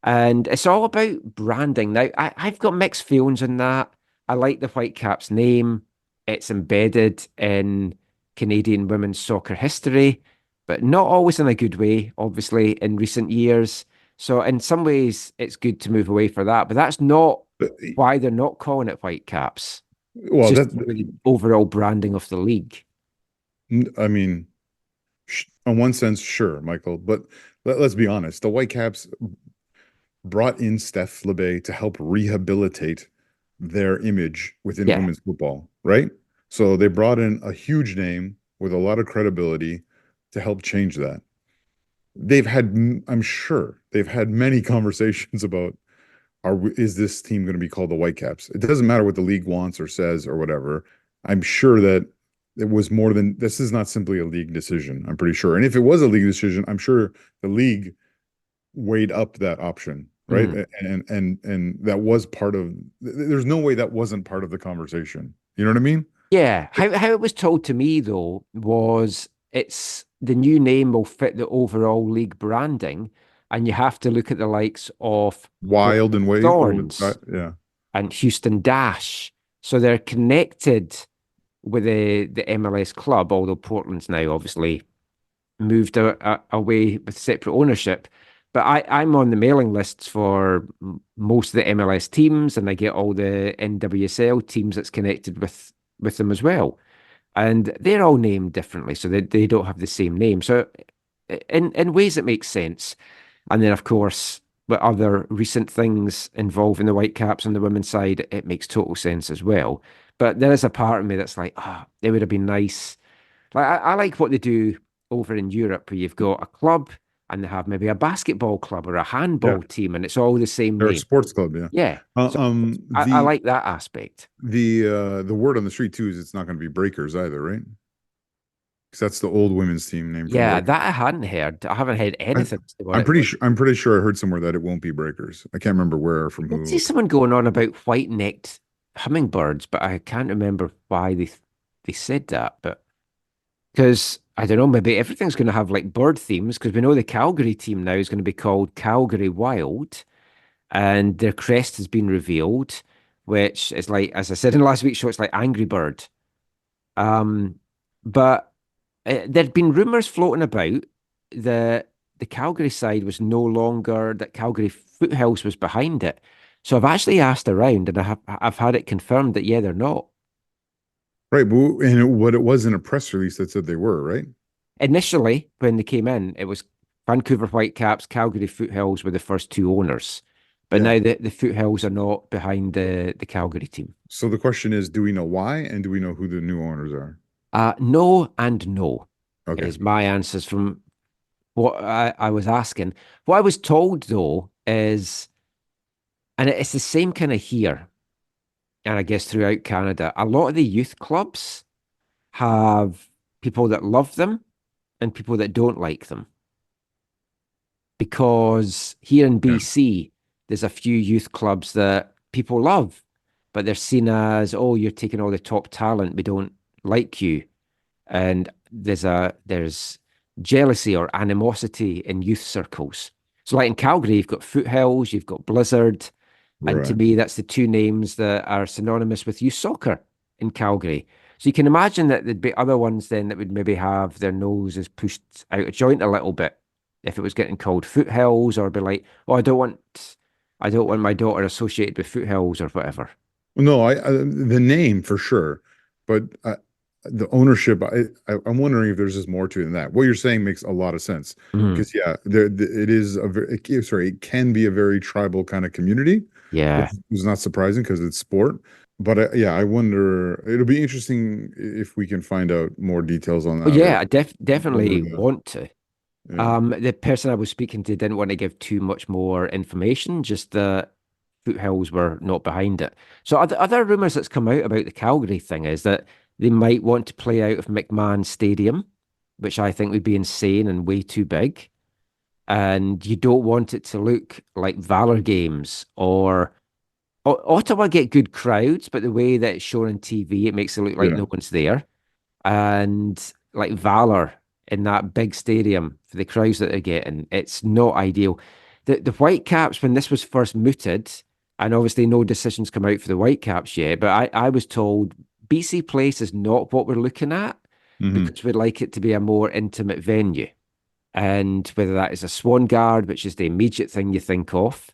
[SPEAKER 1] And it's all about branding. Now, I've got mixed feelings on that. I like the Whitecaps name. It's embedded in Canadian women's soccer history, but not always in a good way, obviously, in recent years. So in some ways, it's good to move away from that. But that's not why they're not calling it Whitecaps.
[SPEAKER 4] Well,
[SPEAKER 1] it's just the overall branding of the league.
[SPEAKER 4] I mean, in one sense, sure, Michael. But let's be honest. The Whitecaps brought in Steph LeBay to help rehabilitate their image within women's football, right? So they brought in a huge name with a lot of credibility to help change that. I'm sure they've had many conversations about, is this team going to be called the Whitecaps? It doesn't matter what the league wants or says or whatever. I'm sure that it was more than, this is not simply a league decision, I'm pretty sure. And if it was a league decision, I'm sure the league weighed up that option, right? And that was part of, there's no way that wasn't part of the conversation. You know what I mean?
[SPEAKER 1] Yeah. How it was told to me, though, was the new name will fit the overall league branding, and you have to look at the likes of
[SPEAKER 4] Wild and Wave,
[SPEAKER 1] Thorns,
[SPEAKER 4] yeah,
[SPEAKER 1] and Houston Dash. So they're connected with the MLS club, although Portland's now obviously moved away with separate ownership. But I'm on the mailing lists for most of the MLS teams, and I get all the NWSL teams that's connected with them as well. And they're all named differently, so they don't have the same name. So in ways it makes sense. And then, of course, with other recent things involving the Whitecaps on the women's side, it makes total sense as well. But there is a part of me that's like, it would have been nice. Like I like what they do over in Europe, where you've got a club and they have maybe a basketball club or a handball team, and it's all the same
[SPEAKER 4] They're
[SPEAKER 1] name.
[SPEAKER 4] a sports club, yeah.
[SPEAKER 1] Yeah. I like that aspect.
[SPEAKER 4] The word on the street too is it's not going to be Breakers either, right? Because that's the old women's team name.
[SPEAKER 1] Yeah, that I hadn't heard. I haven't heard anything.
[SPEAKER 4] I'm pretty sure I heard somewhere that it won't be Breakers. I can't remember where from who.
[SPEAKER 1] I see someone going on about white-necked hummingbirds, but I can't remember why they said that. But because I don't know, maybe everything's going to have like bird themes, because we know the Calgary team now is going to be called Calgary Wild, and their crest has been revealed, which is like, as I said in last week's show, it's like Angry Bird. But there'd been rumors floating about the Calgary side was no longer, that Calgary Foothills was behind it. So I've actually asked around, and I've had it confirmed that they're not.
[SPEAKER 4] Right, and what it was in a press release that said they were, right?
[SPEAKER 1] Initially, when they came in, it was Vancouver Whitecaps, Calgary Foothills were the first two owners. But now the Foothills are not behind the Calgary team.
[SPEAKER 4] So the question is, do we know why, and do we know who the new owners are?
[SPEAKER 1] No and no.
[SPEAKER 4] Okay.
[SPEAKER 1] Is my answers from what I was asking. What I was told, though, is, and it's the same kind of here, and I guess throughout Canada, a lot of the youth clubs have people that love them and people that don't like them. Because here in BC, there's a few youth clubs that people love, but they're seen as, oh, you're taking all the top talent, we don't like you. And there's jealousy or animosity in youth circles. So like in Calgary, you've got Foothills, you've got Blizzard. And to me, that's the two names that are synonymous with youth soccer in Calgary. So you can imagine that there'd be other ones then that would maybe have their noses pushed out of joint a little bit if it was getting called Foothills, or be like, oh, I don't want my daughter associated with Foothills or whatever.
[SPEAKER 4] No, the name for sure, but the ownership, I'm wondering if there's just more to it than that. What you're saying makes a lot of sense, because it is it can be a very tribal kind of community.
[SPEAKER 1] Yeah.
[SPEAKER 4] which is not surprising because it's sport. But yeah, I wonder. It'll be interesting if we can find out more details on
[SPEAKER 1] Oh
[SPEAKER 4] that,
[SPEAKER 1] yeah,
[SPEAKER 4] or
[SPEAKER 1] I
[SPEAKER 4] over
[SPEAKER 1] definitely
[SPEAKER 4] the
[SPEAKER 1] want to.
[SPEAKER 4] yeah.
[SPEAKER 1] The person I was speaking to didn't want to give too much more information, just the foothills were not behind it. So other rumors that's come out about the Calgary thing is that they might want to play out of McMahon Stadium, which I think would be insane and way too big. And you don't want it to look like Valor Games or Ottawa get good crowds, but the way that it's shown on TV, it makes it look like
[SPEAKER 4] Yeah.
[SPEAKER 1] no one's there. And like Valor in that big stadium for the crowds that they're getting, it's not ideal. The Whitecaps, when this was first mooted, and obviously no decisions come out for the Whitecaps yet, but I was told BC Place is not what we're looking at
[SPEAKER 4] Hmm.
[SPEAKER 1] because we'd like it to be a more intimate venue. And whether that is a Swan Guard, which is the immediate thing you think of.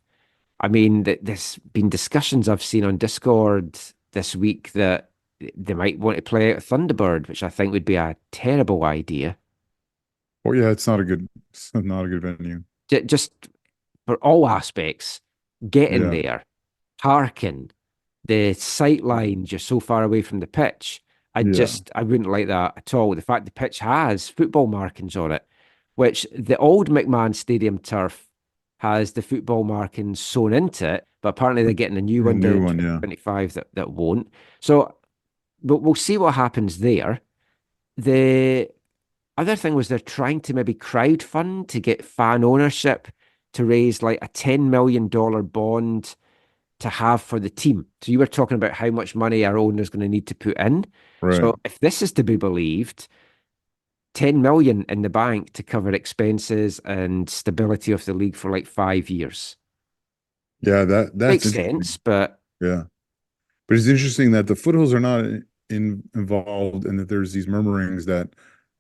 [SPEAKER 1] I mean, there's been discussions I've seen on Discord this week that they might want to play out Thunderbird, which I think would be a terrible idea.
[SPEAKER 4] Well, yeah, it's not a good venue.
[SPEAKER 1] Just for all aspects, getting
[SPEAKER 4] Yeah.
[SPEAKER 1] there, parking, the sight lines, you're so far away from the pitch.
[SPEAKER 4] Yeah.
[SPEAKER 1] I wouldn't like that at all. The fact the pitch has football markings on it, which the old McMahon Stadium turf has the football markings sewn into it, but apparently they're getting a new
[SPEAKER 4] A
[SPEAKER 1] one down
[SPEAKER 4] new
[SPEAKER 1] in
[SPEAKER 4] one, yeah.
[SPEAKER 1] 2025 that won't. So, but we'll see what happens there. The other thing was they're trying to maybe crowdfund to get fan ownership to raise like a $10 million bond to have for the team. So you were talking about how much money our owner's going to need to put in.
[SPEAKER 4] Right.
[SPEAKER 1] So if this is to be believed, 10 million in the bank to cover expenses and stability of the league for like 5 years.
[SPEAKER 4] Yeah, that's
[SPEAKER 1] Makes
[SPEAKER 4] interesting.
[SPEAKER 1] sense, but
[SPEAKER 4] Yeah. But it's interesting that the foothills are not involved, and that there's these murmurings that,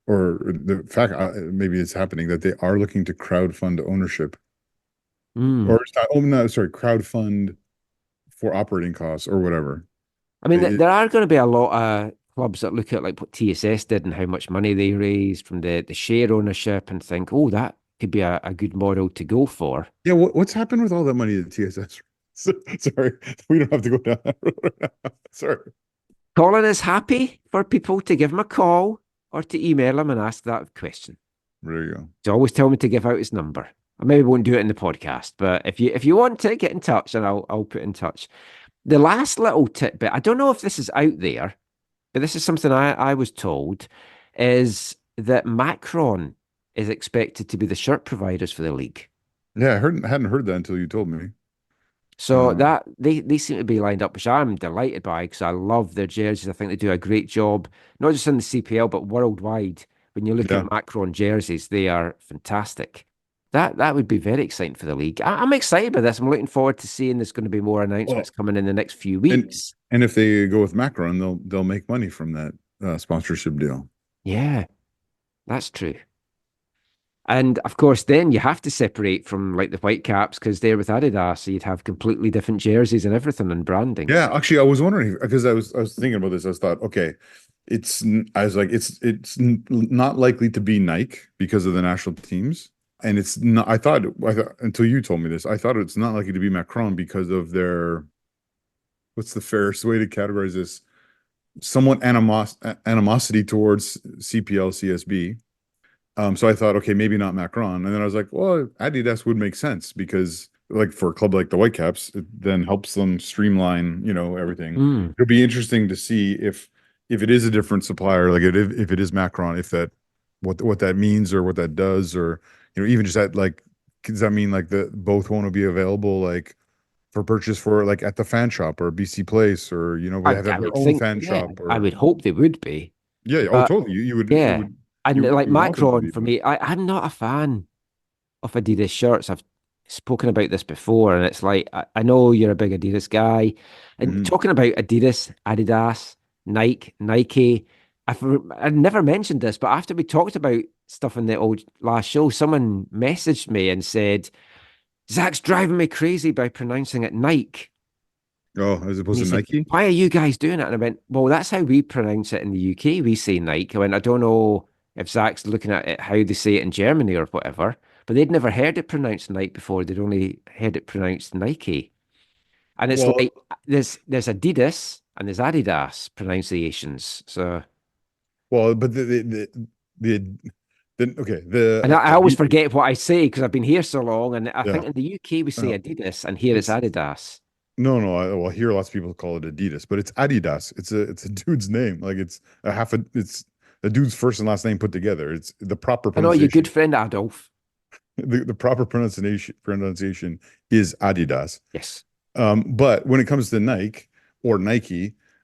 [SPEAKER 4] or the fact, maybe it's happening, that they are looking to crowdfund ownership, or it's not, oh no, sorry, crowdfund for operating costs or whatever.
[SPEAKER 1] I mean,
[SPEAKER 4] It-
[SPEAKER 1] there are going to be a lot of clubs that look at like what TSS did and how much money they raised from the share ownership and think, oh, that could be a good model to go for.
[SPEAKER 4] yeah, what's happened with all that money at TSS? Sorry, we don't have to go down that road right now. Sorry.
[SPEAKER 1] Colin is happy for people to give him a call or to email him and ask that question.
[SPEAKER 4] There you go.
[SPEAKER 1] So always tell me to give out his number. I maybe won't do it in the podcast, but if you want to get in touch, and I'll put in touch. The last little tidbit, I don't know if this is out there, but this is something I was told, is that Macron is expected to be the shirt providers for the league.
[SPEAKER 4] Yeah, I hadn't heard that until you told me.
[SPEAKER 1] So that they seem to be lined up, which I'm delighted by because I love their jerseys. I think they do a great job, not just in the CPL but worldwide. When you look
[SPEAKER 4] Yeah.
[SPEAKER 1] at Macron jerseys, they are fantastic. That would be very exciting for the league. I'm excited by this. I'm looking forward to seeing there's going to be more announcements coming in the next few weeks.
[SPEAKER 4] And if they go with Macron, they'll make money from that sponsorship deal.
[SPEAKER 1] Yeah, that's true. And of course, then you have to separate from like the Whitecaps because they're with Adidas, so you'd have completely different jerseys and everything and branding.
[SPEAKER 4] Yeah, actually, I was wondering because I was thinking about this. I thought, okay, I was like, it's not likely to be Nike because of the national teams, and it's not. I thought until you told me this, I thought it's not likely to be Macron because of their. What's the fairest way to categorize this? Somewhat animosity towards CPL CSB. So I thought, okay, maybe not Macron. And then I was like, well, Adidas would make sense because like for a club like the Whitecaps, it then helps them streamline, everything. It'll be interesting to see if it is a different supplier, like if it is Macron, if that what that means or what that does, or even just that, like, does that mean like the both won't be available like for purchase for like at the fan shop or BC Place, or they have
[SPEAKER 1] I
[SPEAKER 4] their
[SPEAKER 1] would
[SPEAKER 4] own
[SPEAKER 1] think,
[SPEAKER 4] fan
[SPEAKER 1] yeah,
[SPEAKER 4] shop, or
[SPEAKER 1] I would hope they would be.
[SPEAKER 4] yeah, oh
[SPEAKER 1] But
[SPEAKER 4] totally. You would,
[SPEAKER 1] yeah, and like
[SPEAKER 4] you want them to
[SPEAKER 1] Macron
[SPEAKER 4] be,
[SPEAKER 1] for
[SPEAKER 4] but-
[SPEAKER 1] me, I'm not a fan of Adidas shirts. I've spoken about this before, and it's like I know you're a big Adidas guy, and talking about Adidas, Nike. I never mentioned this, but after we talked about stuff in the old last show, someone messaged me and said, "Zach's driving me crazy by pronouncing it Nike."
[SPEAKER 4] Oh, as opposed to
[SPEAKER 1] Said,
[SPEAKER 4] Nike?
[SPEAKER 1] why are you guys doing it? And I went, well, that's how we pronounce it in the UK. We say Nike. I went, I don't know if Zach's looking at it, how they say it in Germany or whatever, but they'd never heard it pronounced Nike before. They'd only heard it pronounced Nike. And it's
[SPEAKER 4] Well-
[SPEAKER 1] like there's Adidas and there's Adidas pronunciations. So
[SPEAKER 4] Well, but
[SPEAKER 1] and I always forget what I say because I've been here so long. And I
[SPEAKER 4] Yeah.
[SPEAKER 1] think in the UK we say
[SPEAKER 4] No.
[SPEAKER 1] Adidas, and here it's Adidas.
[SPEAKER 4] No, well, here lots of people call it Adidas, but it's Adidas. It's a dude's name. Like it's a dude's first and last name put together. It's the proper
[SPEAKER 1] I know your
[SPEAKER 4] pronunciation.
[SPEAKER 1] good friend Adolf.
[SPEAKER 4] The proper pronunciation is Adidas.
[SPEAKER 1] Yes.
[SPEAKER 4] But when it comes to Nike,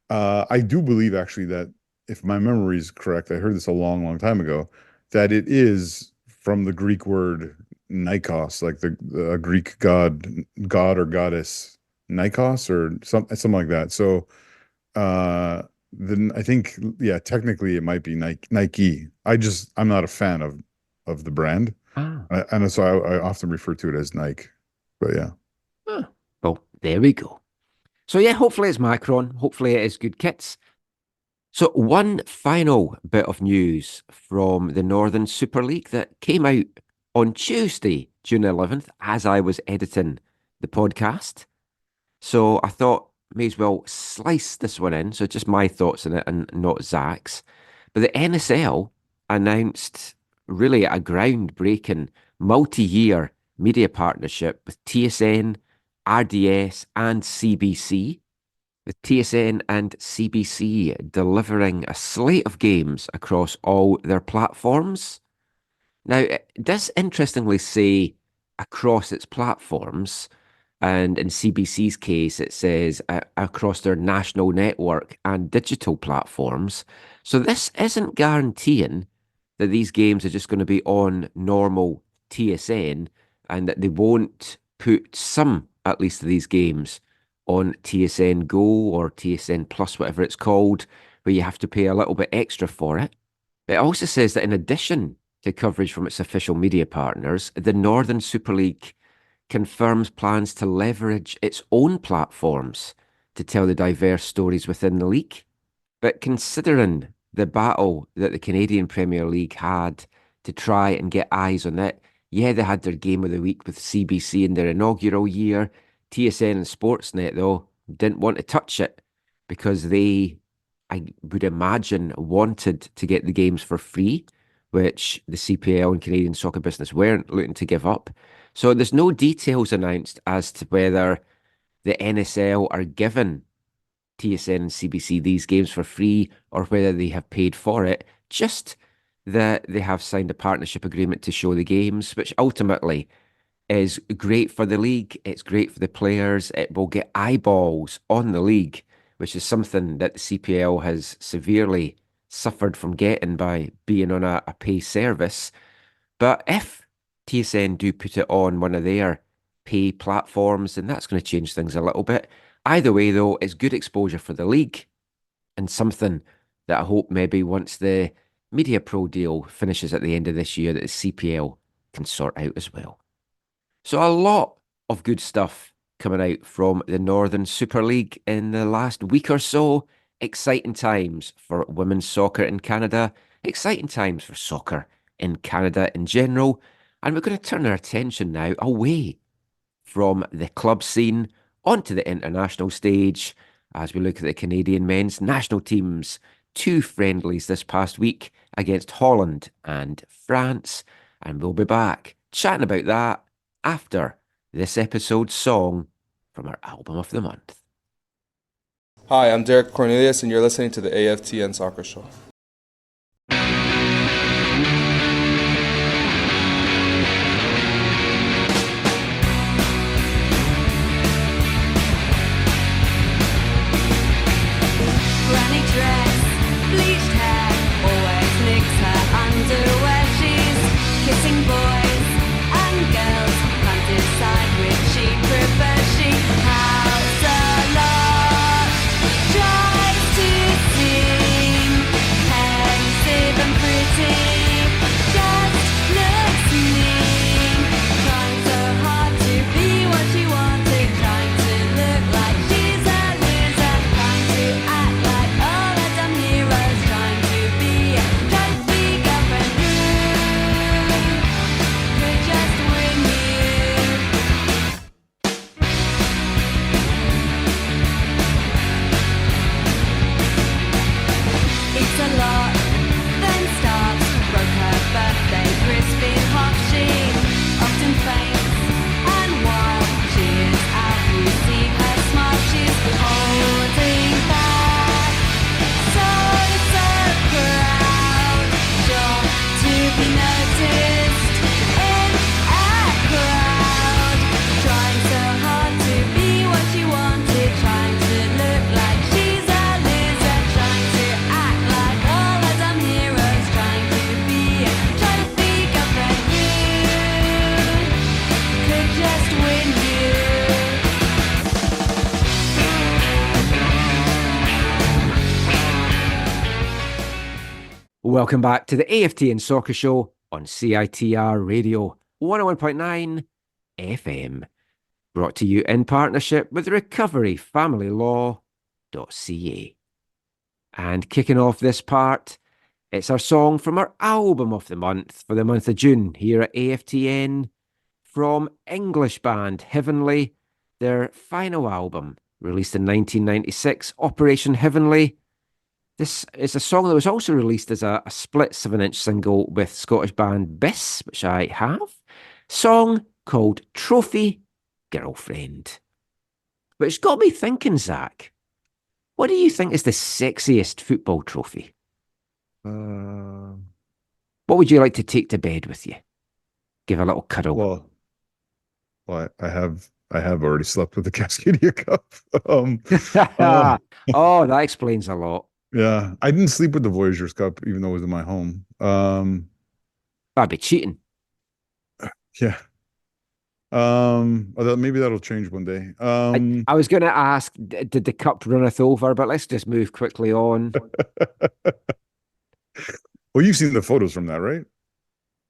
[SPEAKER 4] I do believe actually that if my memory is correct, I heard this a long, long time ago, that it is from the Greek word Nikos, like the Greek god or goddess Nikos or something like that. So then I think, yeah, technically it might be Nike. I'm not a fan of the brand. And so I often refer to it as Nike. But yeah.
[SPEAKER 1] Well, there we go. So yeah, hopefully it's Macron. Hopefully it is good kits. So one final bit of news from the Northern Super League that came out on Tuesday, June 11th, as I was editing the podcast. So I thought may as well slice this one in. So just my thoughts on it and not Zach's. But the NSL announced really a groundbreaking multi-year media partnership with TSN, RDS and CBC, with TSN and CBC delivering a slate of games across all their platforms. Now, it does interestingly say across its platforms, and in CBC's case, it says across their national network and digital platforms. So this isn't guaranteeing that these games are just going to be on normal TSN and that they won't put some, at least, of these games on TSN Go or TSN Plus, whatever it's called, where you have to pay a little bit extra for it. It also says that in addition to coverage from its official media partners, the Northern Super League confirms plans to leverage its own platforms to tell the diverse stories within the league. But considering the battle that the Canadian Premier League had to try and get eyes on it, yeah, they had their game of the week with CBC in their inaugural year. TSN and Sportsnet, though, didn't want to touch it because they, I would imagine, wanted to get the games for free, which the CPL and Canadian Soccer Business weren't looking to give up. So there's no details announced as to whether the NSL are giving TSN and CBC these games for free or whether they have paid for it, just that they have signed a partnership agreement to show the games, which ultimately is great for the league. It's great for the players. It will get eyeballs on the league, which is something that the CPL has severely suffered from getting by being on a pay service. But if TSN do put it on one of their pay platforms, then that's going to change things a little bit. Either way, though, it's good exposure for the league and something that I hope maybe once the Media Pro deal finishes at the end of this year that the CPL can sort out as well. So a lot of good stuff coming out from the Northern Super League in the last week or so. Exciting times for women's soccer in Canada. Exciting times for soccer in Canada in general. And we're going to turn our attention now away from the club scene onto the international stage as we look at the Canadian men's national teams. 2 friendlies this past week against Holland and France. And we'll be back chatting about that after this episode's song from our album of the month.
[SPEAKER 13] Hi, I'm Derek Cornelius, and you're listening to the AFTN Soccer Show.
[SPEAKER 3] Granny dress, bleached hair, always nicks her underwear. She's kissing boys and girls, can't decide which she prefers. She has a lot, tries to seem
[SPEAKER 1] Welcome back to the AFTN Soccer Show on CITR Radio 101.9 FM. Brought to you in partnership with recoveryfamilylaw.ca. And kicking off this part, it's our song from our album of the month for the month of June here at AFTN from English band Heavenly, their final album released in 1996, Operation Heavenly. This is a song that was also released as a split 7-inch single with Scottish band Biss, which I have. Song called Trophy Girlfriend. But it's got me thinking, Zach, what do you think is the sexiest football trophy? What would you like to take to bed with you? Give a little cuddle.
[SPEAKER 4] Well, I have already slept with the Cascadia Cup.
[SPEAKER 1] Oh, that explains a lot.
[SPEAKER 4] Yeah, I didn't sleep with the Voyageurs Cup, even though it was in my home.
[SPEAKER 1] That'd be cheating.
[SPEAKER 4] Yeah. Maybe that'll change one day.
[SPEAKER 1] I was going to ask, did the cup runneth over? But let's just move quickly on.
[SPEAKER 4] Well, you've seen the photos from that, right?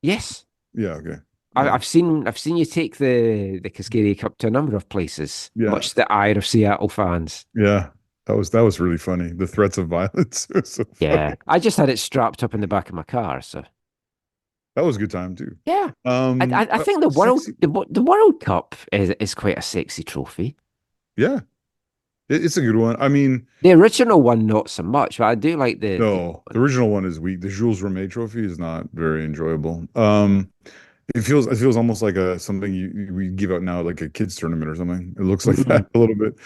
[SPEAKER 1] Yes.
[SPEAKER 4] Yeah. Okay.
[SPEAKER 1] I've seen you take the Cascadia Cup to a number of places, much to the ire of Seattle fans.
[SPEAKER 4] Yeah. That was really funny. The threats of violence. So
[SPEAKER 1] yeah, I just had it strapped up in the back of my car, so
[SPEAKER 4] that was a good time too.
[SPEAKER 1] Yeah, I think the World Cup is quite a sexy trophy.
[SPEAKER 4] Yeah, it's a good one. I mean,
[SPEAKER 1] the original one not so much, but I do like the
[SPEAKER 4] original one is weak. The Jules Rimet trophy is not very enjoyable. It feels almost like something we give out now, like a kids tournament or something. It looks like that a little bit.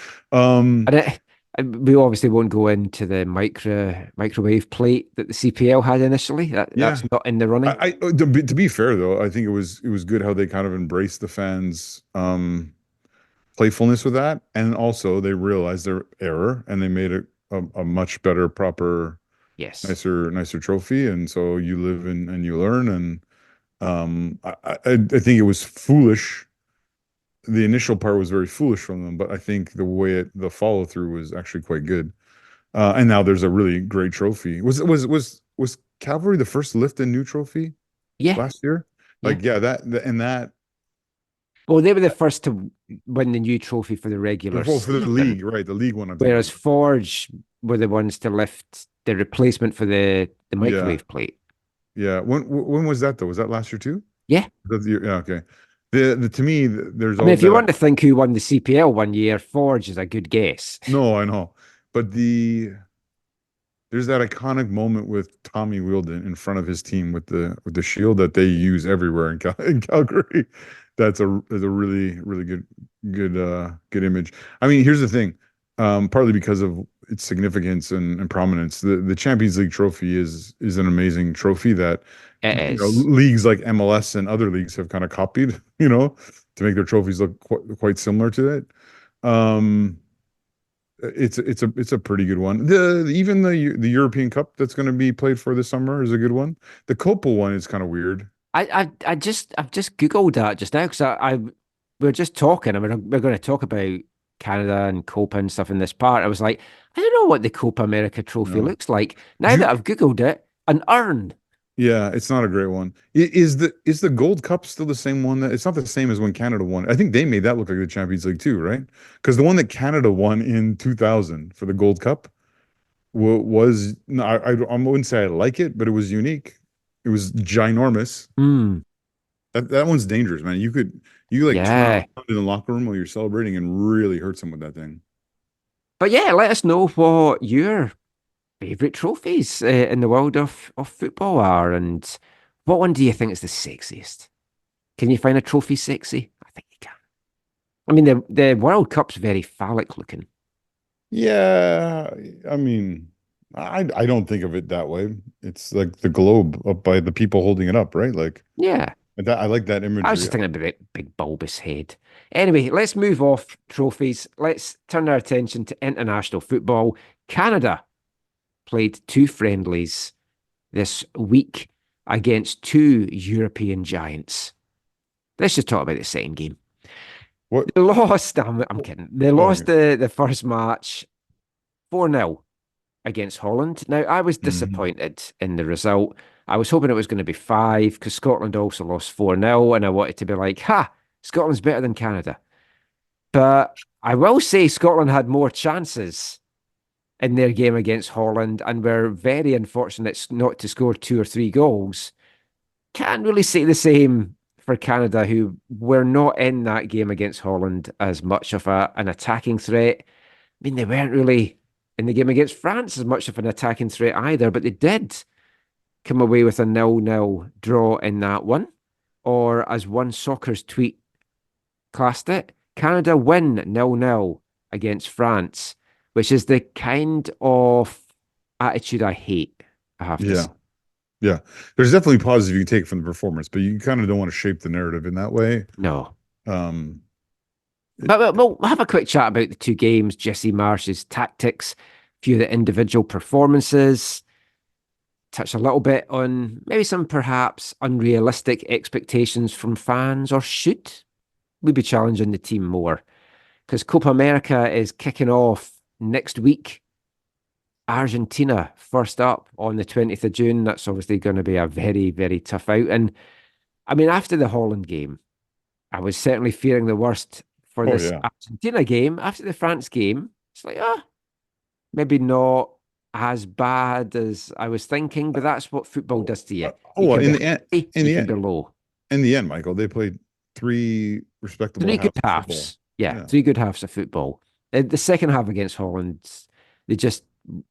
[SPEAKER 1] We obviously won't go into the microwave plate that the CPL had initially. That's not in the running.
[SPEAKER 4] To be fair, though, I think it was good how they kind of embraced the fans' playfulness with that, and also they realized their error and they made it a much better, proper, nicer trophy. And so you live and you learn. And I think it was foolish. The initial part was very foolish from them, but I think the follow through was actually quite good. And now there's a really great trophy. Was Cavalry the first lift and new trophy?
[SPEAKER 1] Yeah,
[SPEAKER 4] last year. Well,
[SPEAKER 1] they were the first to win the new trophy for the regular.
[SPEAKER 4] For the league, right? The league one.
[SPEAKER 1] Whereas Forge were the ones to lift the replacement for the microwave plate.
[SPEAKER 4] Yeah. When was that though? Was that last year too?
[SPEAKER 1] Yeah.
[SPEAKER 4] Yeah. Okay. To me, there's.
[SPEAKER 1] I mean, if you want to think who won the CPL one year, Forge is a good guess.
[SPEAKER 4] No, I know, but there's that iconic moment with Tommy Wheeldon in front of his team with the shield that they use everywhere in Calgary. That's a really good image. I mean, here's the thing. Partly because of its significance and prominence, the Champions League trophy is an amazing trophy that leagues like MLS and other leagues have kind of copied, to make their trophies look quite similar to it. It's a pretty good one. Even the European Cup that's going to be played for this summer is a good one. The Copel one is kind of weird.
[SPEAKER 1] I've just googled that just now because we were just talking. I mean, we're going to talk about Canada and Copa and stuff in this part. I was like, I don't know what the Copa America trophy looks like. Now that I've googled it, an urn.
[SPEAKER 4] Yeah, it's not a great one. Is the Gold Cup still the same one? It's not the same as when Canada won. I think they made that look like the Champions League too, right? Because the one that Canada won in 2000 for the Gold Cup was no, I wouldn't say I like it, but it was unique. It was ginormous. That one's dangerous, man. You turn around in the locker room while you're celebrating and really hurt someone with that thing.
[SPEAKER 1] But yeah, let us know what your favorite trophies in the world of football are, and what one do you think is the sexiest? Can you find a trophy sexy? I think you can. I mean, the World Cup's very phallic looking.
[SPEAKER 4] Yeah, I mean, I don't think of it that way. It's like the globe up by the people holding it up, right? Like,
[SPEAKER 1] yeah.
[SPEAKER 4] I like that imagery.
[SPEAKER 1] I was just thinking about a big bulbous head. Anyway, let's move off trophies. Let's turn our attention to international football. Canada played 2 friendlies this week against 2 European giants. Let's just talk about the second game.
[SPEAKER 4] What?
[SPEAKER 1] They lost. I'm kidding. They lost the first match 4-0 against Holland. Now, I was
[SPEAKER 4] Mhm.
[SPEAKER 1] disappointed in the result. I was hoping it was going to be 5 because Scotland also lost 4-0, and I wanted to be like, ha, Scotland's better than Canada. But I will say Scotland had more chances in their game against Holland and were very unfortunate not to score 2 or 3 goals. Can't really say the same for Canada, who were not in that game against Holland as much of an attacking threat. I mean, they weren't really in the game against France as much of an attacking threat either, but they did come away with a 0-0 draw in that one. Or as one soccer's tweet classed it, Canada win 0-0 against France, which is the kind of attitude I hate, I have to say.
[SPEAKER 4] Yeah. There's definitely positive you can take from the performance, but you kind of don't want to shape the narrative in that way.
[SPEAKER 1] No.
[SPEAKER 4] Um,
[SPEAKER 1] But we'll have a quick chat about the 2 games, Jesse Marsh's tactics, a few of the individual performances, touch a little bit on maybe some perhaps unrealistic expectations from fans, or should we be challenging the team more? Because Copa America is kicking off next week. Argentina first up on the 20th of June. That's obviously going to be a very, very tough out. And I mean, after the Holland game, I was certainly fearing the worst for this Argentina game. After the France game, it's like, maybe not as bad as I was thinking, but that's what football does to you.
[SPEAKER 4] in the end, Michael, they played 3 respectable
[SPEAKER 1] 3 good halves. Yeah, 3 good halves of football. The second half against Holland, they just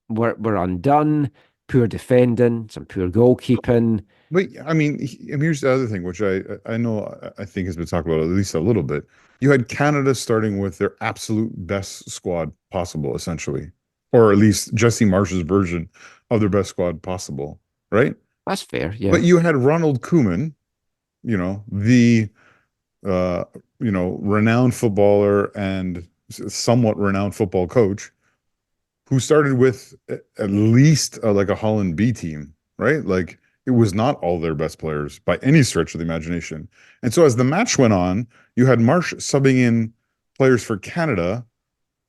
[SPEAKER 1] were undone. Poor defending, some poor goalkeeping.
[SPEAKER 4] But I mean, here's the other thing, which I know I think has been talked about at least a little bit. You had Canada starting with their absolute best squad possible, essentially, or at least Jesse Marsh's version of their best squad possible, right?
[SPEAKER 1] That's fair, yeah.
[SPEAKER 4] But you had Ronald Koeman, the renowned footballer and somewhat renowned football coach, who started with at least like a Holland B team, right? Like, it was not all their best players by any stretch of the imagination. And so as the match went on, you had Marsh subbing in players for Canada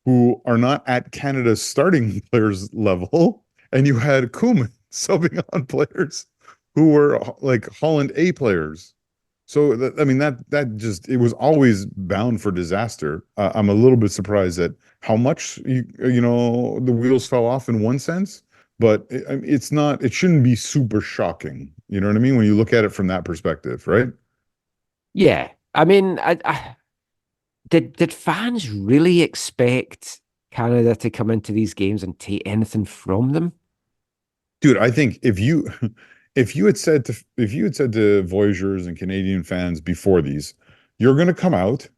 [SPEAKER 4] who are not at Canada's starting players level, and you had Koeman subbing on players who were like Holland A players. So that just, it was always bound for disaster. I'm a little bit surprised at how much the wheels fell off in one sense, but it shouldn't be super shocking. You know what I mean? When you look at it from that perspective, right?
[SPEAKER 1] Yeah. I mean, did fans really expect Canada to come into these games and take anything from them?
[SPEAKER 4] Dude, I think if you had said to Voyageurs and Canadian fans before these, you're going to come out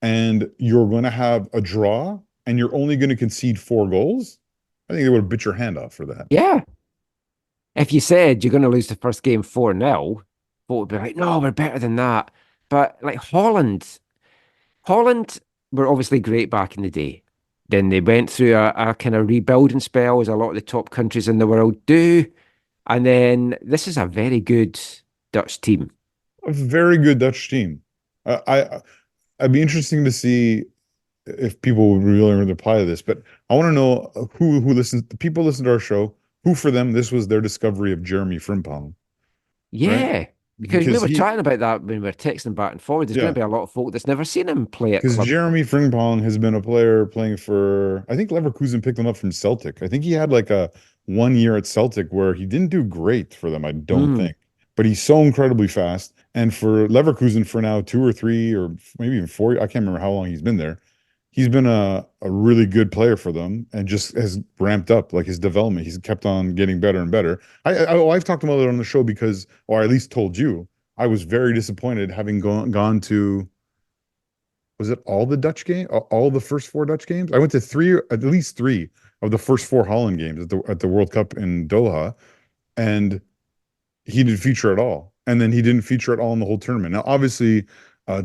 [SPEAKER 4] and you're going to have a draw and you're only going to concede 4 goals, I think they would have bit your hand off for that.
[SPEAKER 1] Yeah. If you said you're going to lose the first game 4-0, folk would be like, no, we're better than that. But like Holland were obviously great back in the day. Then they went through a kind of rebuilding spell, as a lot of the top countries in the world do. And then this is a very good Dutch team.
[SPEAKER 4] A very good Dutch team. I'd be interesting to see if people would really reply to this, but I want to know who listens. The people listen to our show, who for them this was their discovery of Jeremy Frimpong.
[SPEAKER 1] Yeah,
[SPEAKER 4] right?
[SPEAKER 1] because we were chatting about that when we were texting back and forward. There's going to be a lot of folk that's never seen him play at club.
[SPEAKER 4] Because Jeremy Frimpong has been a player playing for, I think Leverkusen picked him up from Celtic. I think he had like a 1 year at Celtic where he didn't do great for them, I don't think. But he's so incredibly fast. And for Leverkusen for now 2 or 3 or maybe even 4, I can't remember how long he's been there. He's been a really good player for them and just has ramped up like his development. He's kept on getting better and better. I've talked about it on the show because, or I at least told you, I was very disappointed having gone to, was it all the Dutch game, all the first 4 Dutch games? I went to at least 3 of the first 4 Holland games at the World Cup in Doha, and he didn't feature at all. And then he didn't feature at all in the whole tournament. Now, obviously,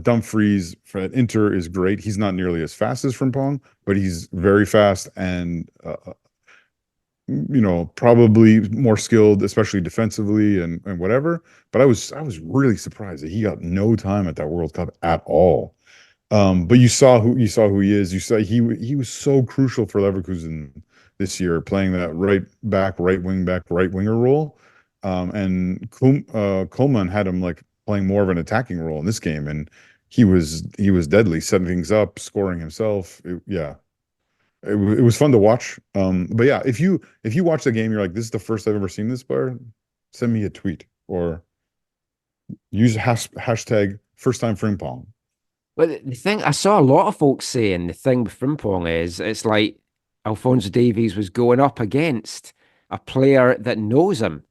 [SPEAKER 4] Dumfries at Inter is great. He's not nearly as fast as Frimpong, but he's very fast and probably more skilled, especially defensively and whatever. But I was really surprised that he got no time at that World Cup at all. But you saw who he is. You saw he was so crucial for Leverkusen this year, playing that right back, right wing back, right winger role. And Coleman had him like playing more of an attacking role in this game, and he was deadly, setting things up, scoring himself. It was fun to watch. But yeah, if you watch the game, you're like, this is the first I've ever seen this player. Send me a tweet or use hashtag first time Frimpong.
[SPEAKER 1] But the thing I saw a lot of folks saying the thing with Frimpong is it's like Alphonso Davies was going up against a player that knows him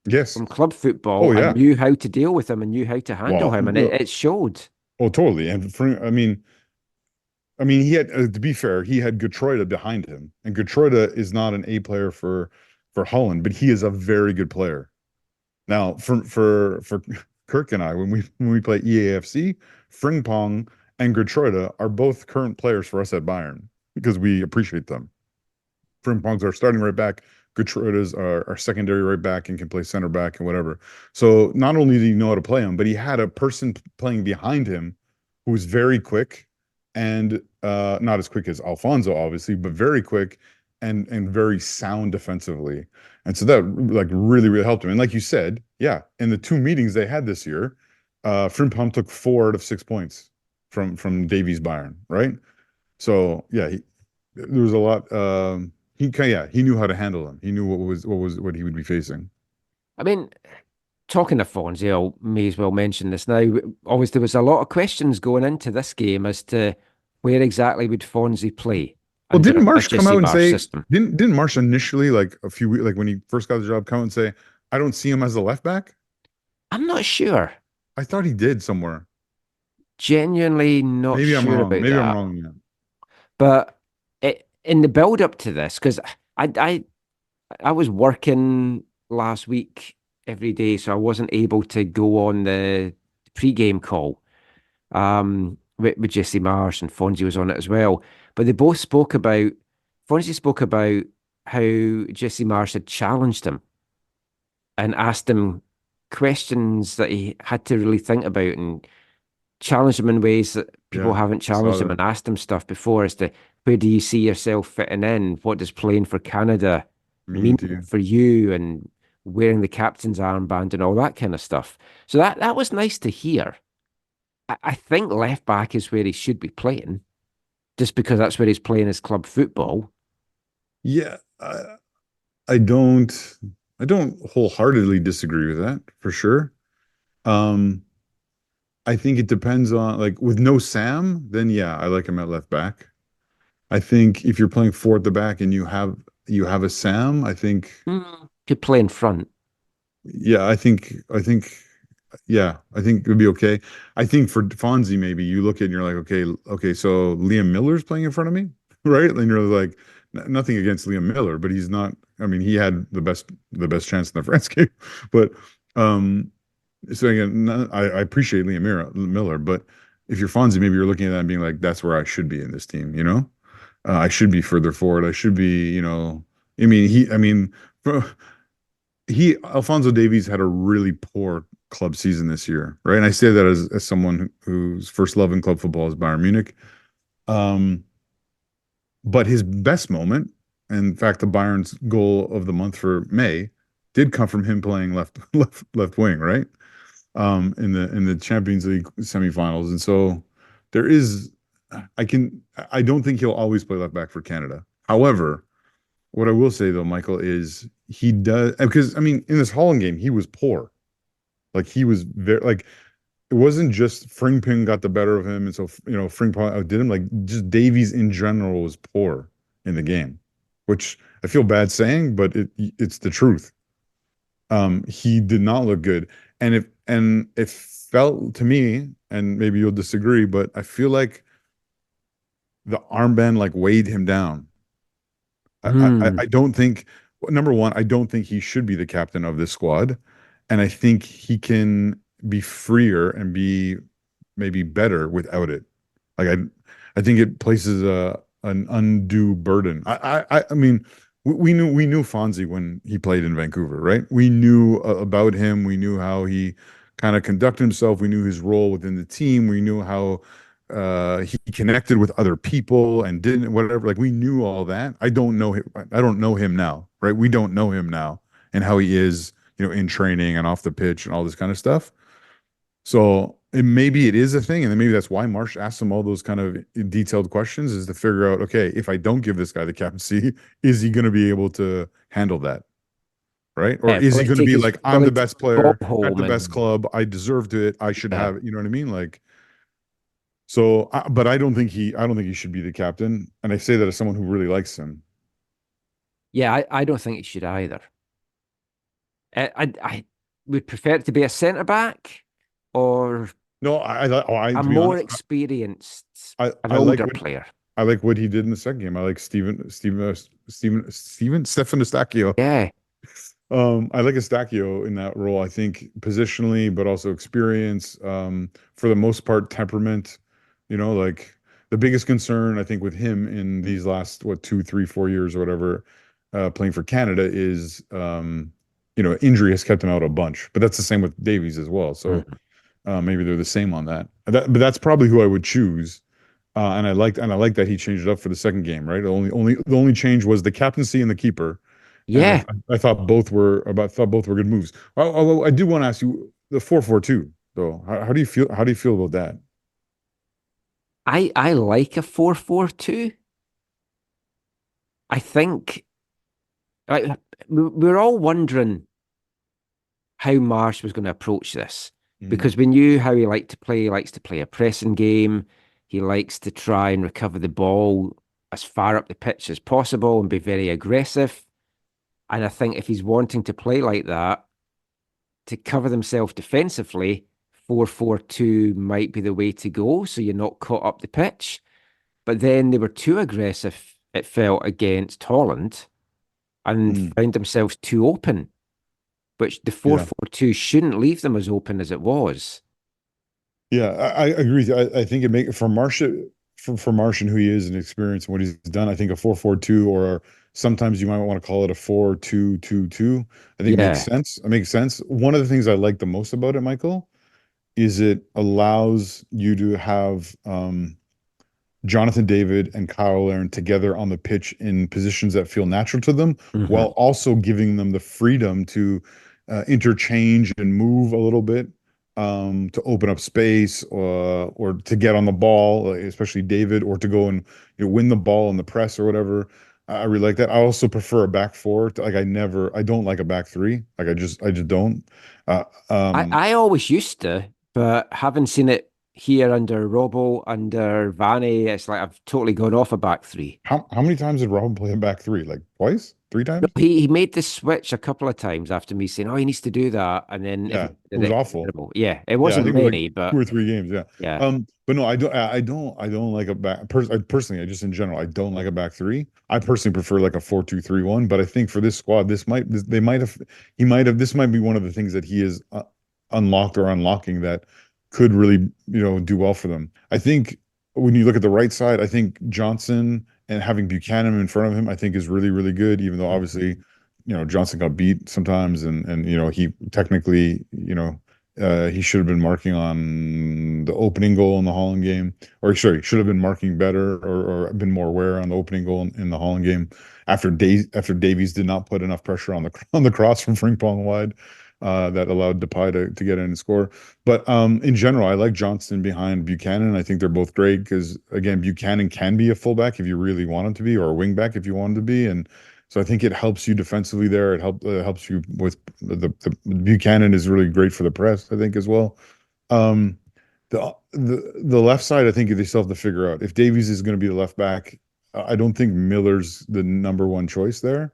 [SPEAKER 4] Yes.
[SPEAKER 1] from club football
[SPEAKER 4] Oh, yeah.
[SPEAKER 1] and knew how to deal with him and knew how to handle
[SPEAKER 4] Well,
[SPEAKER 1] him, and it showed.
[SPEAKER 4] Oh, totally. And I mean, he had to be fair, he had Geertruida behind him, and Geertruida is not an A player for Holland, but he is a very good player. Now, for Kirk and I, when we play EAFC, Frimpong and Geertruida are both current players for us at Bayern because we appreciate them. Frimpong's our starting right back. Geertruida's our secondary right back and can play center back and whatever. So not only did he know how to play him, but he had a person playing behind him who was very quick and not as quick as Alfonso, obviously, but very quick and very sound defensively. And so that like really helped him. And like you said, yeah, in the 2 meetings they had this year, Frimpong took 4 out of 6 points from Davies Bayern, right? So yeah, there was a lot. He knew how to handle him. He knew what he would be facing.
[SPEAKER 1] I mean, talking of Fonzie, I may as well mention this now. Obviously, there was a lot of questions going into this game as to where exactly would Fonzie play.
[SPEAKER 4] Well, didn't Marsh come out and say
[SPEAKER 1] system.
[SPEAKER 4] didn't Marsh initially, like a few weeks, like when he first got the job, come out and say, I don't see him as a left back?
[SPEAKER 1] I'm not sure.
[SPEAKER 4] I thought he did somewhere.
[SPEAKER 1] Genuinely not
[SPEAKER 4] Maybe
[SPEAKER 1] sure
[SPEAKER 4] I'm wrong.
[SPEAKER 1] about
[SPEAKER 4] Maybe
[SPEAKER 1] that.
[SPEAKER 4] I'm wrong. Yeah.
[SPEAKER 1] But in the build up to this, because I was working last week every day, so I wasn't able to go on the pre-game call with Jesse Marsh, and Fonzie was on it as well. But they both spoke about, Fonzie spoke about how Jesse Marsh had challenged him and asked him questions that he had to really think about and challenged him in ways that people haven't challenged him and asked him stuff before as to where do you see yourself fitting in? What does playing for Canada mean for you, and wearing the captain's armband and all that kind of stuff. So that was nice to hear. I think left back is where he should be playing, just because that's where he's playing his club football.
[SPEAKER 4] Yeah, I don't wholeheartedly disagree with that for sure. I think it depends on, like, with no Sam, then yeah, I like him at left back. I think if you're playing 4 at the back and you have a Sam, I think
[SPEAKER 1] could play in front.
[SPEAKER 4] Yeah, I think it would be okay. I think for Fonzie, maybe you look at it and you're like, okay, so Liam Miller's playing in front of me, right? And you're like, nothing against Liam Miller, but he's not. I mean, he had the best chance in the France game, but so again, I appreciate Liam Miller, but if you're Fonzie, maybe you're looking at that and being like, that's where I should be in this team, you know? I should be further forward. I should be, you know. Alphonso Davies had a really poor club season this year, right? And I say that as someone whose first love in club football is Bayern Munich. But his best moment, in fact, the Bayern's goal of the month for May, did come from him playing left wing, right? In the Champions League semifinals, and so there is. I don't think he'll always play left back for Canada. However, what I will say though, Michael, is he does, because I mean, in this Holland game, he was poor. Like he was very, like, it wasn't just Frimpong got the better of him, and so Frimpong outdid him. Like, just Davies in general was poor in the game, which I feel bad saying, but it's the truth. He did not look good, and it felt to me, and maybe you'll disagree, but I feel like the armband like weighed him down. I don't think, number one, I don't think he should be the captain of this squad. And I think he can be freer and be maybe better without it. Like, I think it places an undue burden. I mean, we knew Fonzie when he played in Vancouver, right? We knew about him. We knew how he kind of conducted himself. We knew his role within the team. We knew how he connected with other people and didn't whatever. Like we knew all that. I don't know him. I don't know him now, right? We don't know him now and how he is, in training and off the pitch and all this kind of stuff. So maybe it is a thing, and then maybe that's why Marsh asked him all those kind of detailed questions, is to figure out, okay, if I don't give this guy the captaincy, is he going to be able to handle that, right? Or is he going to be like, I'm the best player at the best club, I deserved it, I should have it, you know what I mean? Like, so, but I don't think he should be the captain, and I say that as someone who really likes him.
[SPEAKER 1] Yeah, I don't think he should either. I would prefer it to be a centre back or
[SPEAKER 4] no,
[SPEAKER 1] a more experienced, an older player.
[SPEAKER 4] I like what he did in the second game. I like Stephen Eustachio.
[SPEAKER 1] Yeah.
[SPEAKER 4] I like Eustachio in that role. I think positionally, but also experience. For the most part, temperament. Like the biggest concern I think with him in these last 2, 3, 4 years or whatever, playing for Canada is injury has kept him out a bunch. But that's the same with Davies as well. So maybe they're the same on that. But that's probably who I would choose. And I like that he changed it up for the second game, right? The only change was the captaincy and the keeper.
[SPEAKER 1] Yeah,
[SPEAKER 4] I thought both were good moves. Although I do want to ask you the 4-4-2 though. How do you feel? How do you feel about that?
[SPEAKER 1] I like a 4-4-2. I think we're all wondering how Marsh was going to approach this because we knew how he liked to play. He likes to play a pressing game. He likes to try and recover the ball as far up the pitch as possible and be very aggressive. And I think if he's wanting to play like that, to cover himself defensively, 4-4-2 might be the way to go, so you're not caught up the pitch. But then they were too aggressive, it felt, against Holland and found themselves too open, which the 4-4-2 shouldn't leave them as open as it was.
[SPEAKER 4] Yeah, I agree with you. I think it make for Marsh and who he is and experience and what he's done, I think a 4-4-2 or sometimes you might want to call it a 4-2-2-2. I think makes sense. It makes sense. One of the things I like the most about it, Michael, is it allows you to have Jonathan David and Kyle Larin together on the pitch in positions that feel natural to them, while also giving them the freedom to interchange and move a little bit, to open up space or to get on the ball, especially David, or to go and win the ball in the press or whatever. I really like that. I also prefer a back four. Like I don't like a back three. Like I just don't.
[SPEAKER 1] I always used to, but haven't seen it here under Robbo, under Vanny. It's like I've totally gone off a back three.
[SPEAKER 4] How many times did Robbo play a back three? Like twice? 3 times?
[SPEAKER 1] No, he made the switch a couple of times after me saying, "Oh, he needs to do that," and then
[SPEAKER 4] it was awful.
[SPEAKER 1] Terrible. Yeah, it wasn't many, but
[SPEAKER 4] 2 or 3 games.
[SPEAKER 1] Yeah.
[SPEAKER 4] But no, I don't like a back. Personally, I just in general, I don't like a back three. I personally prefer like a 4-2-3-1. But I think for this squad, this might be one of the things that he is unlocked or unlocking that could really do well for them. I think when you look at the right side, I think Johnson and having Buchanan in front of him, I think is really, really good, even though obviously, Johnson got beat sometimes and he technically, he should have been marking on the opening goal in the Holland game, or sorry, should have been marking better or been more aware on the opening goal in the Holland game after Davies did not put enough pressure on the cross from Frimpong wide. That allowed Depay to get in and score. But in general, I like Johnston behind Buchanan. I think they're both great because, again, Buchanan can be a fullback if you really want him to be, or a wingback if you want him to be. And so I think it helps you defensively there. It helps you with the Buchanan is really great for the press, I think, as well. The left side, I think they still have to figure out. If Davies is going to be the left back, I don't think Miller's the number one choice there.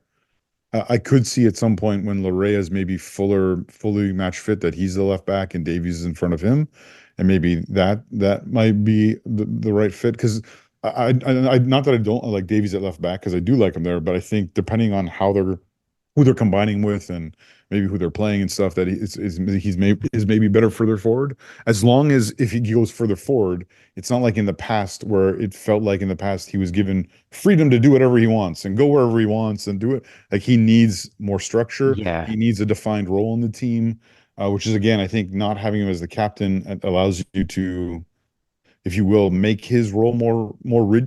[SPEAKER 4] I could see at some point when Larrea's maybe fully match fit that he's the left back and Davies is in front of him, and maybe that might be the right fit. Because I not that I don't like Davies at left back, because I do like him there, but I think depending on who they're combining with and maybe who they're playing and stuff, that he's maybe better further forward. As long as if he goes further forward, it's not like in the past where it felt like in the past he was given freedom to do whatever he wants and go wherever he wants and do it. Like he needs more structure.
[SPEAKER 1] Yeah.
[SPEAKER 4] He needs a defined role in the team, which is, again, I think not having him as the captain allows you to if you will, make his role more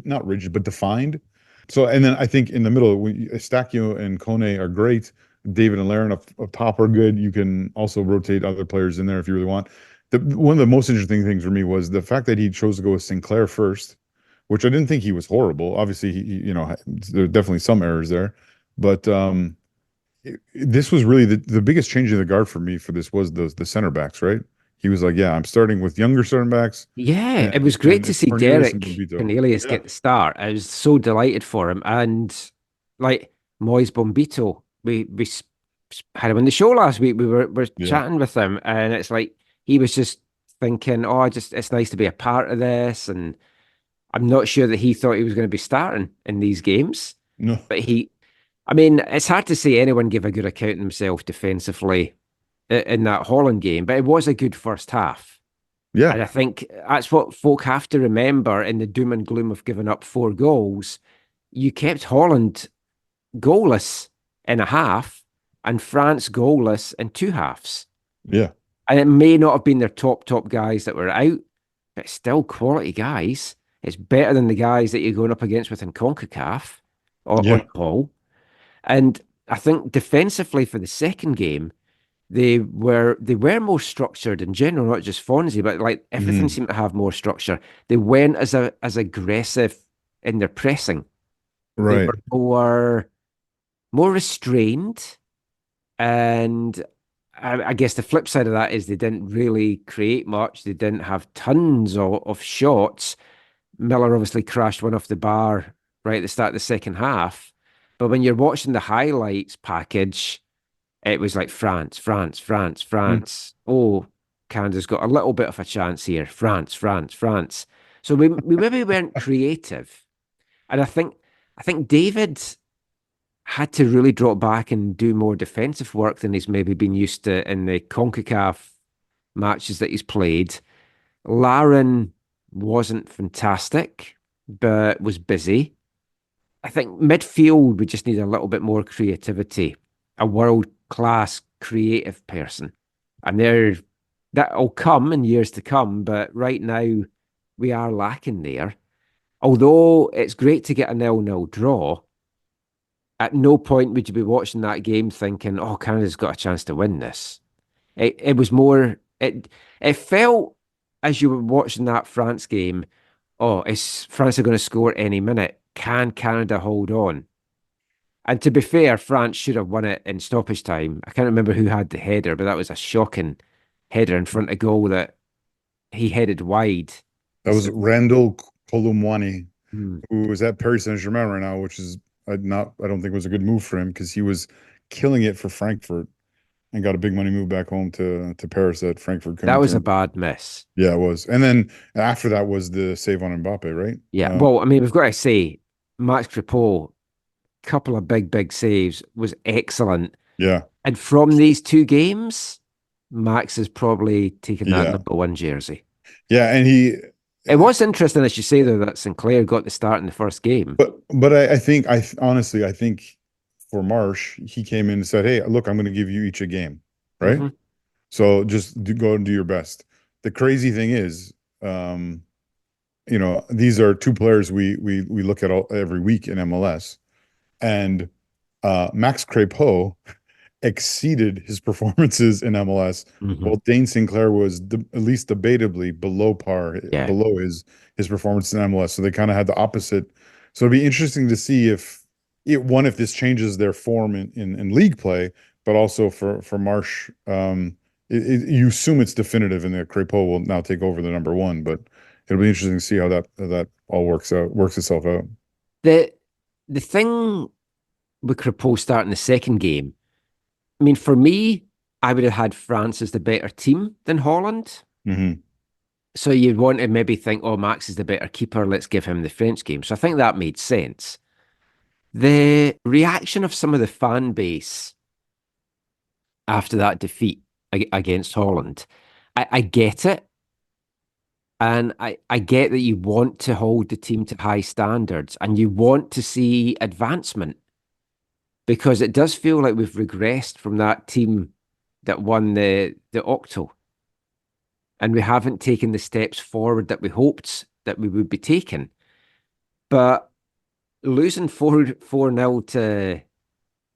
[SPEAKER 4] not rigid, but defined. So, and then I think in the middle, Eustáquio and Kone are great. David and Laren up top are good. You can also rotate other players in there if you really want. One of the most interesting things for me was the fact that he chose to go with Sinclair first, which I didn't think he was horrible. Obviously, there are definitely some errors there, but this was really the biggest change in the guard for me for this was the center backs, right? He was like, yeah, I'm starting with younger center backs.
[SPEAKER 1] Yeah, it was great to see
[SPEAKER 4] Cornelius
[SPEAKER 1] Derek Cornelius get the start. I was so delighted for him. And like Moise Bombito, we had him on the show last week. We were chatting with him, and it's like he was just thinking, oh, it's nice to be a part of this. And I'm not sure that he thought he was going to be starting in these games.
[SPEAKER 4] No.
[SPEAKER 1] But it's hard to say anyone gave a good account of themselves defensively in that Holland game, but it was a good first half.
[SPEAKER 4] Yeah.
[SPEAKER 1] And I think that's what folk have to remember in the doom and gloom of giving up 4 goals. You kept Holland goalless in a half and France goalless in 2 halves.
[SPEAKER 4] Yeah.
[SPEAKER 1] And it may not have been their top guys that were out, but still quality guys. It's better than the guys that you're going up against with in CONCACAF or Paul. And I think defensively for the second game, they were more structured in general, not just Fonzie, but like everything seemed to have more structure. They weren't as aggressive in their pressing.
[SPEAKER 4] Right.
[SPEAKER 1] They were more restrained. And I guess the flip side of that is they didn't really create much. They didn't have tons of shots. Miller obviously crashed one off the bar right at the start of the second half. But when you're watching the highlights package, it was like France. Oh, Canada's got a little bit of a chance here. France. So we maybe weren't creative. And I think David had to really drop back and do more defensive work than he's maybe been used to in the CONCACAF matches that he's played. Laren wasn't fantastic, but was busy. I think midfield, we just need a little bit more creativity, a world-class creative person. And that'll come in years to come, but right now we are lacking there. Although it's great to get a 0-0 draw, at no point would you be watching that game thinking, oh, Canada's got a chance to win this. It was more, it felt as you were watching that France game, oh, is France are going to score any minute? Can Canada hold on? And to be fair, France should have won it in stoppage time. I can't remember who had the header, but that was a shocking header in front of goal that he headed wide.
[SPEAKER 4] That was Randall Colomwani, who is at Paris Saint-Germain right now, which is I don't think it was a good move for him because he was killing it for Frankfurt and got a big money move back home to Paris at Frankfurt.
[SPEAKER 1] That was a bad miss.
[SPEAKER 4] Yeah, it was. And then after that was the save on Mbappe, right?
[SPEAKER 1] Yeah. Well, I mean, we've got to say, Max Crepeau, couple of big saves, was excellent.
[SPEAKER 4] Yeah.
[SPEAKER 1] And from these 2 games, Max has probably taken that number 1 jersey.
[SPEAKER 4] Yeah, and
[SPEAKER 1] it was interesting, as you say, though, that Sinclair got the start in the first game.
[SPEAKER 4] But I think honestly for Marsh, he came in and said, hey, look, I'm going to give you each a game, right? Mm-hmm. So just go and do your best. The crazy thing is, these are 2 players we look at every week in MLS, and Max Crepeau exceeded his performances in MLS, while Dane Sinclair was at least debatably below par, below his performance in MLS. So they kind of had the opposite. So it'd be interesting to see if this changes their form in league play, but also for Marsh, you assume it's definitive and that Crepeau will now take over the number 1, but it'll be interesting to see how that all works itself out.
[SPEAKER 1] The thing with Crepeau starting the second game, I mean, for me, I would have had France as the better team than Holland.
[SPEAKER 4] Mm-hmm.
[SPEAKER 1] So you'd want to maybe think, oh, Max is the better keeper, let's give him the French game. So I think that made sense. The reaction of some of the fan base after that defeat against Holland, I get it. And I get that you want to hold the team to high standards and you want to see advancement, because it does feel like we've regressed from that team that won the Octo. and we haven't taken the steps forward that we hoped that we would be taking. But losing 4-0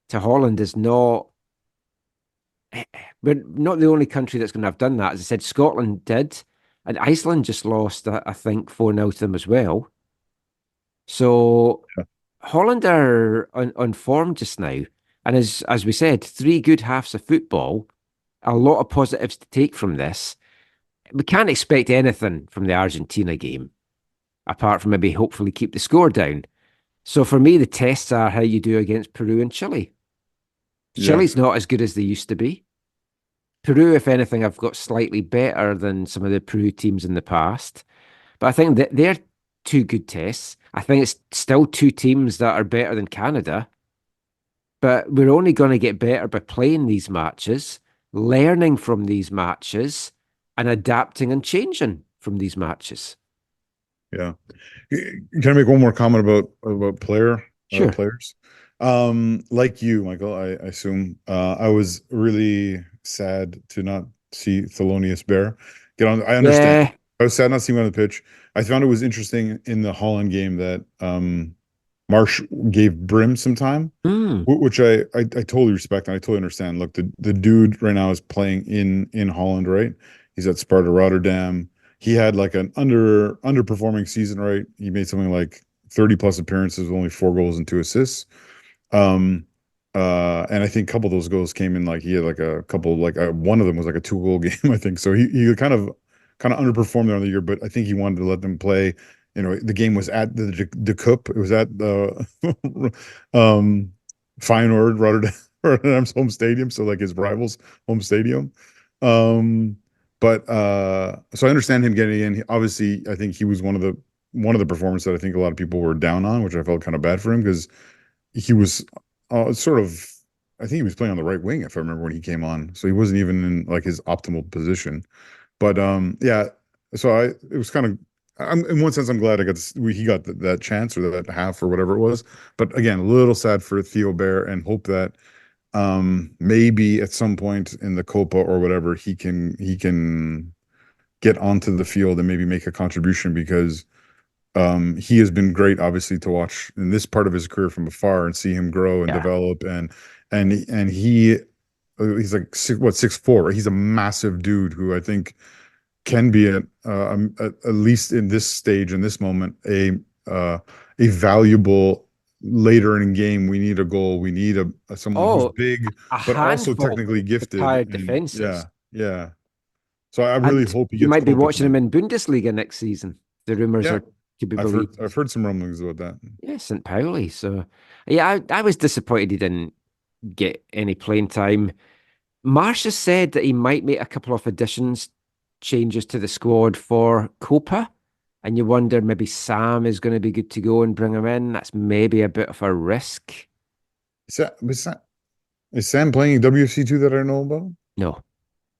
[SPEAKER 1] to Holland is not. We're not the only country that's going to have done that. As I said, Scotland did, and Iceland just lost, I think, 4-0 to them as well. So Holland are on form just now. And as we said, 3 good halves of football, a lot of positives to take from this. We can't expect anything from the Argentina game, apart from maybe hopefully keep the score down. So for me, the tests are how you do against Peru and Chile. Chile's not as good as they used to be. Peru, if anything, have got slightly better than some of the Peru teams in the past. But I think that they're 2 good tests. I think it's still 2 teams that are better than Canada. But we're only going to get better by playing these matches, learning from these matches, and adapting and changing from these matches.
[SPEAKER 4] Yeah. Can I make one more comment about players? Like you, Michael, I assume I was really sad to not see Thelonious Bear get on. I understand.
[SPEAKER 1] Yeah.
[SPEAKER 4] I was sad not seeing him on the pitch. I found it was interesting in the Holland game that Marsh gave Brim some time, which I totally respect and I totally understand. Look, the dude right now is playing in Holland, right? He's at Sparta Rotterdam. He had like an underperforming season, right? He made something like 30 plus appearances with only 4 goals and 2 assists. And I think a couple of those goals came in like he had like a couple, like one of them was like a 2-goal game, I think. So he kind of underperformed there on the year, but I think he wanted to let them play. You know, the game was at the Cup. It was at the Feyenoord Rotterdam's home stadium, so like his rivals' home stadium. But so I understand him getting in. Obviously, I think he was one of the performances that I think a lot of people were down on, which I felt kind of bad for him because he was sort of, I think he was playing on the right wing if I remember when he came on, so he wasn't even in like his optimal position. But yeah, so it was kind of. In one sense, I'm glad he got that chance or that half or whatever it was. But again, a little sad for Theo Bear, and hope that maybe at some point in the Copa or whatever he can get onto the field and maybe make a contribution, because he has been great, obviously, to watch in this part of his career from afar and see him grow and develop. And he's like 6'4", right? He's a massive dude who I think can be at least in this stage, in this moment, a valuable later in game. We need a goal. We need someone who's big, but also technically gifted.
[SPEAKER 1] Defenses.
[SPEAKER 4] Yeah. So I really hope he gets.
[SPEAKER 1] You might be watching him in Bundesliga next season. The rumors are to be believed.
[SPEAKER 4] I've heard some rumblings about that.
[SPEAKER 1] Yeah, St. Pauli. So yeah, I was disappointed he didn't get any playing time. Marsh has said that he might make a couple of changes to the squad for Copa, and you wonder maybe Sam is going to be good to go and bring him in. That's maybe a bit of a risk.
[SPEAKER 4] Is Sam playing WFC2 that I know about?
[SPEAKER 1] No.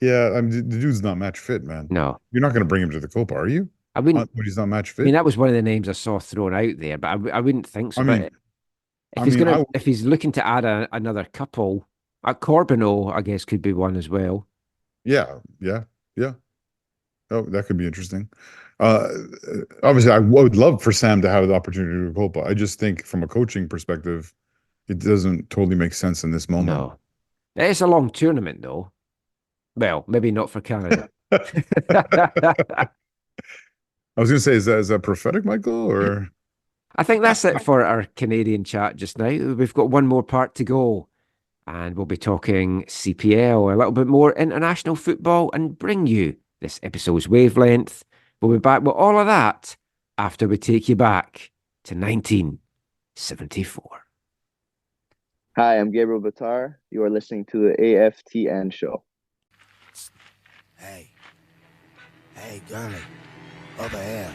[SPEAKER 4] Yeah, I mean, the dude's not match fit, man.
[SPEAKER 1] No.
[SPEAKER 4] You're not going to bring him to the Copa, are you?
[SPEAKER 1] I wouldn't.
[SPEAKER 4] When he's not match fit.
[SPEAKER 1] I mean, that was one of the names I saw thrown out there, but I wouldn't think so. If he's looking to add another couple, Corbino, I guess, could be one as well.
[SPEAKER 4] Yeah. Oh, that could be interesting. Obviously, I would love for Sam to have the opportunity to Copa. I just think from a coaching perspective, it doesn't totally make sense in this moment.
[SPEAKER 1] No. It's a long tournament, though. Well, maybe not for Canada.
[SPEAKER 4] I was going to say, is that prophetic, Michael? Or
[SPEAKER 1] I think that's it for our Canadian chat just now. We've got one more part to go, and we'll be talking CPL, a little bit more international football, and bring you this episode's wavelength. We'll be back with all of that after we take you back to 1974.
[SPEAKER 14] Hi, I'm Gabriel Batar. You are listening to the AFTN show.
[SPEAKER 15] Hey, Gurney, over here.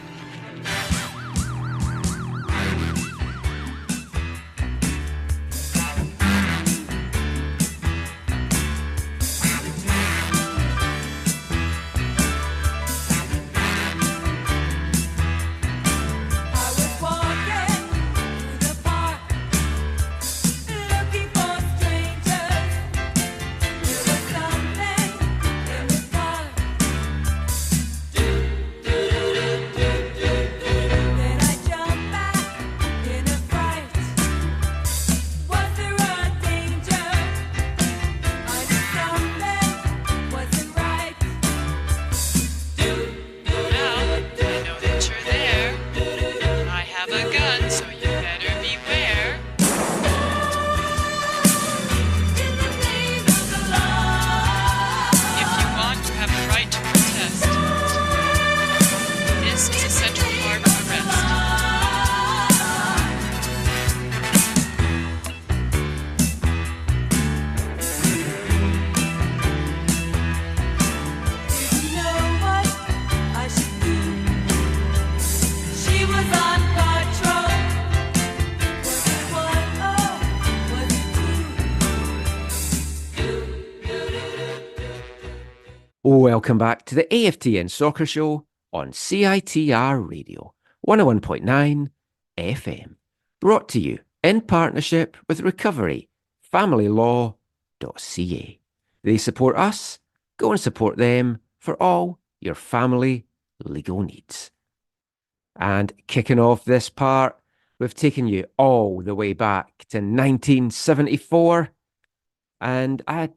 [SPEAKER 1] Welcome back to the AFTN Soccer Show on CITR Radio 101.9 FM. Brought to you in partnership with recoveryfamilylaw.ca. They support us. Go and support them for all your family legal needs. And kicking off this part, we've taken you all the way back to 1974 and a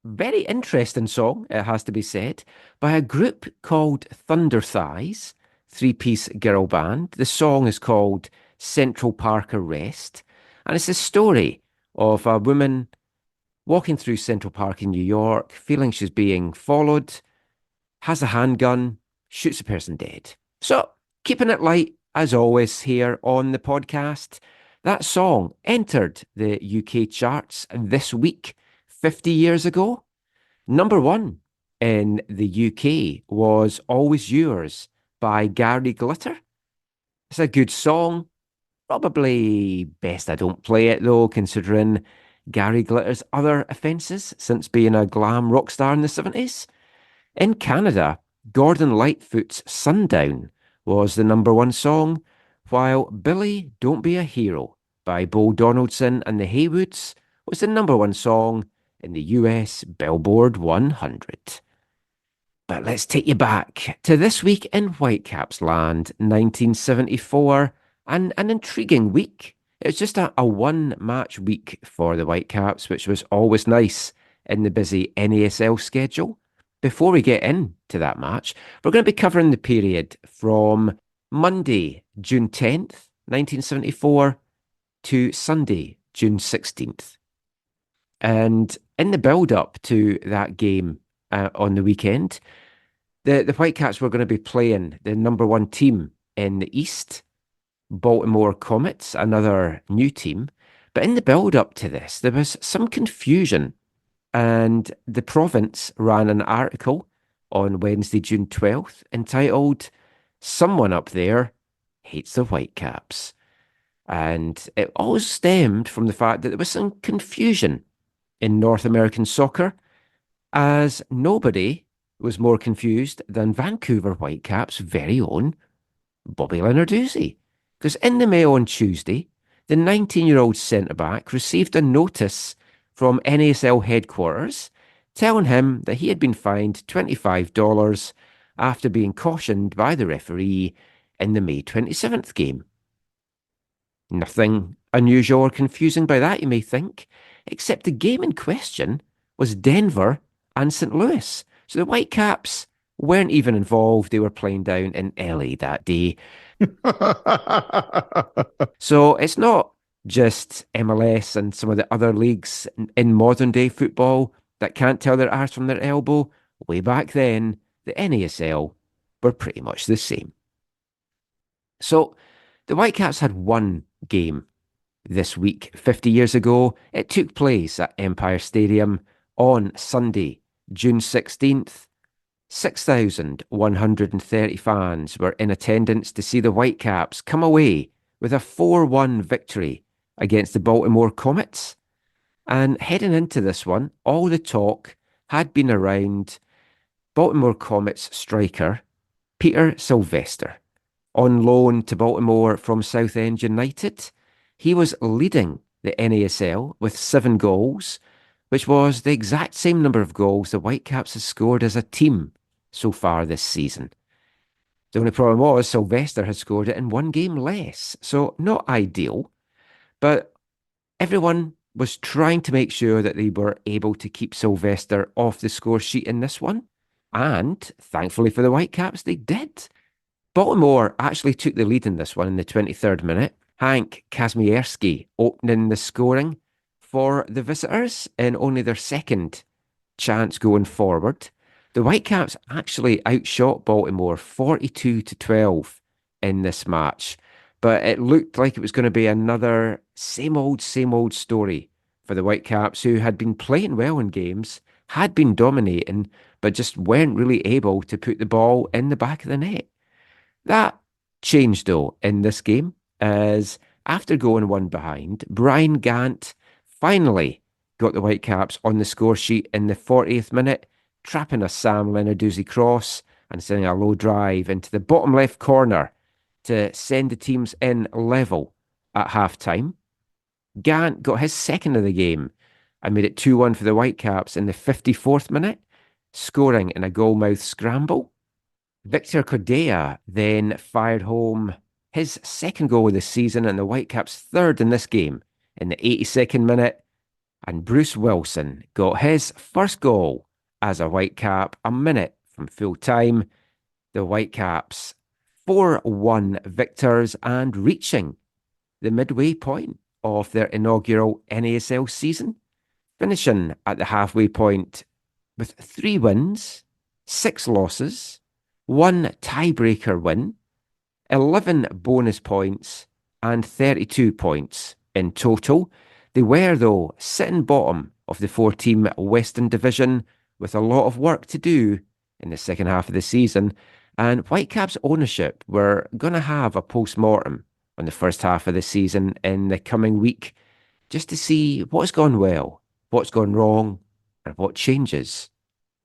[SPEAKER 1] very interesting song, it has to be said, by a group called Thunder Thighs, three-piece girl band. The song is called Central Park Arrest, and it's a story of a woman walking through Central Park in New York, feeling she's being followed, has a handgun, shoots a person dead. So, keeping it light, as always, here on the podcast. That song entered the UK charts this week, 50 years ago. Number one in the UK was Always Yours by Gary Glitter. It's a good song. Probably best I don't play it though, considering Gary Glitter's other offences since being a glam rock star in the 70s. In Canada, Gordon Lightfoot's Sundown was the number one song, while Billy Don't Be a Hero by Bo Donaldson and the Haywoods was the number one song in the US Billboard 100. But let's take you back to this week in Whitecapsland, 1974, and an intriguing week. It was just a one-match week for the Whitecaps, which was always nice in the busy NASL schedule. Before we get into that match, we're going to be covering the period from Monday, June 10th, 1974, to Sunday, June 16th. And in the build-up to that game on the weekend, the Whitecaps were going to be playing the number one team in the East, Baltimore Comets, another new team. But in the build-up to this, there was some confusion, and the Province ran an article on Wednesday, June 12th, entitled "Someone Up There Hates the Whitecaps." And it all stemmed from the fact that there was some confusion in North American soccer, as nobody was more confused than Vancouver Whitecaps' very own Bobby Lenarduzzi. Because in the Mail on Tuesday, the 19-year-old centre-back received a notice from NASL headquarters telling him that he had been fined $25 after being cautioned by the referee in the May 27th game. Nothing unusual or confusing by that, you may think, except the game in question was Denver and St. Louis. So the Whitecaps weren't even involved. They were playing down in LA that day. So it's not just MLS and some of the other leagues in modern day football that can't tell their arse from their elbow. Way back then, the NASL were pretty much the same. So the Whitecaps had one game this week, 50 years ago. It took place at Empire Stadium on Sunday, June 16th. 6,130 fans were in attendance to see the Whitecaps come away with a 4-1 victory against the Baltimore Comets. And heading into this one, all the talk had been around Baltimore Comets striker Peter Sylvester, on loan to Baltimore from Southend United. He was leading the NASL with 7 goals, which was the exact same number of goals the Whitecaps has scored as a team so far this season. The only problem was Sylvester had scored it in one game less, so not ideal. But everyone was trying to make sure that they were able to keep Sylvester off the score sheet in this one. And thankfully for the Whitecaps, they did. Baltimore actually took the lead in this one in the 23rd minute. Hank Kazmierski opening the scoring for the visitors in only their second chance going forward. The Whitecaps actually outshot Baltimore 42-12 in this match, but it looked like it was going to be another same old story for the Whitecaps, who had been playing well in games, had been dominating, but just weren't really able to put the ball in the back of the net. That changed though in this game, as after going one behind, Brian Gant finally got the Whitecaps on the score sheet in the 40th minute trapping a Sam Lenarduzzi cross and sending a low drive into the bottom left corner to send the teams in level at half-time. Gant got his second of the game and made it 2-1 for the Whitecaps in the 54th minute, scoring in a goal-mouth scramble. Victor Cordea then fired home his second goal of the season and the Whitecaps' third in this game in the 82nd minute. And Bruce Wilson got his first goal as a Whitecap a minute from full time. The Whitecaps 4-1 victors and reaching the midway point of their inaugural NASL season, finishing at the halfway point with 3 wins, 6 losses, 1 tiebreaker win, 11 bonus points, and 32 points in total. They were, though, sitting bottom of the 4-team Western Division with a lot of work to do in the second half of the season, and Whitecaps ownership were going to have a post-mortem on the first half of the season in the coming week just to see what's gone well, what's gone wrong, and what changes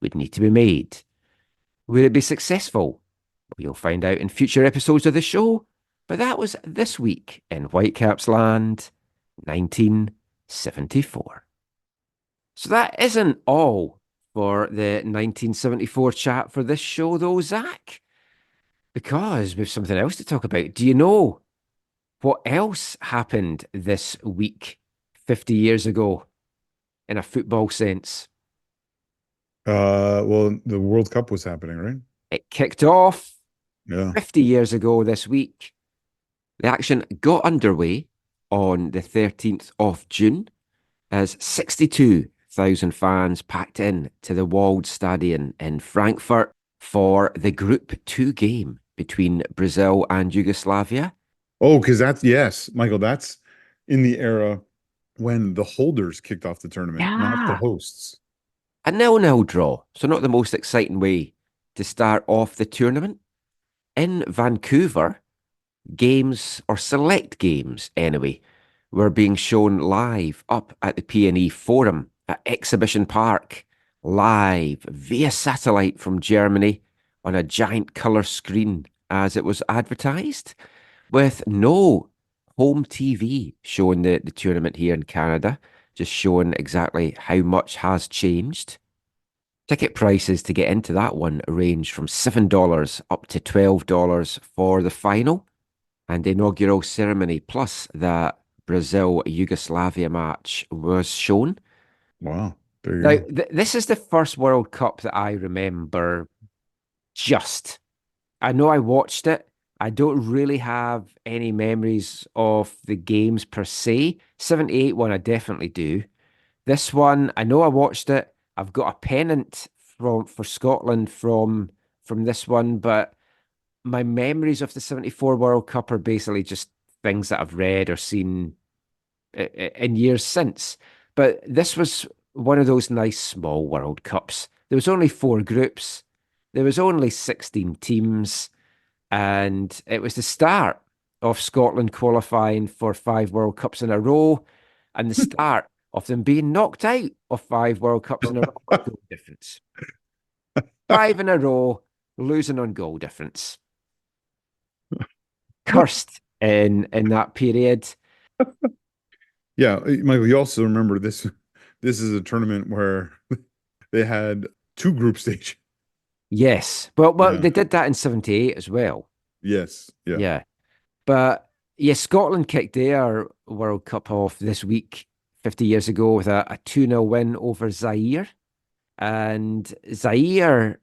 [SPEAKER 1] would need to be made. Will it be successful? We'll find out in future episodes of the show, but that was this week in Whitecapsland 1974. So that isn't all for the 1974 chat for this show, though, Zach, because we've something else to talk about. Do you know what else happened this week 50 years ago in a football sense?
[SPEAKER 4] Well, the World Cup was happening, right?
[SPEAKER 1] It kicked off
[SPEAKER 4] 50
[SPEAKER 1] years ago this week. The action got underway on the 13th of June as 62,000 fans packed in to the walled stadium in Frankfurt for the Group 2 game between Brazil and Yugoslavia.
[SPEAKER 4] Oh, because yes, Michael, that's in the era when the holders kicked off the tournament, not the hosts.
[SPEAKER 1] A 0-0 draw, so not the most exciting way to start off the tournament. In Vancouver, games, or select games anyway, were being shown live up at the P&E Forum at Exhibition Park, live via satellite from Germany on a giant colour screen as it was advertised, with no home TV showing the tournament here in Canada, just showing exactly how much has changed. Ticket prices to get into that one range from $7 up to $12 for the final and the inaugural ceremony, plus that Brazil-Yugoslavia match was shown.
[SPEAKER 4] Wow. There you
[SPEAKER 1] Now,
[SPEAKER 4] go.
[SPEAKER 1] this is the first World Cup that I remember I know I watched it. I don't really have any memories of the games per se. 78 one, I definitely do. This one, I know I watched it. I've got a pennant for Scotland from this one, but my memories of the 74 World Cup are basically just things that I've read or seen in years since. But this was one of those nice small World Cups. There was only 4 groups. There was only 16 teams. And it was the start of Scotland qualifying for 5 World Cups in a row and the start of them being knocked out of 5 World Cups in a row on goal difference. 5 in a row, losing on goal difference. Cursed in that period.
[SPEAKER 4] Yeah, Michael, you also remember this is a tournament where they had 2 group stages.
[SPEAKER 1] Yes. Well, they did that in 78 as well.
[SPEAKER 4] Yes. Yeah.
[SPEAKER 1] Yeah. But yeah, Scotland kicked their World Cup off this week 50 years ago with a 2-0 win over Zaire. And Zaire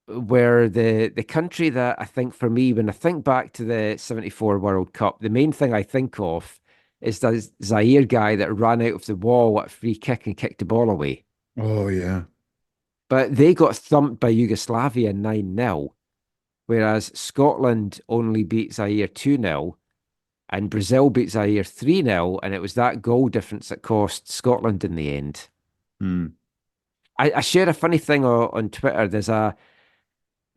[SPEAKER 1] were the country that I think for me, when I think back to the 74 World Cup, the main thing I think of is the Zaire guy that ran out of the wall at a free kick and kicked the ball away.
[SPEAKER 4] Oh, yeah.
[SPEAKER 1] But they got thumped by Yugoslavia 9-0, whereas Scotland only beat Zaire 2-0 and Brazil beat Zaire 3-0, and it was that goal difference that cost Scotland in the end. I share a funny thing on Twitter. There's a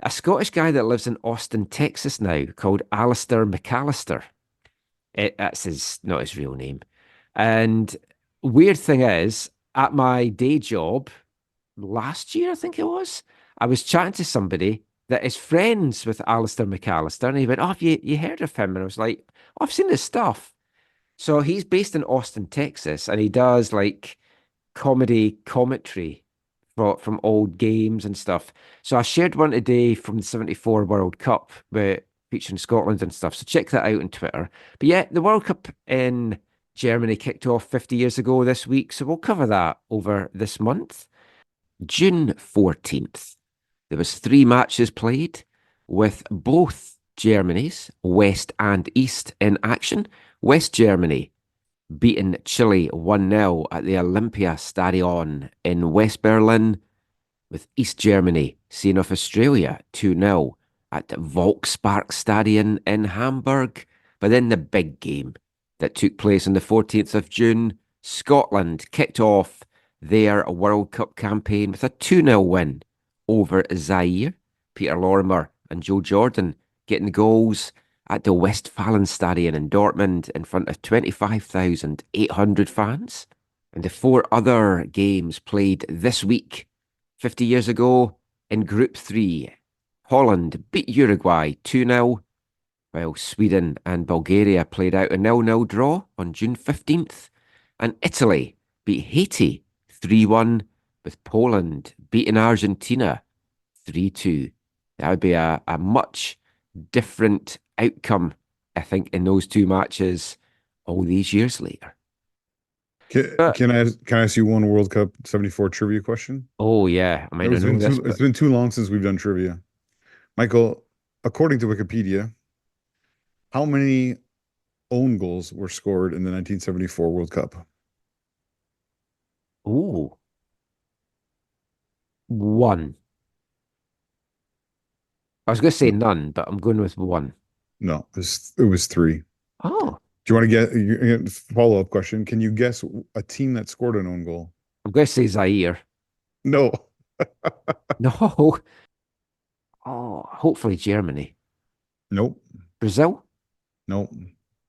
[SPEAKER 1] Scottish guy that lives in Austin, Texas now called Alistair McAllister. That's not his real name. And weird thing is, at my day job, last year, I think it was. I was chatting to somebody that is friends with Alistair McAllister, and he went, "Oh, have you heard of him?" And I was like, "Oh, I've seen his stuff." So he's based in Austin, Texas, and he does like comedy commentary from old games and stuff. So I shared one today from the 74 World Cup with featuring Scotland and stuff. So check that out on Twitter. But yeah, the World Cup in Germany kicked off 50 years ago this week. So we'll cover that over this month. June 14th, there was 3 matches played with both Germany's West and East in action. West Germany beating Chile 1-0 at the Olympia Stadion in West Berlin, with East Germany seeing off Australia 2-0 at the Volksparkstadion in Hamburg. But then the big game that took place on the 14th of June, Scotland kicked off their World Cup campaign with a 2-0 win over Zaire. Peter Lorimer and Joe Jordan getting goals at the Westfalenstadion in Dortmund in front of 25,800 fans. And the 4 other games played this week. 50 years ago, in Group 3, Holland beat Uruguay 2-0, while Sweden and Bulgaria played out a 0-0 draw on June 15th. And Italy beat Haiti 3-1, with Poland beating Argentina 3-2. That would be a much different outcome, I think, in those 2 matches all these years later.
[SPEAKER 4] Can I ask you one World Cup 74 trivia question?
[SPEAKER 1] Oh yeah, I mean,
[SPEAKER 4] it's been too long since we've done trivia. Michael, according to Wikipedia, how many own goals were scored in the 1974 World Cup?
[SPEAKER 1] Ooh, 1. I was going to say none, but I'm going with 1.
[SPEAKER 4] No, it was 3.
[SPEAKER 1] Oh.
[SPEAKER 4] Do you want to get follow-up question? Can you guess a team that scored an own goal?
[SPEAKER 1] I'm going to say Zaire.
[SPEAKER 4] No.
[SPEAKER 1] No. Oh, hopefully Germany.
[SPEAKER 4] Nope.
[SPEAKER 1] Brazil?
[SPEAKER 4] Nope.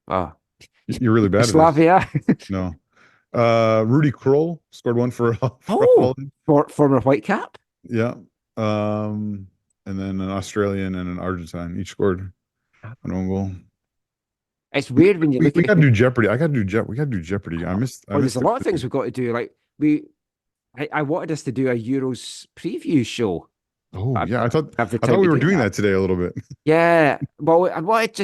[SPEAKER 1] Oh.
[SPEAKER 4] You're really bad
[SPEAKER 1] Slavia?
[SPEAKER 4] at this. No. Rudy Kroll scored one for Holland.
[SPEAKER 1] Former Whitecap?
[SPEAKER 4] Yeah. And then an Australian and an Argentine each scored an own goal.
[SPEAKER 1] It's weird when you look
[SPEAKER 4] we
[SPEAKER 1] at
[SPEAKER 4] gotta do Jeopardy. We gotta do Jeopardy. I missed
[SPEAKER 1] there's a lot of things we've got to do. Like I wanted us to do a Euros preview show.
[SPEAKER 4] Oh yeah, I thought we were doing that today a little bit.
[SPEAKER 1] Yeah, well, I wanted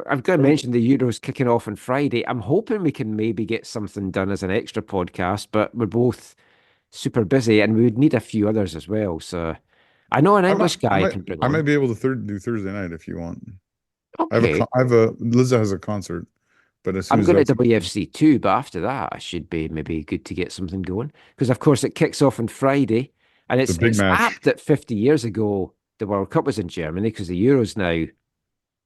[SPEAKER 1] I've got to mention the Euros kicking off on Friday. I'm hoping we can maybe get something done as an extra podcast, but we're both super busy, and we would need a few others as well. So I know an English guy can bring on.
[SPEAKER 4] I might be able to do Thursday night if you want.
[SPEAKER 1] Okay.
[SPEAKER 4] Liza has a concert, but as soon
[SPEAKER 1] I'm
[SPEAKER 4] as
[SPEAKER 1] going to WFC too, but after that, I should be maybe good to get something going. Because, of course, it kicks off on Friday, and it's apt that 50 years ago, the World Cup was in Germany, because the Euros now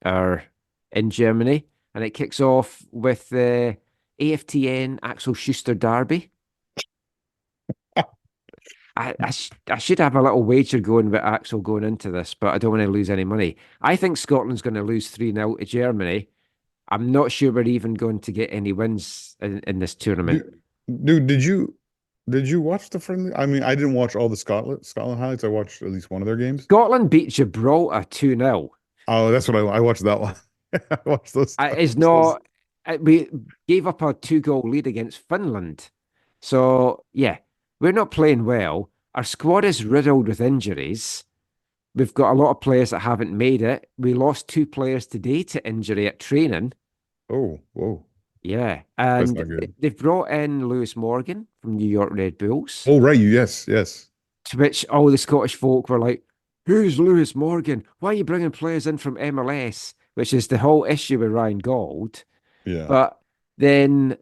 [SPEAKER 1] are in Germany, and it kicks off with the AFTN Axel Schuster Derby. I should have a little wager going with Axel going into this, but I don't want to lose any money. I think Scotland's going to lose 3-0 to Germany. I'm not sure we're even going to get any wins in this tournament.
[SPEAKER 4] Dude, did you watch the friendly? I mean, I didn't watch all the Scotland highlights. I watched at least one of their games.
[SPEAKER 1] Scotland beat Gibraltar 2-0.
[SPEAKER 4] Oh, that's what I watched that one. I watched those.
[SPEAKER 1] We gave up a 2-goal lead against Finland. So, yeah. We're not playing well. Our squad is riddled with injuries. We've got a lot of players that haven't made it. We lost 2 players today to injury at training.
[SPEAKER 4] Oh, whoa.
[SPEAKER 1] Yeah. And they've brought in Lewis Morgan from New York Red Bulls.
[SPEAKER 4] Oh, right. Yes.
[SPEAKER 1] To which all the Scottish folk were like, who's Lewis Morgan? Why are you bringing players in from MLS? Which is the whole issue with Ryan Gauld.
[SPEAKER 4] Yeah.
[SPEAKER 1] But then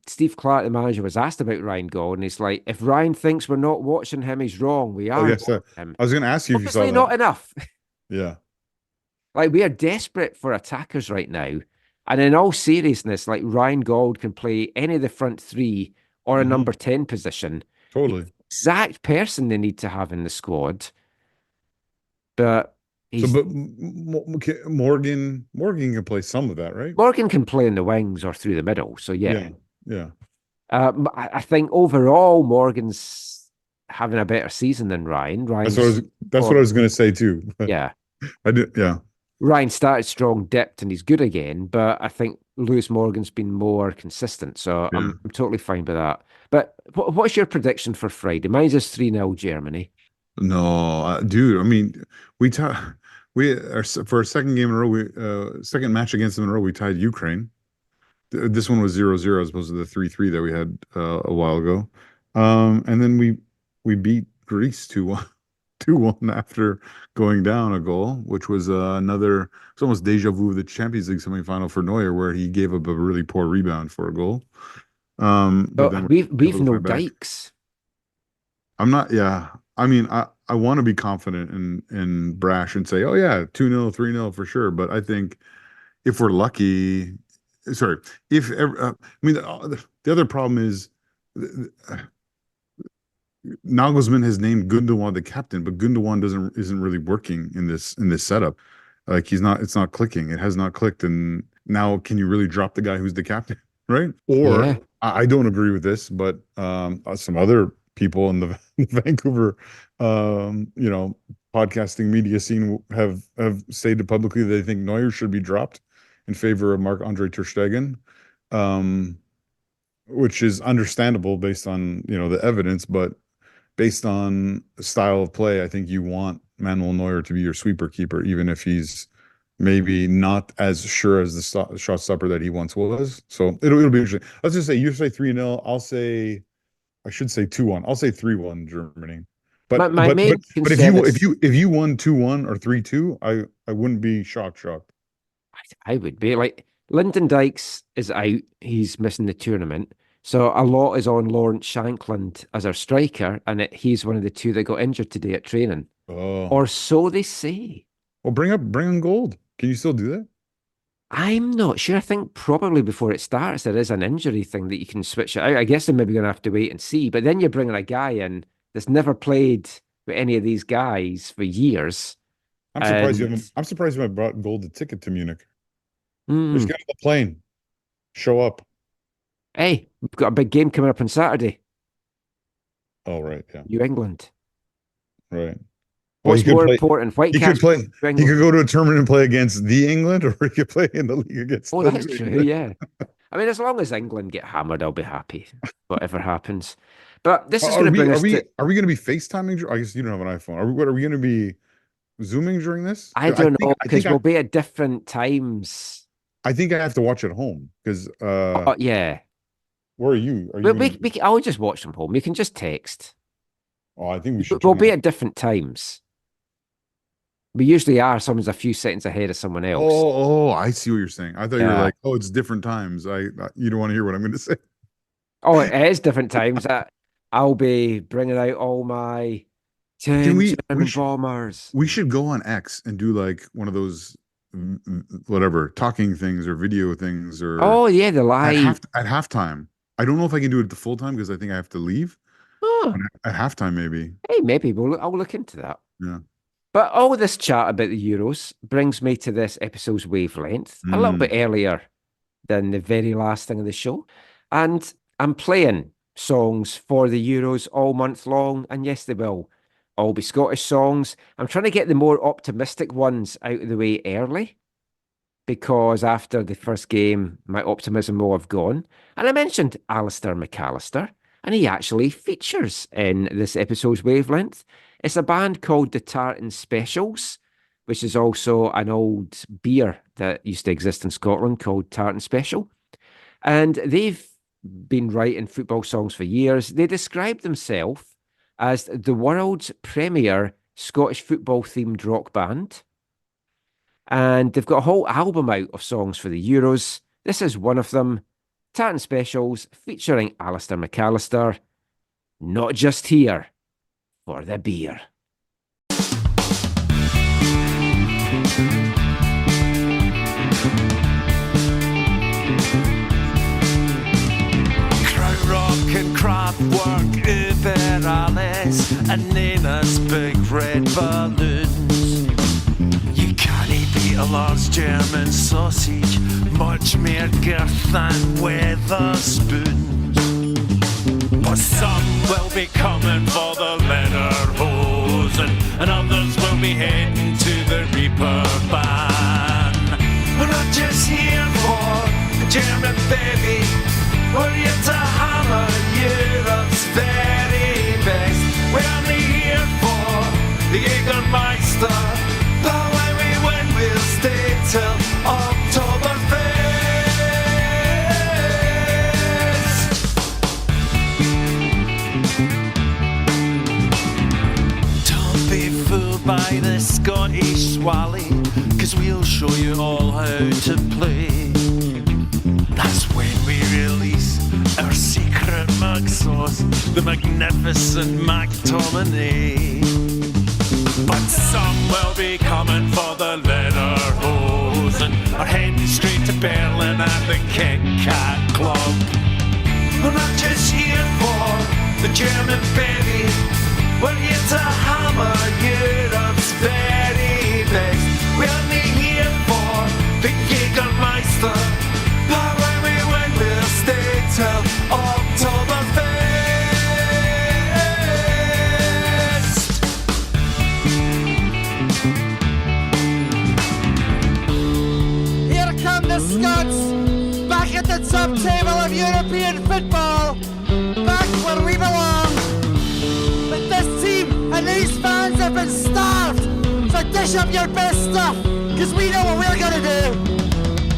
[SPEAKER 1] Steve Clark, the manager, was asked about Ryan Gauld, and he's like, if Ryan thinks we're not watching him, he's wrong. We are watching him.
[SPEAKER 4] I was going to ask you if you saw that.
[SPEAKER 1] Not enough.
[SPEAKER 4] Yeah.
[SPEAKER 1] Like, we are desperate for attackers right now. And in all seriousness, like, Ryan Gauld can play any of the front 3 or a number 10 position.
[SPEAKER 4] Totally.
[SPEAKER 1] Exact person they need to have in the squad. But
[SPEAKER 4] Morgan can play some of that, right?
[SPEAKER 1] Morgan can play in the wings or through the middle. So yeah.
[SPEAKER 4] Yeah.
[SPEAKER 1] I think overall Morgan's having a better season than Ryan.
[SPEAKER 4] That's what I was going to say too.
[SPEAKER 1] Yeah.
[SPEAKER 4] I did. Yeah.
[SPEAKER 1] Ryan started strong, dipped, and he's good again. But I think Lewis Morgan's been more consistent. So I'm totally fine with that. But what's your prediction for Friday? Mine's just 3-0 Germany.
[SPEAKER 4] No, dude. I mean, for a second game in a row, second match against them in a row, we tied Ukraine. This one was 0-0 as opposed to the 3-3 that we had a while ago. And then we beat Greece 2-1 after going down a goal, which was it's almost deja vu of the Champions League semifinal for Neuer, where he gave up a really poor rebound for a goal. But then
[SPEAKER 1] we've no Dykes.
[SPEAKER 4] I'm not. Yeah, I mean, I want to be confident and brash and say, oh yeah, 2-0, 3-0 for sure. But I think if we're lucky, I mean, the other problem is Nagelsmann has named Gundogan the captain, but Gundogan isn't really working in this setup. Like it's not clicking. It has not clicked. And now can you really drop the guy who's the captain? Right? Or I don't agree with this, but some other people in the Vancouver podcasting media scene have stated publicly they think Neuer should be dropped in favor of Marc-Andre ter Stegen, which is understandable based on the evidence, but based on the style of play, I think you want Manuel Neuer to be your sweeper keeper, even if he's maybe not as sure as the shot stopper that he once was. So it'll be interesting. Let's just say you say 3-0. I should say 2-1. I'll say 3-1 Germany. But if you won 2-1 or 3-2, I wouldn't be shocked.
[SPEAKER 1] I would be. Like, Lyndon Dykes is out. He's missing the tournament. So a lot is on Lawrence Shankland as our striker, and he's one of the two that got injured today at training.
[SPEAKER 4] Oh.
[SPEAKER 1] Or so they say.
[SPEAKER 4] Well, bring on Gold. Can you still do that?
[SPEAKER 1] I'm not sure. I think probably before it starts, there is an injury thing that you can switch it out. I guess they're maybe going to have to wait and see. But then you're bringing a guy in that's never played with any of these guys for years.
[SPEAKER 4] I'm surprised you haven't brought Gold a ticket to Munich. Just get on the plane. Show up.
[SPEAKER 1] Hey, we've got a big game coming up on Saturday.
[SPEAKER 4] Oh, right. Yeah.
[SPEAKER 1] New England.
[SPEAKER 4] Right.
[SPEAKER 1] What's more important? Whitecaps.
[SPEAKER 4] He could go to a tournament and play against the England, or he could play in the league against.
[SPEAKER 1] Oh, that's true. Yeah. I mean, as long as England get hammered, I'll be happy. Whatever happens. But this is going to bring us to.
[SPEAKER 4] Are we going to be FaceTiming? I guess you don't have an iPhone. Are we going to be Zooming during this?
[SPEAKER 1] I don't know, because we'll be at different times.
[SPEAKER 4] I think I have to watch at home because.
[SPEAKER 1] Yeah.
[SPEAKER 4] Where are you?
[SPEAKER 1] I'll just watch from home. You can just text.
[SPEAKER 4] Oh, I think we should.
[SPEAKER 1] We'll be at different times. We usually are. Someone's a few seconds ahead of someone else.
[SPEAKER 4] Oh, I see what you're saying. I thought you were like, oh, it's different times. You don't want to hear what I'm going to say.
[SPEAKER 1] Oh, it is different times. I'll be bringing out all my German bombers.
[SPEAKER 4] We should go on X and do like one of those whatever talking things or video things or.
[SPEAKER 1] Oh yeah, the live
[SPEAKER 4] at halftime. I don't know if I can do it the full time because I think I have to leave.
[SPEAKER 1] Oh.
[SPEAKER 4] At halftime, maybe.
[SPEAKER 1] Hey, maybe I'll look into that.
[SPEAKER 4] Yeah.
[SPEAKER 1] But all this chat about the Euros brings me to this episode's wavelength a little bit earlier than the very last thing of the show. And I'm playing songs for the Euros all month long. And yes, they will all be Scottish songs. I'm trying to get the more optimistic ones out of the way early, because after the first game, my optimism will have gone. And I mentioned Alistair McAllister, and he actually features in this episode's wavelength. It's a band called the Tartan Specials, which is also an old beer that used to exist in Scotland called Tartan Special. And they've been writing football songs for years. They describe themselves as the world's premier Scottish football-themed rock band. And they've got a whole album out of songs for the Euros. This is one of them, Tartan Specials, featuring Alistair McAllister. Not just here for the beer.
[SPEAKER 16] Crown rock and craft work, Uber Alice, and Nana's big red balloons. You can't beat a large German sausage, much more girth than Weatherspoons. But some will be coming for the just here for a German baby. We're here to hammer Europe's very best. We're only here for the Jägermeister, but when we win, we'll stay till Oktoberfest. Don't be fooled by the Scottish swally, 'cause we'll show you all how to play. That's when we release our secret mug sauce, the magnificent McTominay. But some will be coming for the leather hose and are heading straight to Berlin at the Kit Kat Club. We're not just here for the German baby, we're here to hammer Europe's very best. We're only here for the Jägermeister, but when we win, we'll stay till Oktoberfest.
[SPEAKER 17] Here come the Scots, back at the top table of European football, back where we belong. But this team and these fans have been starved, so dish up your best stuff, 'cause we know what we're gonna do.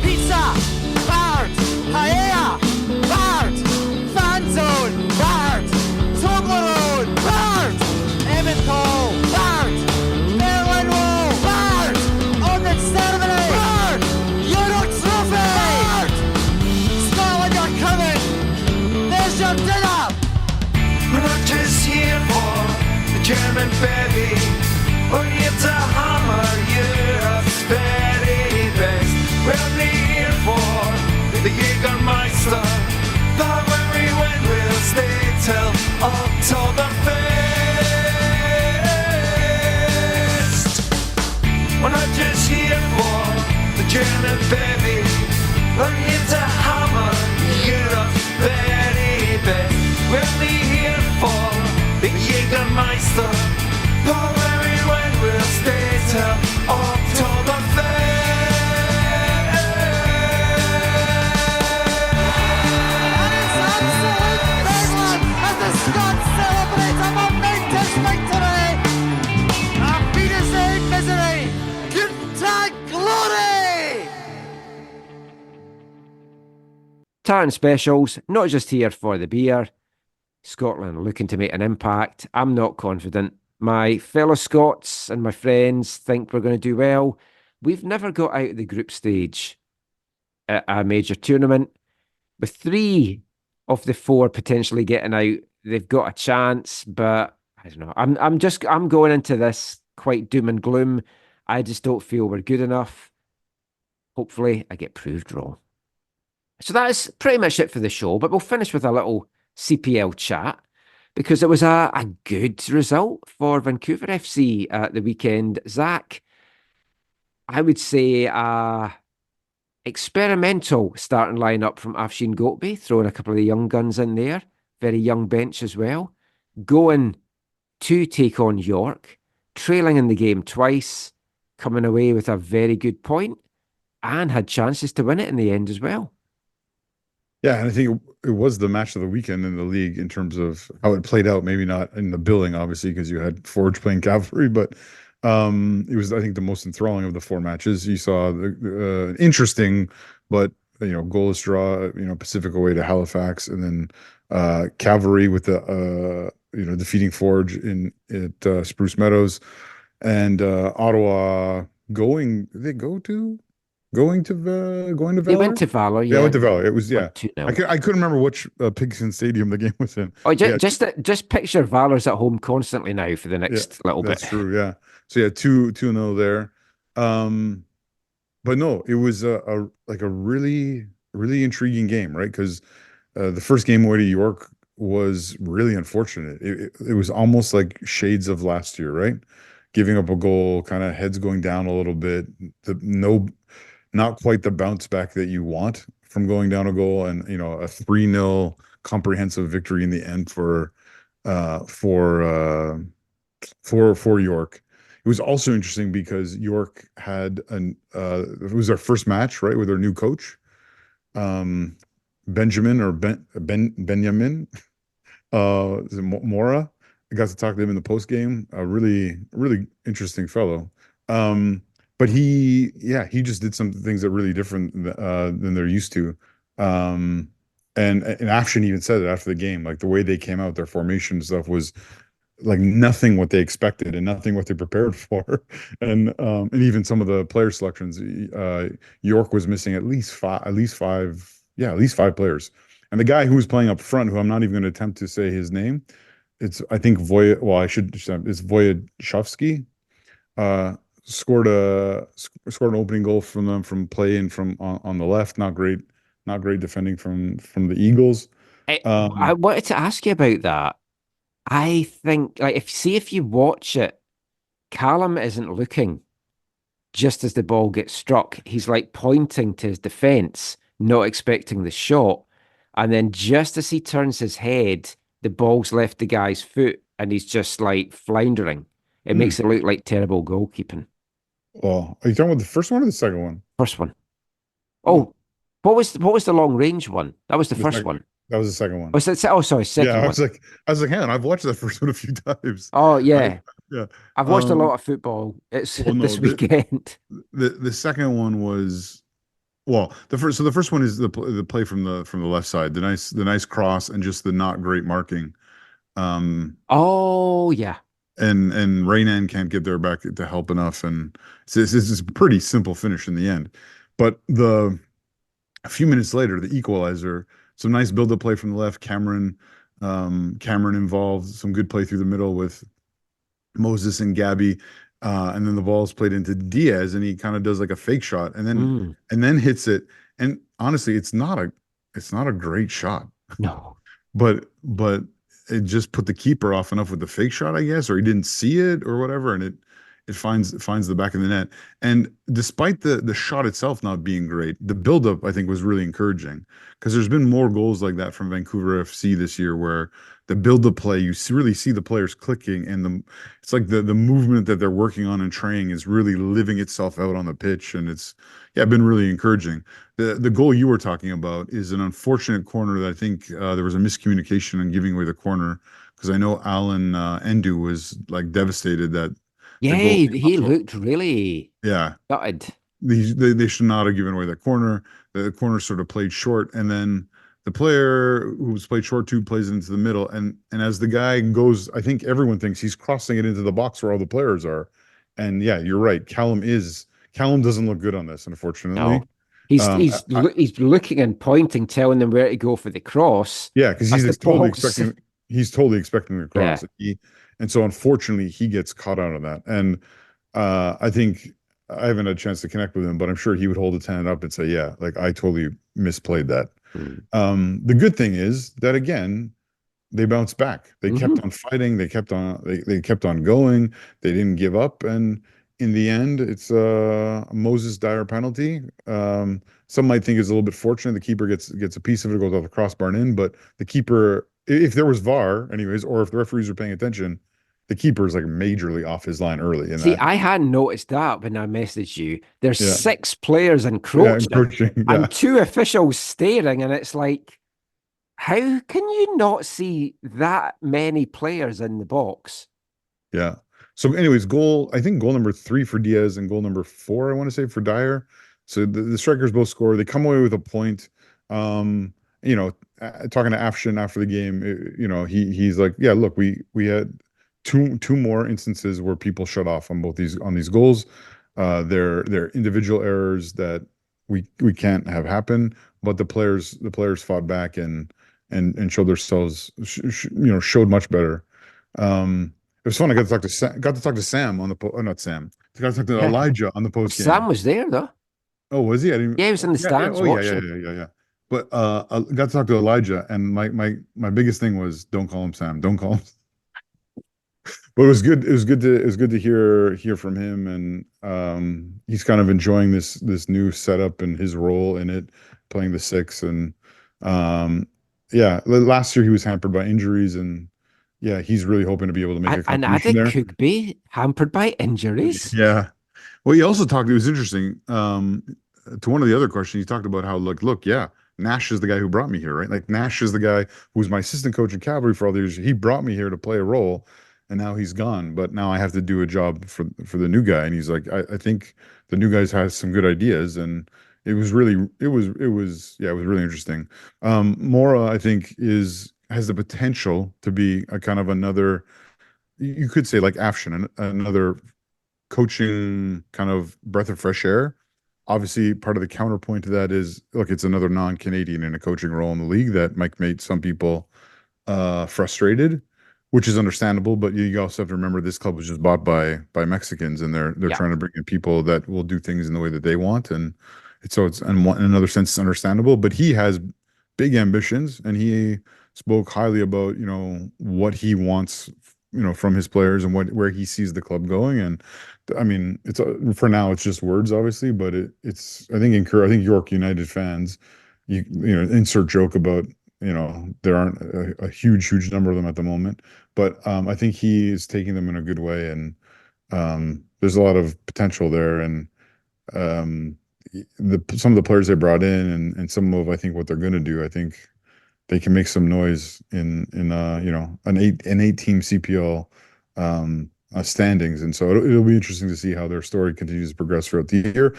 [SPEAKER 17] Pizza, Bard, Paella, Bard, Fan Zone, Bard, Toblerone, Bard, Emmental, Bard, Berlin Wall, Bard, Ordnance Ceremony, Bard, Euro Trophy, Bard, Scotland, you're coming, there's your dinner.
[SPEAKER 16] We're not just here for the German baby, we're here to hammer Europe's very best. We're only here for the Jägermeister, but when we win, we'll stay till Oktoberfest. We're not just here for the German baby, we're here to hammer Europe's very best. We're only here for the Jägermeister, but when we win, we'll stay till Oktoberfest.
[SPEAKER 17] As the Scots celebrate a momentous victory! Auf Wiedersehen, misery! Guten Tag, glory!
[SPEAKER 1] Tartan Specials, not just here for the beer. Scotland looking to make an impact. I'm not confident. My fellow Scots and my friends think we're going to do well. We've never got out of the group stage at a major tournament. With 3 of the 4 potentially getting out, they've got a chance, but I don't know. I'm going into this quite doom and gloom. I just don't feel we're good enough. Hopefully I get proved wrong. So that is pretty much it for the show, but we'll finish with a little CPL chat because it was a good result for Vancouver FC at the weekend. Zach, I would say experimental starting lineup from Afshin Goatby, throwing a couple of the young guns in there. Very young bench as well. Going to take on York, trailing in the game twice, coming away with a very good point, and had chances to win it in the end as well.
[SPEAKER 4] Yeah, and I think it was the match of the weekend in the league in terms of how it played out. Maybe not in the billing, obviously, because you had Forge playing Cavalry, but it was, I think, the most enthralling of the 4 matches. You saw the interesting, but goalless draw. Pacific away to Halifax, and then Cavalry with the defeating Forge at Spruce Meadows, and Ottawa going to Valor.
[SPEAKER 1] They went to Valor. Yeah,
[SPEAKER 4] they went to Valor. It was I
[SPEAKER 1] 2-0.
[SPEAKER 4] couldn't remember which Pigskin Stadium the game was in.
[SPEAKER 1] Oh, just picture Valor's at home constantly now for the next little bit.
[SPEAKER 4] That's true. Yeah. So yeah, 2-0 there. But no, it was a really intriguing game, right? Because the first game away to York was really unfortunate. It was almost like shades of last year, right? Giving up a goal, kind of heads going down a little bit. Not quite the bounce back that you want from going down a goal, and a 3-0 comprehensive victory in the end for York. it was also interesting because York had it was their first match, right, with their new coach, Benjamin or Benjamin Mora. I got to talk to him in the post game. A really interesting fellow. But he just did some things that are really different than they're used to. And Afshin even said it after the game, like the way they came out, their formation stuff was like nothing what they expected and nothing what they prepared for. And even some of the player selections, York was missing at least five players. And the guy who was playing up front, who I'm not even going to attempt to say his name, I think it's Wojciechowski, scored an opening goal from them from play and from on the left. Not great defending from the Eagles.
[SPEAKER 1] I wanted to ask you about that. I think, like, if you watch it, Callum isn't looking just as the ball gets struck. He's like pointing to his defense, not expecting the shot. And then just as he turns his head, the ball's left the guy's foot and he's just like floundering. It makes it look like terrible goalkeeping.
[SPEAKER 4] Well, are you talking about the first one or the second one?
[SPEAKER 1] First one. Oh, what was the long range one? That was the first one.
[SPEAKER 4] That was the second one.
[SPEAKER 1] Was it? Oh, sorry, second one.
[SPEAKER 4] I was like, hang on, I've watched that first one a few times.
[SPEAKER 1] Oh yeah,
[SPEAKER 4] yeah.
[SPEAKER 1] I've watched a lot of football. It's this weekend.
[SPEAKER 4] The second one was, well, the first one is the play from the left side, the nice cross and just the not great marking.
[SPEAKER 1] Oh yeah.
[SPEAKER 4] And Raynan can't get there back to help enough, and it's a pretty simple finish in the end. But a few minutes later, the equalizer, some nice build-up play from the left. Cameron involved, some good play through the middle with Moses and Gabby, and then the ball's played into Diaz, and he kind of does like a fake shot, and then hits it. And honestly, it's not a great shot.
[SPEAKER 1] No,
[SPEAKER 4] but it just put the keeper off enough with the fake shot, I guess, or he didn't see it or whatever, and it finds the back of the net. And despite the shot itself not being great, the buildup I think was really encouraging, because there's been more goals like that from Vancouver FC this year where the build-up play, you really see the players clicking, and it's like the movement that they're working on and training is really living itself out on the pitch, and it's been really encouraging. The goal you were talking about is an unfortunate corner that I think there was a miscommunication in giving away the corner, because I know Alan Endu was like devastated that.
[SPEAKER 1] Yeah, he looked really gutted.
[SPEAKER 4] They should not have given away that corner. The corner sort of played short, and then the player who was played short too plays into the middle. And as the guy goes, I think everyone thinks he's crossing it into the box where all the players are. And yeah, you're right. Callum doesn't look good on this, unfortunately.
[SPEAKER 1] No. He's looking and pointing, telling them where to go for the cross.
[SPEAKER 4] Yeah, because he's totally expecting the cross.
[SPEAKER 1] Yeah.
[SPEAKER 4] And so unfortunately he gets caught out of that. And I think I haven't had a chance to connect with him, but I'm sure he would hold his hand up and say, yeah, like I totally misplayed that. The good thing is that, again, they bounced back. They kept on fighting. They kept on going. They didn't give up. And in the end, it's a Moses Dyer penalty. Some might think it's a little bit fortunate. The keeper gets a piece of it, goes off the crossbar and in, but the keeper, if there was VAR anyways, or if the referees were paying attention, the keeper is like majorly off his line early.
[SPEAKER 1] See, I hadn't noticed that when I messaged you. There's 6 players encroaching, and 2 officials staring, and it's like, how can you not see that many players in the box?
[SPEAKER 4] Yeah. So anyways, I think goal number 3 for Diaz and goal number 4, I want to say, for Dyer. So the strikers both score. They come away with a point. Talking to Afshin after the game, he's like, yeah, look, we had two more instances where people shut off on these goals. They're individual errors that we can't have happen, but the players fought back and showed themselves, showed much better. It was fun. I got to talk to Sam on the not Sam. I got to talk to Elijah on the post game.
[SPEAKER 1] Sam was there though.
[SPEAKER 4] Oh, was he?
[SPEAKER 1] Yeah, he was in the stands watching.
[SPEAKER 4] Yeah. But I got to talk to Elijah, and my biggest thing was, don't call him Sam. Don't call him. But it was good. It was good to hear from him, and he's kind of enjoying this new setup and his role in it, playing the 6. And last year he was hampered by injuries, and yeah, he's really hoping to be able to make a
[SPEAKER 1] And
[SPEAKER 4] contribution
[SPEAKER 1] Ada
[SPEAKER 4] there.
[SPEAKER 1] Coogbe hampered by injuries.
[SPEAKER 4] Yeah. Well, he also talked, it was interesting. To one of the other questions, he talked about how, like, look, yeah, Nash is the guy who brought me here, right? Like, Nash is the guy who was my assistant coach in Cavalry for all these years. He brought me here to play a role, and now he's gone. But now I have to do a job for the new guy. And he's like, I think the new guys has some good ideas, and it was really, it was, yeah, it was really interesting. Mora, I think, has the potential to be a kind of another, you could say, like Afshin, another coaching kind of breath of fresh air. Obviously, part of the counterpoint to that is, look, it's another non-Canadian in a coaching role in the league that might make some people frustrated, which is understandable. But you also have to remember this club was just bought by Mexicans, and they're trying to bring in people that will do things in the way that they want, and it's in another sense it's understandable. But he has big ambitions, and he spoke highly about what he wants from his players and where he sees the club going. And I mean, it's for now it's just words, obviously, but it's I think York United fans, insert joke about there aren't a huge number of them at the moment, but I think he is taking them in a good way, and there's a lot of potential there. And some of the players they brought in, and some of I think what they're going to do, I think they can make some noise in an 8-team CPL standings. And so it'll be interesting to see how their story continues to progress throughout the year.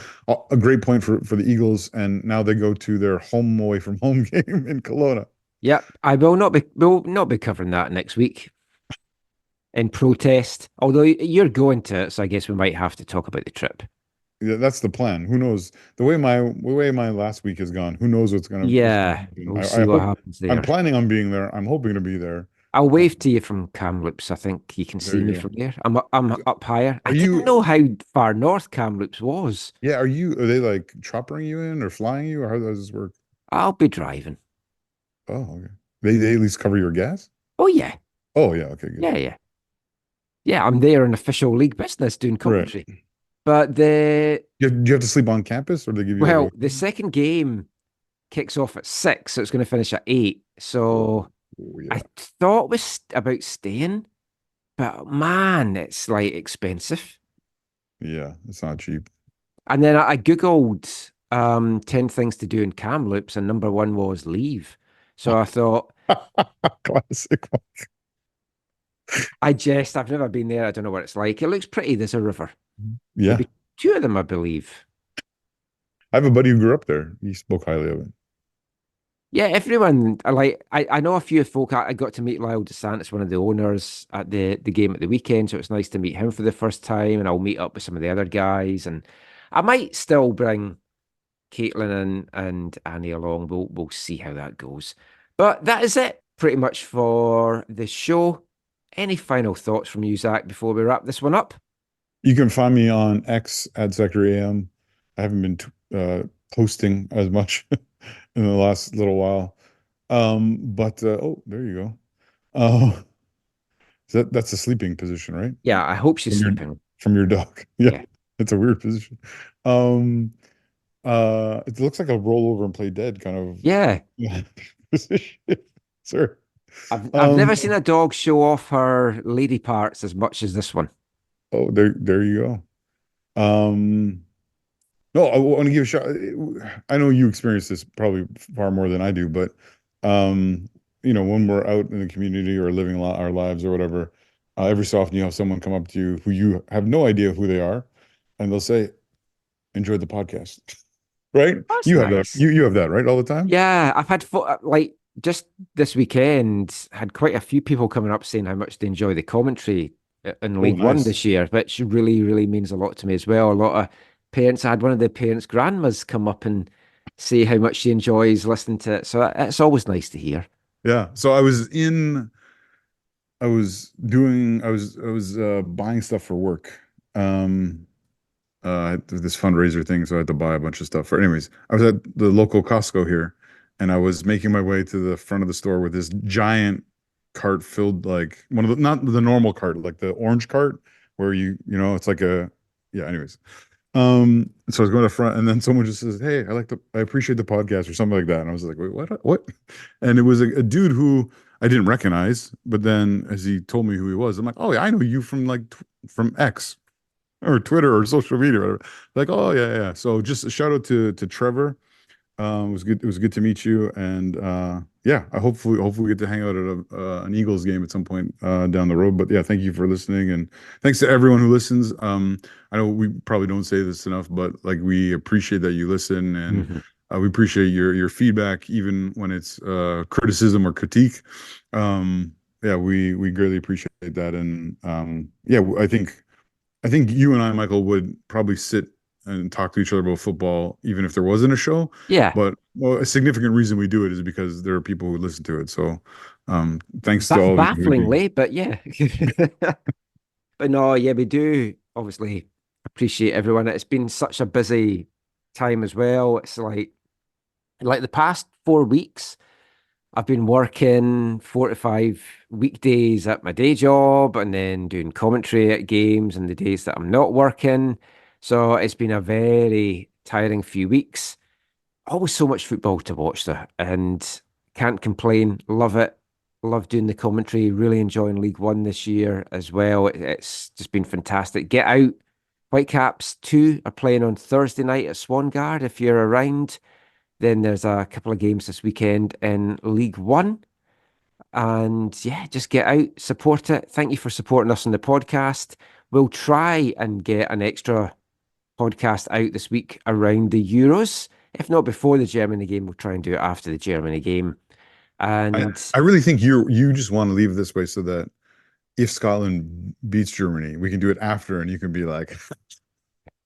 [SPEAKER 4] A great point for the Eagles, and now they go to their home away from home game in Kelowna.
[SPEAKER 1] Yep, we'll not be covering that next week in protest. Although you're going to it, so I guess we might have to talk about the trip.
[SPEAKER 4] Yeah, that's the plan. Who knows? The way my last week has gone, who knows what's gonna happen.
[SPEAKER 1] We'll see what happens there.
[SPEAKER 4] I'm planning on being there. I'm hoping to be there.
[SPEAKER 1] I'll wave to you from Kamloops. I think you can see me from there. I'm up higher. I didn't know how far north Kamloops was.
[SPEAKER 4] Yeah, are they like choppering you in or flying you, or how does this work?
[SPEAKER 1] I'll be driving.
[SPEAKER 4] Oh, okay. They at least cover your gas?
[SPEAKER 1] Oh yeah.
[SPEAKER 4] Oh yeah, okay, good.
[SPEAKER 1] Yeah, I'm there in official league business doing commentary. Right. But do
[SPEAKER 4] you have to sleep on campus, or they give you?
[SPEAKER 1] Well, the second game kicks off at 6, so it's going to finish at 8. So I thought was about staying, but man, it's like expensive.
[SPEAKER 4] Yeah, it's not cheap.
[SPEAKER 1] And then I googled 10 things to do in Kamloops, and number 1 was leave. So I thought,
[SPEAKER 4] classic.
[SPEAKER 1] I've never been there. I don't know what it's like. It looks pretty. There's a river.
[SPEAKER 4] Yeah.
[SPEAKER 1] Maybe 2 of them, I believe.
[SPEAKER 4] I have a buddy who grew up there. He spoke highly of it.
[SPEAKER 1] Yeah, everyone. I know a few folk. I got to meet Lyle DeSantis, one of the owners, at the game at the weekend. So it's nice to meet him for the first time. And I'll meet up with some of the other guys. And I might still bring Caitlin and Annie along. We'll see how that goes. But that is it pretty much for the show. Any final thoughts from you, Zach, before we wrap this one up?
[SPEAKER 4] You can find me on X at Sector AM. I haven't been posting as much in the last little while. But there you go. That's a sleeping position, right?
[SPEAKER 1] Yeah, I hope she's sleeping.
[SPEAKER 4] From your dog. Yeah. It's a weird position. It looks like a roll over and play dead kind of position. Sorry.
[SPEAKER 1] I've never seen a dog show off her lady parts as much as this one.
[SPEAKER 4] Oh, there you go. No, I want to give a shot. I know you experience this probably far more than I do, but when we're out in the community or living our lives or whatever, every so often you have someone come up to you who you have no idea who they are, and they'll say, "Enjoyed the podcast." Right?
[SPEAKER 1] That's
[SPEAKER 4] you
[SPEAKER 1] nice.
[SPEAKER 4] have that. You have that, right? All the time?
[SPEAKER 1] Yeah, I've had just this weekend, had quite a few people coming up saying how much they enjoy the commentary in League One this year, which really, really means a lot to me as well. A lot of parents, I had one of the parents' grandmas come up and say how much she enjoys listening to it. So it's always nice to hear.
[SPEAKER 4] Yeah. So I was buying stuff for work. This fundraiser thing, so I had to buy a bunch of stuff. Anyways, I was at the local Costco here, and I was making my way to the front of the store with this giant cart filled, like one of the, not the normal cart, like the orange cart where it's like anyways. So I was going to front, and then someone just says, "Hey, I appreciate the podcast," or something like that. And I was like, "Wait, what?" And it was a dude who I didn't recognize. But then as he told me who he was, I'm like, oh yeah, I know you from from X or Twitter or social media, or whatever. Like, oh yeah. So just a shout out to Trevor. It was good. It was good to meet you, and yeah, I hopefully we get to hang out at an Eagles game at some point down the road. But yeah, thank you for listening, and thanks to everyone who listens. I know we probably don't say this enough, but like we appreciate that you listen, and we appreciate your feedback, even when it's criticism or critique. Yeah, we greatly appreciate that, and yeah, I think you and I, Michael, would probably sit and talk to each other about football, even if there wasn't a show.
[SPEAKER 1] Yeah.
[SPEAKER 4] But a significant reason we do it is because there are people who listen to it. So thanks to all of you.
[SPEAKER 1] Bafflingly, but yeah. But no, yeah, we do obviously appreciate everyone. It's been such a busy time as well. It's like the past 4 weeks, I've been working 4 to 5 weekdays at my day job and then doing commentary at games and the days that I'm not working. So it's been a very tiring few weeks. Always so much football to watch there, and can't complain. Love it. Love doing the commentary. Really enjoying League One this year as well. It's just been fantastic. Get out. Whitecaps 2 are playing on Thursday night at Swangard. If you're around, then there's a couple of games this weekend in League One. And yeah, just get out, support it. Thank you for supporting us on the podcast. We'll try and get an extra podcast out this week around the Euros. If not before the Germany game, we'll try and do it after the Germany game. And
[SPEAKER 4] I really think you just want to leave it this way so that if Scotland beats Germany, we can do it after, and you can be like,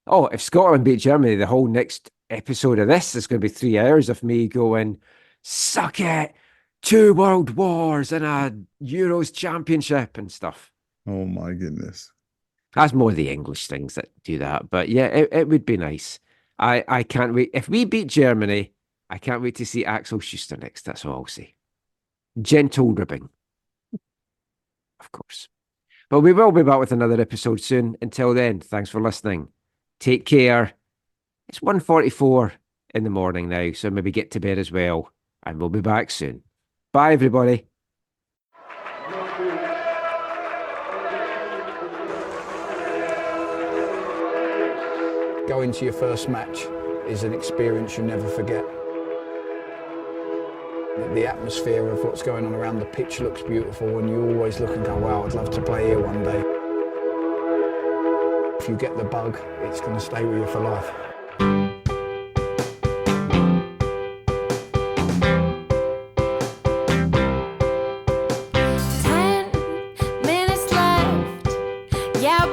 [SPEAKER 1] oh, if Scotland beat Germany, the whole next episode of this is going to be 3 hours of me going, suck it, 2 world wars and a Euros championship and stuff.
[SPEAKER 4] oh my goodness.
[SPEAKER 1] That's more the English things that do that. But yeah, it would be nice. I can't wait. If we beat Germany, I can't wait to see Axel Schuster next. That's all I'll say. Gentle ribbing. Of course. But we will be back with another episode soon. Until then, thanks for listening. Take care. It's 1:44 in the morning now, so maybe get to bed as well. And we'll be back soon. Bye, everybody.
[SPEAKER 18] Going to your first match is an experience you never forget. The atmosphere of what's going on around the pitch looks beautiful, and you always look and go, wow, I'd love to play here one day. If you get the bug, it's going to stay with you for life.
[SPEAKER 3] 10 minutes left. Yeah.